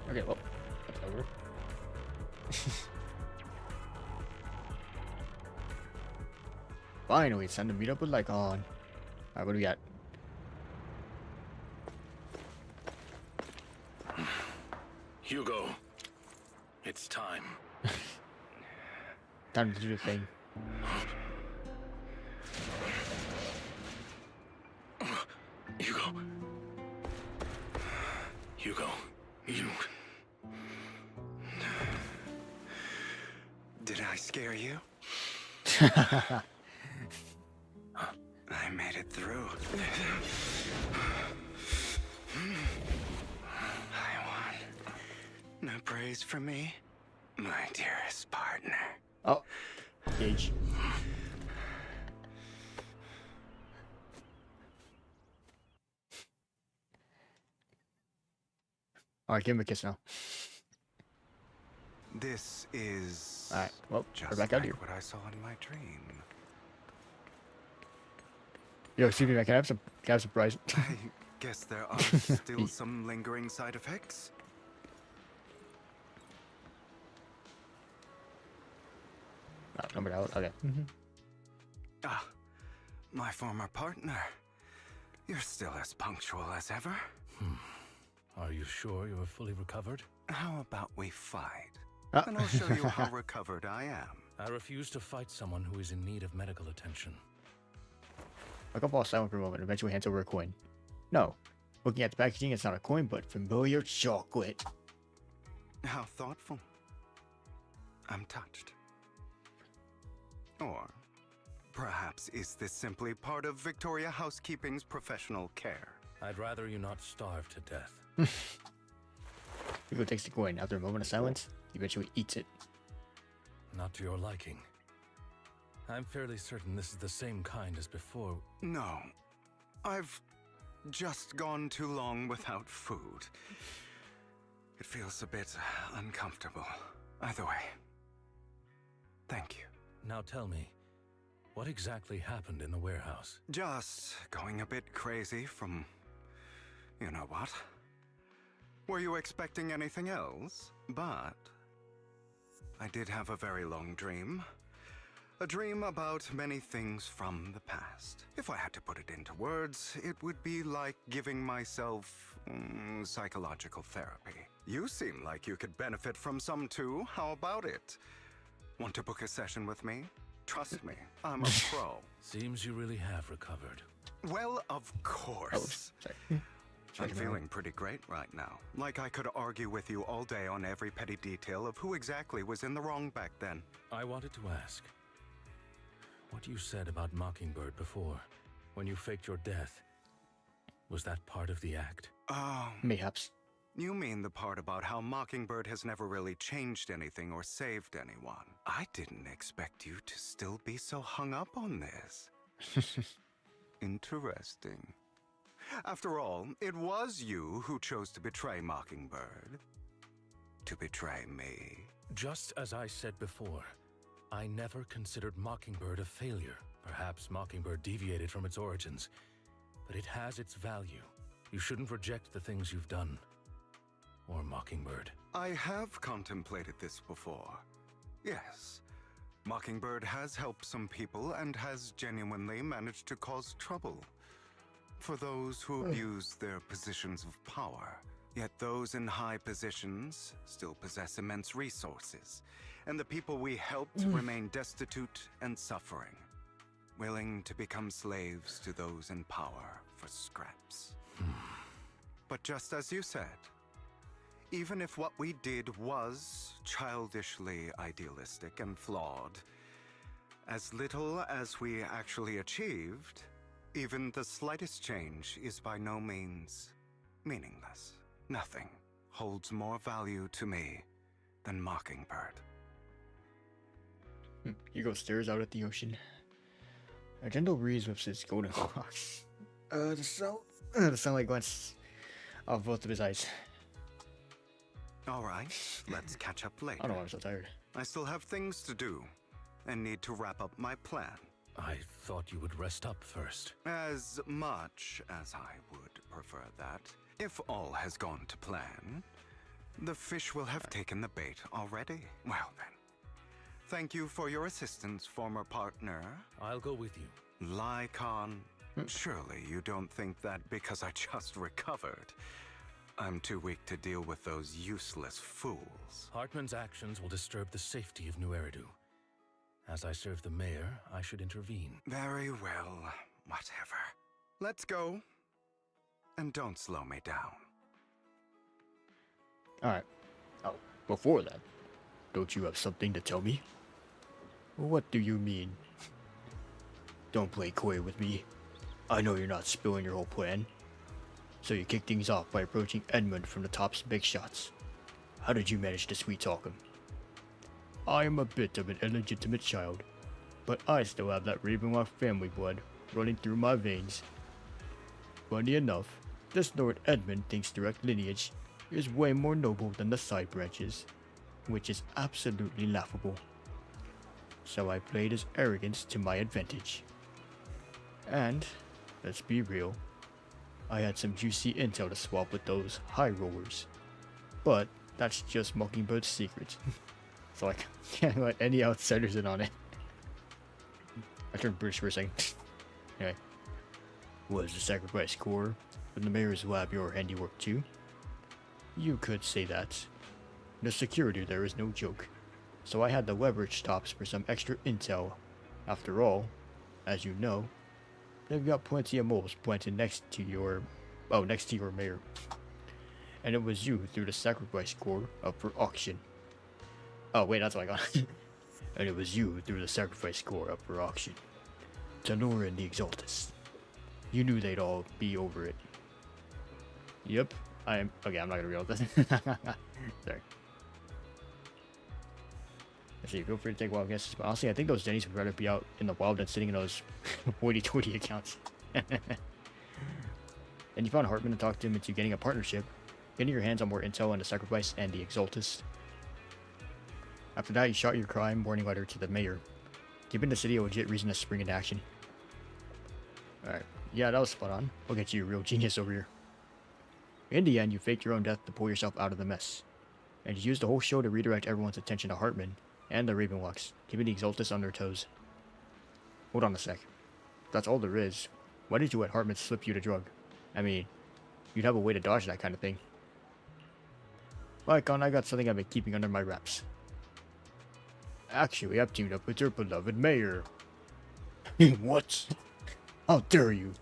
Okay, well, that's over. Finally, it's time to meet up with Lycon. Alright, what do we got? Hugo, it's time. Time to do the thing. Hugo. Hugo, you... Did I scare you? I made it through. I won. No praise from me, my dearest partner. Oh, Gage. Alright, give him a kiss now. This is... Alright, well, just we're back out like here. what I saw in my dream. Yo, excuse me, man, can I have some prize? I guess there are still some lingering side effects. Oh, numbered out, okay. Ah, my former partner. You're still as punctual as ever. Are you sure you're fully recovered? How about we fight? Ah. And I'll show you how recovered I am. I refuse to fight someone who is in need of medical attention. Lycon falls silent for a moment and eventually hands over a coin. No. Looking at the packaging, it's not a coin, but familiar chocolate. How thoughtful. I'm touched. Or perhaps is this simply part of Victoria Housekeeping's professional care? I'd rather you not starve to death. Hugo takes the coin. After a moment of silence, he eventually eats it. Not to your liking. I'm fairly certain this is the same kind as before. No. I've just gone too long without food. It feels a bit uncomfortable. Either way. Thank you. Now tell me, what exactly happened in the warehouse? Just going a bit crazy from... you know what? Were you expecting anything else? But... I did have a very long dream. A dream about many things from the past. If I had to put it into words, it would be like giving myself psychological therapy. You seem like you could benefit from some too. How about it? Want to book a session with me? Trust me, I'm a pro. Seems you really have recovered. Well, of course. I'm feeling pretty great right now. Like I could argue with you all day on every petty detail of who exactly was in the wrong back then. I wanted to ask, what you said about Mockingbird before, when you faked your death, was that part of the act? Mayhaps. You mean the part about how Mockingbird has never really changed anything or saved anyone? I didn't expect you to still be so hung up on this. Interesting. After all, it was you who chose to betray Mockingbird. To betray me. Just as I said before, I never considered Mockingbird a failure. Perhaps Mockingbird deviated from its origins, but it has its value. You shouldn't reject the things you've done. Or Mockingbird. I have contemplated this before. Yes. Mockingbird has helped some people and has genuinely managed to cause trouble for those who abuse their positions of power. Yet those in high positions still possess immense resources, and the people we helped remain destitute and suffering, willing to become slaves to those in power for scraps. But just as you said, even if what we did was childishly idealistic and flawed, as little as we actually achieved, even the slightest change is by no means meaningless. Nothing holds more value to me than Mockingbird. Hugo stares out at the ocean. A gentle breeze whips his golden locks. The sunlight glints off both of his eyes. All right, let's catch up later. I don't know why I'm so tired. I still have things to do and need to wrap up my plan. I thought you would rest up first. As much as I would prefer that. If all has gone to plan, the fish will have taken the bait already. Well then, thank you for your assistance, former partner. I'll go with you. Lycon, surely you don't think that because I just recovered, I'm too weak to deal with those useless fools. Hartman's actions will disturb the safety of New Eridu. As I serve the mayor, I should intervene. Very well, whatever. Let's go. And don't slow me down. Alright. Oh, before that, don't you have something to tell me? What do you mean? Don't play coy with me. I know you're not spilling your whole plan. So you kick things off by approaching Edmund from the top's big shots. How did you manage to sweet talk him? I am a bit of an illegitimate child, but I still have that Ravenlock family blood running through my veins. Funny enough, this Lord Edmund thinks direct lineage is way more noble than the side branches, which is absolutely laughable. So I played his arrogance to my advantage. And, let's be real, I had some juicy intel to swap with those high rollers. But that's just Mockingbird's secret. So I can't let any outsiders in on it. I turned British for a second. Anyway. Was the sacrifice core from the mayor's lab your handiwork too? You could say that. The security there is no joke. So I had to leverage tops for some extra intel. After all, as you know, they've got plenty of moles planted next to your mayor. And it was you who threw the sacrifice core up for auction. Oh, wait, that's what I got. And it was you who threw the sacrifice core up for auction. Tenora and the Exaltus. You knew they'd all be over it. Yep. Okay, I'm not gonna read all this. Sorry. Let's see, feel free to take wild guesses. But honestly, I think those Denny's would rather be out in the wild than sitting in those hoity-toity accounts. And you found Hartman to talk to him into getting a partnership, getting your hands on more intel on the sacrifice and the Exaltus. After that, you shot your crime warning letter to the mayor, giving the city a legit reason to spring into action. Alright, yeah, that was spot on. We'll get you a real genius over here. In the end, you faked your own death to pull yourself out of the mess, and you used the whole show to redirect everyone's attention to Hartman and the Ravenlocks, keeping the Exaltus on their toes. Hold on a sec. If that's all there is, why did you let Hartman slip you the drug? I mean, you'd have a way to dodge that kind of thing. Lycon, I got something I've been keeping under my wraps. Actually, I've teamed up with your beloved mayor. What? How dare you?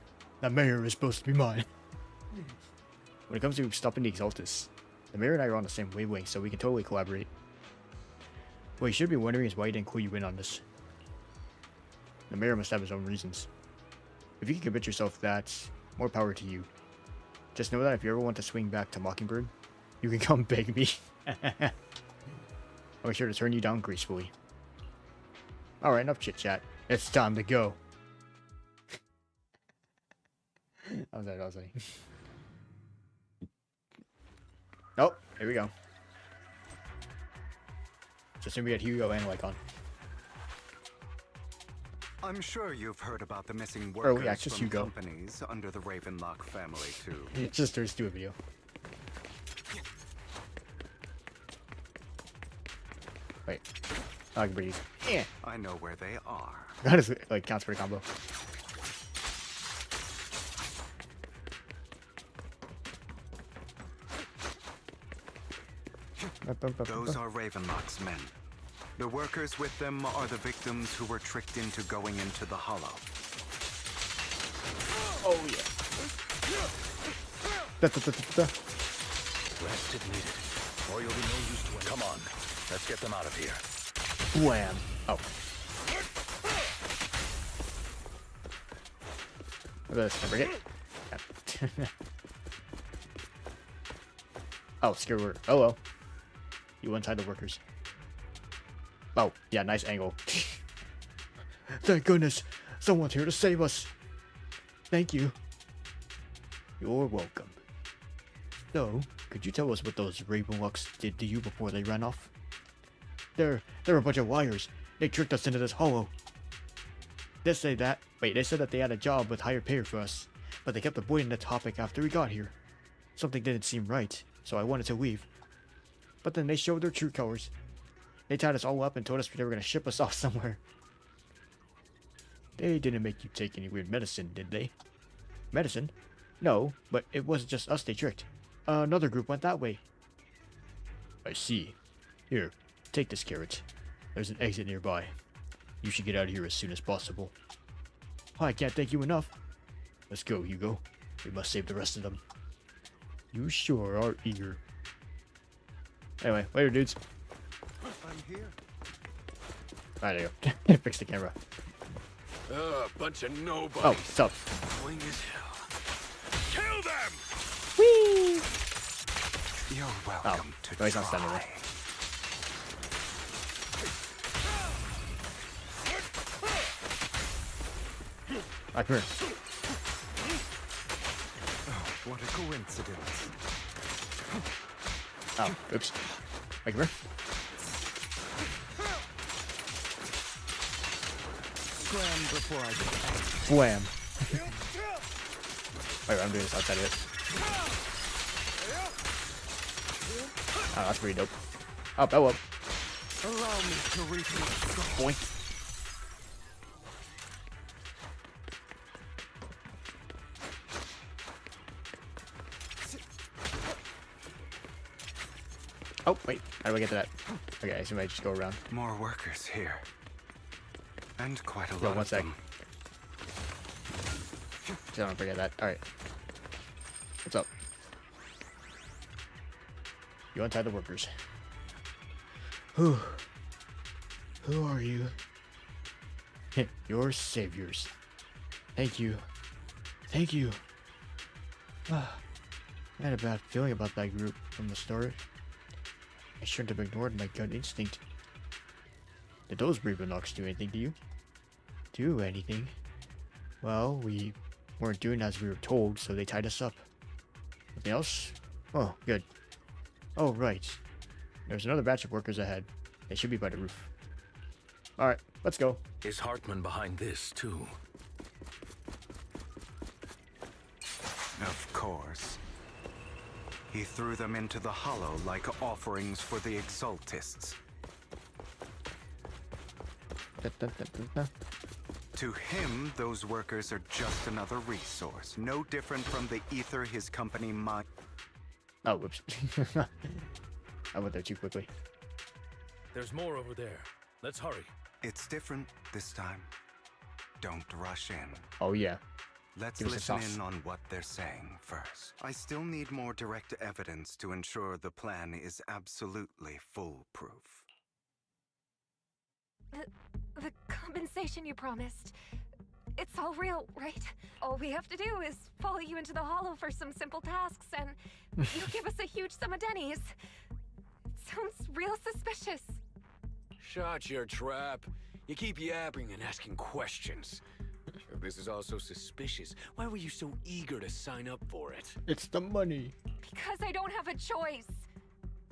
That mayor is supposed to be mine. When it comes to stopping the Exaltus, the mayor and I are on the same wavelength, so we can totally collaborate. What you should be wondering is why he didn't clue you in on this. The mayor must have his own reasons. If you can convince yourself that, more power to you. Just know that if you ever want to swing back to Mockingbird, you can come beg me. I'll be sure to turn you down gracefully. Alright, enough chit chat. It's time to go. That was funny. Oh, here we go. Just assume we had Hugo and Lycon. I'm sure you've heard about the missing workers Oh, yeah, it's just from Hugo. companies under the Ravenlock family, too. It's just there's do a video. Wait. I can breathe. Yeah. I know where they are. That is like counts for a combo. Those are Ravenlock's men. The workers with them are the victims who were tricked into going into the Hollow. Oh yeah. Rest if needed, or you'll be no use to it. Come on, let's get them out of here. Wham. Oh. Look at this. Can I break it? Yeah. Oh, scare word. Oh well. You untied the workers. Oh, yeah, nice angle. Thank goodness. Someone's here to save us. Thank you. You're welcome. So, could you tell us what those Ravenlocks did to you before they ran off? They're a bunch of liars. They tricked us into this hollow. They said that they had a job with higher pay for us, but they kept avoiding the topic after we got here. Something didn't seem right, so I wanted to leave. But then they showed their true colors. They tied us all up and told us they were going to ship us off somewhere. They didn't make you take any weird medicine, did they? Medicine? No, but it wasn't just us they tricked. Another group went that way. I see. Here, take this carrot. There's an exit nearby. You should get out of here as soon as possible. I can't thank you enough. Let's go, Hugo. We must save the rest of them. You sure are eager. Anyway, later, dudes. I'm here. Alright, there you go. Fix the camera. Bunch of nobodies. Oh, what's up? Annoying as hell. Kill them! Whee! You're welcome to no, he's not standing there. Come here. Oh, what a coincidence. Oh, oops. Come here. Scram before I get Wham. Wait, I'm doing this outside of it. Oh, that's pretty dope. Oh, oh well. Allow me to reach Boink. Oh, wait. How do I get to that? Okay, I assume I just go around. More workers here. And quite a Yo, lot one of sec. them. Just don't forget that. Alright. What's up? You untie the workers. Who are you? Your saviors. Thank you. Thank you. I had a bad feeling about that group from the start. I shouldn't have ignored my gut instinct. Did those Raven Locks do anything to you? Do anything? Well, we weren't doing as we were told, so they tied us up. Nothing else? Oh, good. Oh, right. There's another batch of workers ahead. They should be by the roof. Alright, let's go. Is Hartman behind this, too? Of course. He threw them into the hollow like offerings for the Exaltists. To him, those workers are just another resource, no different from the ether his company might... Oh, whoops. I went there too quickly. There's more over there. Let's hurry. It's different this time. Don't rush in. Oh, yeah. Let's listen in on what they're saying first. I still need more direct evidence to ensure the plan is absolutely foolproof. The compensation you promised. It's all real, right? All we have to do is follow you into the hollow for some simple tasks, and you give us a huge sum of dennies. It sounds real suspicious. Shut your trap. You keep yapping and asking questions. If this is all so suspicious, why were you so eager to sign up for it? It's the money. Because I don't have a choice.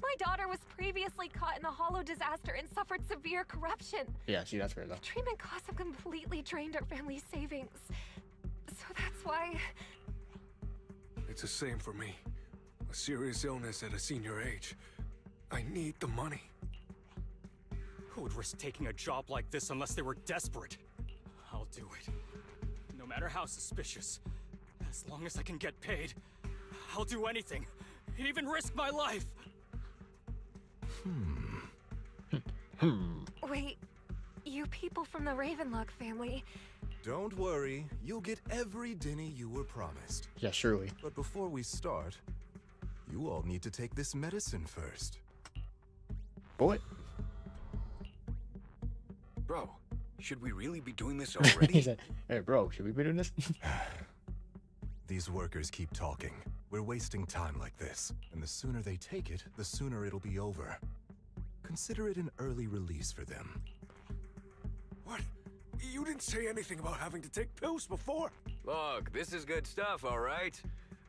My daughter was previously caught in the hollow disaster and suffered severe corruption. Yeah, see, that's fair though. Treatment costs have completely drained our family's savings. So that's why... It's the same for me. A serious illness at a senior age. I need the money. Who would risk taking a job like this unless they were desperate? I'll do it. No matter how suspicious. As long as I can get paid, I'll do anything. Even risk my life. Wait, you people from the Ravenlock family... Don't worry, you'll get every denny you were promised. Yeah, surely. But before we start, you all need to take this medicine first. Boy. Bro, should we really be doing this already? He said, hey bro, should we be doing this? These workers keep talking. We're wasting time like this. And the sooner they take it, the sooner it'll be over. Consider it an early release for them. What? You didn't say anything about having to take pills before. Look, this is good stuff, all right?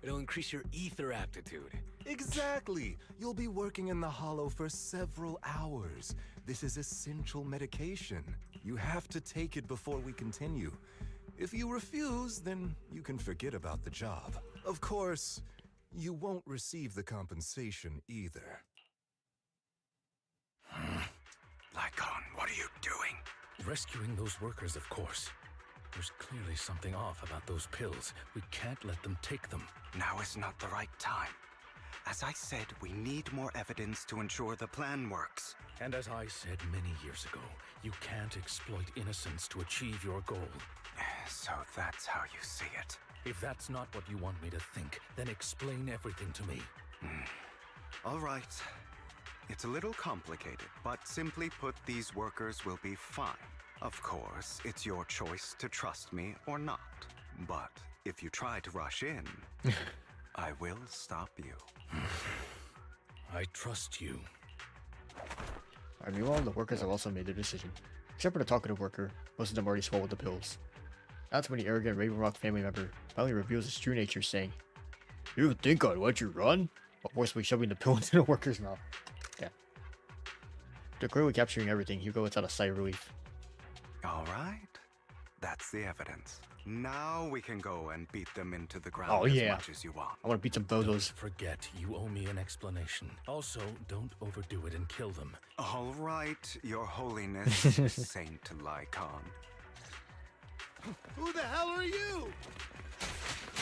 It'll increase your ether aptitude. Exactly! You'll be working in the hollow for several hours. This is essential medication. You have to take it before we continue. If you refuse, then you can forget about the job. Of course, you won't receive the compensation either. Lycon, what are you doing? Rescuing those workers, of course. There's clearly something off about those pills. We can't let them take them. Now is not the right time. As I said, we need more evidence to ensure the plan works. And as I said many years ago, you can't exploit innocence to achieve your goal. So that's how you see it. If that's not what you want me to think, then explain everything to me. All right. It's a little complicated, but simply put, these workers will be fine. Of course, it's your choice to trust me or not. But if you try to rush in, I will stop you. I trust you. Alright, meanwhile, the workers have also made their decision. Except for the talkative worker, most of them already swallowed the pills. That's when the arrogant Ravenrock family member finally reveals his true nature, saying, "You think I'd let you run?" While forcibly shoving the pill into the worker's mouth. Yeah. They're clearly capturing everything. Hugo lets out a sigh of relief. All right. That's the evidence. Now we can go and beat them into the ground as much as you want. I want to beat some bozos. Don't forget, you owe me an explanation. Also, don't overdo it and kill them. All right, Your Holiness, Saint Lycon. Who the hell are you?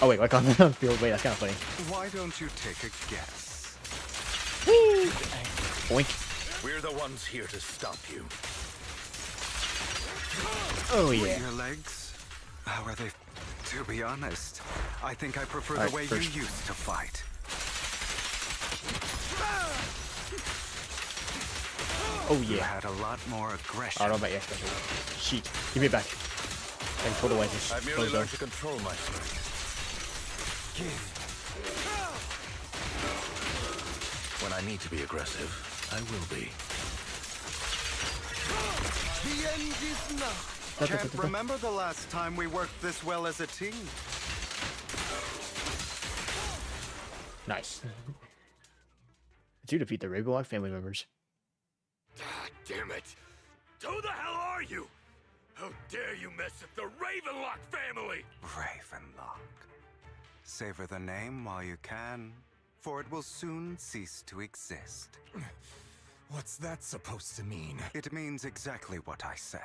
Oh wait, Lycon on the field. Wait, that's kind of funny. Why don't you take a guess? Boink. We're the ones here to stop you. Oh yeah. Your legs? How are they? To be honest, I think I prefer All the way first. you used to fight. Oh You yeah. had a lot more aggression. I don't know about your special. Sheet. Give me it back. And totalize this. I've merely learned to control my strength. When I need to be aggressive, I will be. The end is not. Can't remember the last time we worked this well as a team. Nice. To defeat the Ravenlock family members. Ah, damn it! Who the hell are you? How dare you mess with the Ravenlock family? Ravenlock. Savor the name while you can, for it will soon cease to exist. What's that supposed to mean? It means exactly what I said.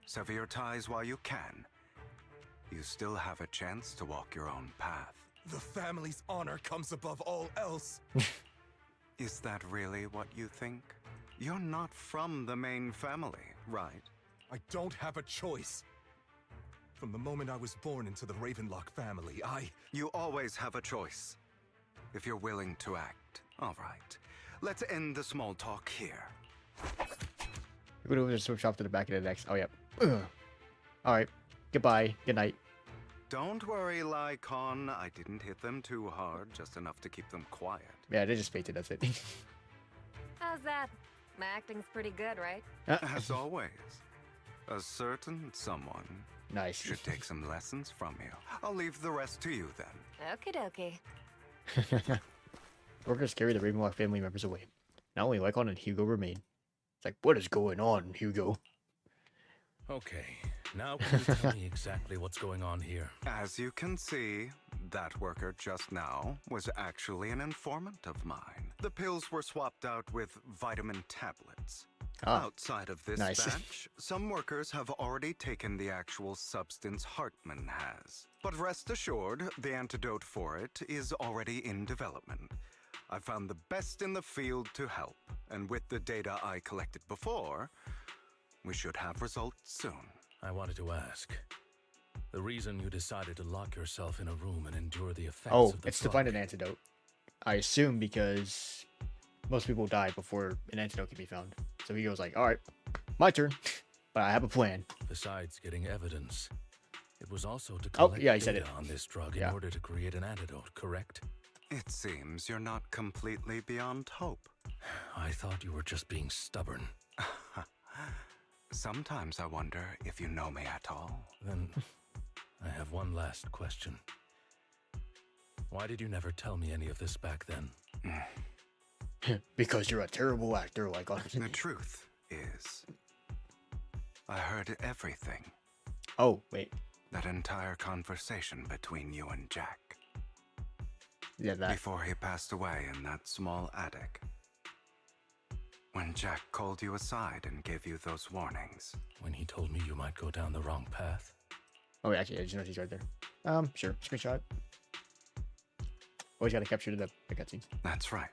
Sever your ties while you can. You still have a chance to walk your own path. The family's honor comes above all else. Is that really what you think? You're not from the main family, right? I don't have a choice. From the moment I was born into the Ravenlock family, You always have a choice. If you're willing to act. All right. Let's end the small talk here. We're gonna switch off to the back of the next. Oh, yep. Alright. Goodbye. Good night. Don't worry, Lycon. I didn't hit them too hard, just enough to keep them quiet. Yeah, they just fainted, that's it. How's that? My acting's pretty good, right? As always. A certain someone nice should take some lessons from you. I'll leave the rest to you then. Okie dokie. Workers carry the Ravenlock family members away. Not only Lycon and Hugo remain. It's like, what is going on, Hugo? Okay, now can you tell me exactly what's going on here? As you can see, that worker just now was actually an informant of mine. The pills were swapped out with vitamin tablets. Outside of this batch, some workers have already taken the actual substance Hartman has. But rest assured, the antidote for it is already in development. I found the best in the field to help, and with the data I collected before, we should have results soon. I wanted to ask. The reason you decided to lock yourself in a room and endure the effects of the it's to find an antidote. I assume because most people die before an antidote can be found. So he goes like, alright, my turn. But I have a plan. Besides getting evidence, it was also to collect data on this drug in order to create an antidote, correct? It seems you're not completely beyond hope. I thought you were just being stubborn. Sometimes I wonder if you know me at all. Then I have one last question. Why did you never tell me any of this back then? Because you're a terrible actor, like honestly. The truth is, I heard everything. Oh, wait. That entire conversation between you and Jack. Yeah, that. Before he passed away in that small attic. When Jack called you aside and gave you those warnings. When he told me you might go down the wrong path. Oh, wait, actually, I just noticed he's right there. Sure. Screenshot. Always gotta capture the cutscene. That's right.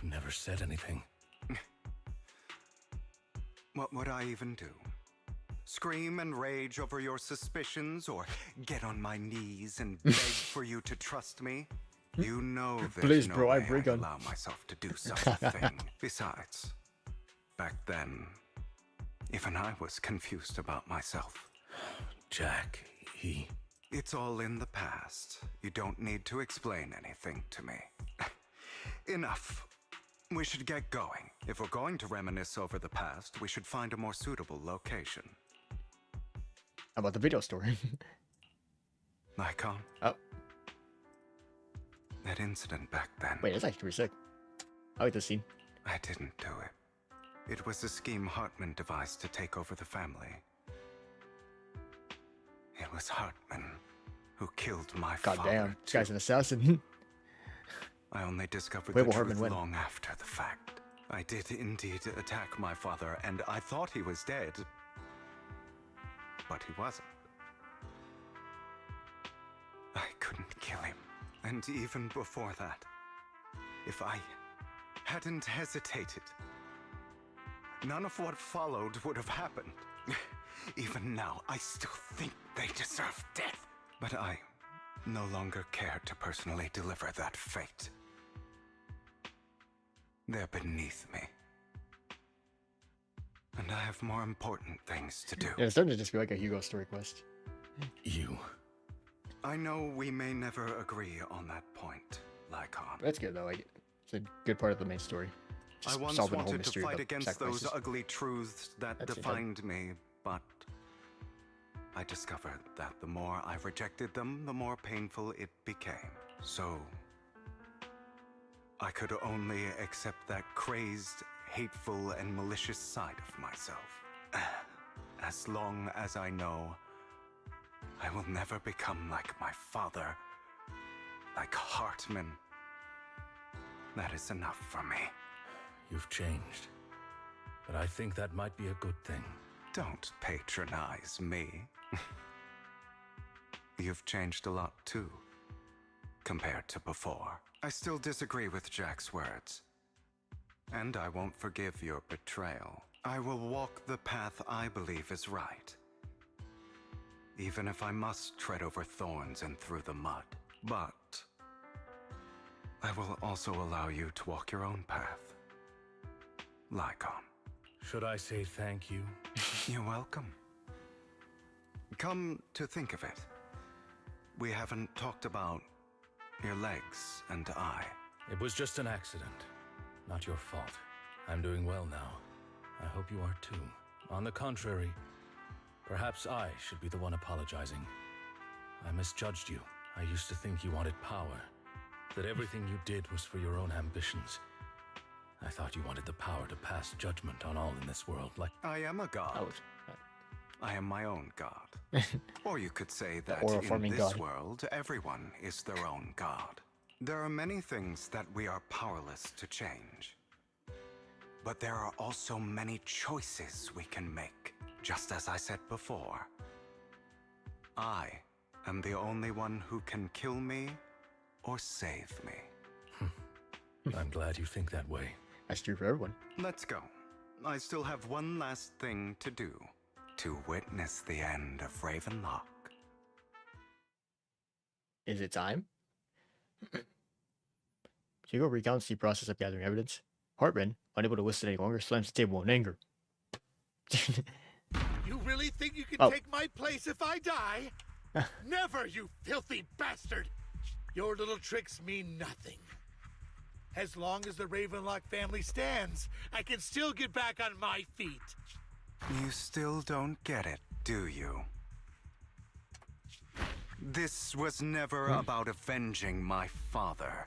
You never said anything. What would I even do? Scream and rage over your suspicions, or get on my knees and beg for you to trust me? You know there's no way I'd allow myself to do such a thing. Besides, back then, even I was confused about myself. Jack, he... It's all in the past. You don't need to explain anything to me. Enough. We should get going. If we're going to reminisce over the past, we should find a more suitable location. How about the video store? Lycon? Oh. That incident back then. Wait, it's actually pretty sick. I like this scene. I didn't do it. It was a scheme Hartman devised to take over the family. It was Hartman who killed my father. God damn, this guy's an assassin. I only discovered the truth long after the fact. I did indeed attack my father, and I thought he was dead. But he wasn't. I couldn't kill him. And even before that, if I hadn't hesitated, none of what followed would have happened. Even now, I still think they deserve death. But I no longer care to personally deliver that fate. They're beneath me. And I have more important things to do. Yeah, it's starting to just be like a Hugo story quest. You. I know we may never agree on that point, Lycon. That's good though. Like, it's a good part of the main story. Just I once solving the whole wanted to mystery fight about against those sacrifices. ugly truths that That's it, defined me, but I discovered that the more I rejected them, the more painful it became. So I could only accept that crazed, hateful, and malicious side of myself. As long as I know I will never become like my father, like Hartman, that is enough for me. You've changed. But I think that might be a good thing. Don't patronize me. You've changed a lot too, compared to before. I still disagree with Jack's words. And I won't forgive your betrayal. I will walk the path I believe is right. Even if I must tread over thorns and through the mud. But I will also allow you to walk your own path. Lycon. Should I say thank you? You're welcome. Come to think of it, we haven't talked about your legs and eye. It was just an accident. Not your fault. I'm doing well now. I hope you are too. On the contrary, perhaps I should be the one apologizing. I misjudged you. I used to think you wanted power, that everything you did was for your own ambitions. I thought you wanted the power to pass judgment on all in this world, like... I am a god. I am my own god. Or you could say that in this world, everyone is their own god. There are many things that we are powerless to change. But there are also many choices we can make. Just as I said before, I am the only one who can kill me or save me. I'm glad you think that way. That's true for everyone. Let's go. I still have one last thing to do. To witness the end of Ravenlock. Is it time? Hugo recounts the process of gathering evidence. Hartman, unable to listen any longer, slams the table in anger. You really think you can take my place if I die? Never, you filthy bastard! Your little tricks mean nothing. As long as the Ravenlock family stands, I can still get back on my feet. You still don't get it, do you? This was never about avenging my father.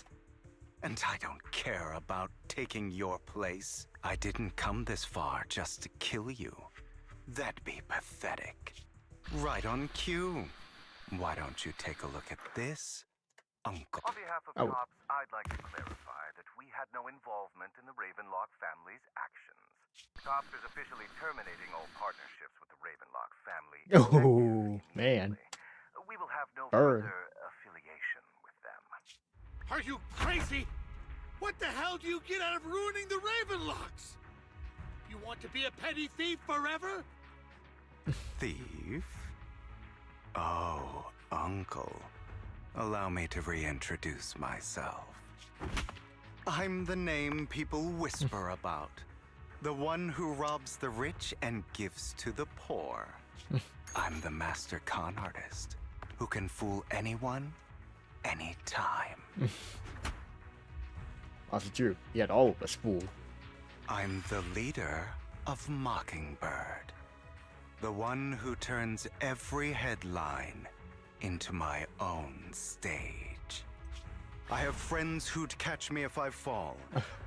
And I don't care about taking your place. I didn't come this far just to kill you. That'd be pathetic. Right on cue. Why don't you take a look at this, Uncle? On behalf of cops, I'd like to clarify that we had no involvement in the Ravenlock family's actions. Cops is officially terminating all partnerships with the Ravenlock family. Oh, man. We will have no Burn. further affiliation with them. Are you crazy? What the hell do you get out of ruining the Ravenlocks? You want to be a petty thief forever? Thief? Oh, Uncle. Allow me to reintroduce myself. I'm the name people whisper about. The one who robs the rich and gives to the poor. I'm the master con artist who can fool anyone, anytime. Also true. He had all of us fooled. I'm the leader of Mockingbird. The one who turns every headline into my own stage. I have friends who'd catch me if I fall,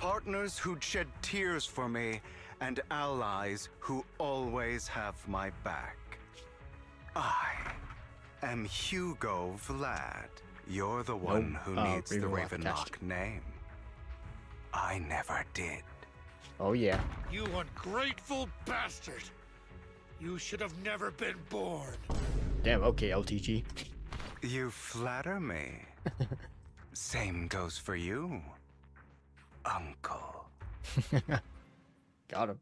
partners who'd shed tears for me, and allies who always have my back. I am Hugo Vlad. You're the one who needs the Ravenlock name. I never did. Oh yeah. You ungrateful bastard! You should have never been born. Damn, okay, LTG. You flatter me. Same goes for you, Uncle. Got him.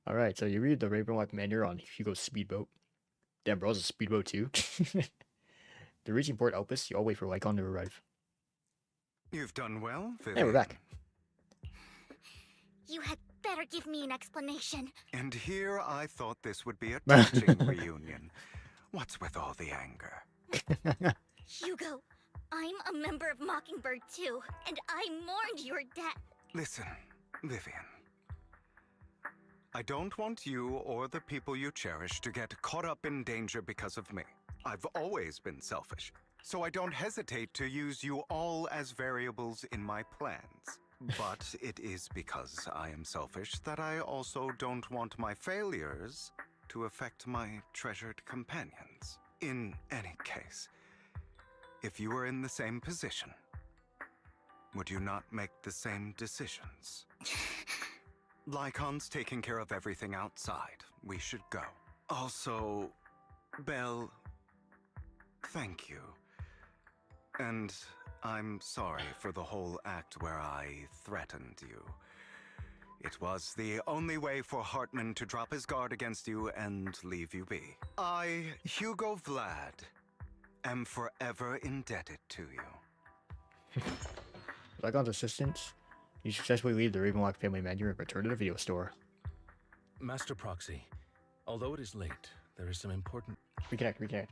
Alright, so you read the Ravenlock manual on Hugo's speedboat. Damn, bro's a speedboat too. The reaching Port Elpis, you all wait for Lycon to arrive. You've done well, Vivian. Hey, we're back. You had better give me an explanation. And here I thought this would be a touching reunion. What's with all the anger? Hugo, I'm a member of Mockingbird too, and I mourned your death. Listen, Vivian. I don't want you or the people you cherish to get caught up in danger because of me. I've always been selfish, so I don't hesitate to use you all as variables in my plans. But it is because I am selfish that I also don't want my failures to affect my treasured companions. In any case, if you were in the same position, would you not make the same decisions? Lycon's taking care of everything outside. We should go. Also, Belle, thank you. And I'm sorry for the whole act where I threatened you. It was the only way for Hartman to drop his guard against you and leave you be. I, Hugo Vlad, am forever indebted to you. Lycon's assistants, you successfully leave the Ravenlock family menu and return to the video store. Master Proxy, although it is late, there is some important... Reconnect.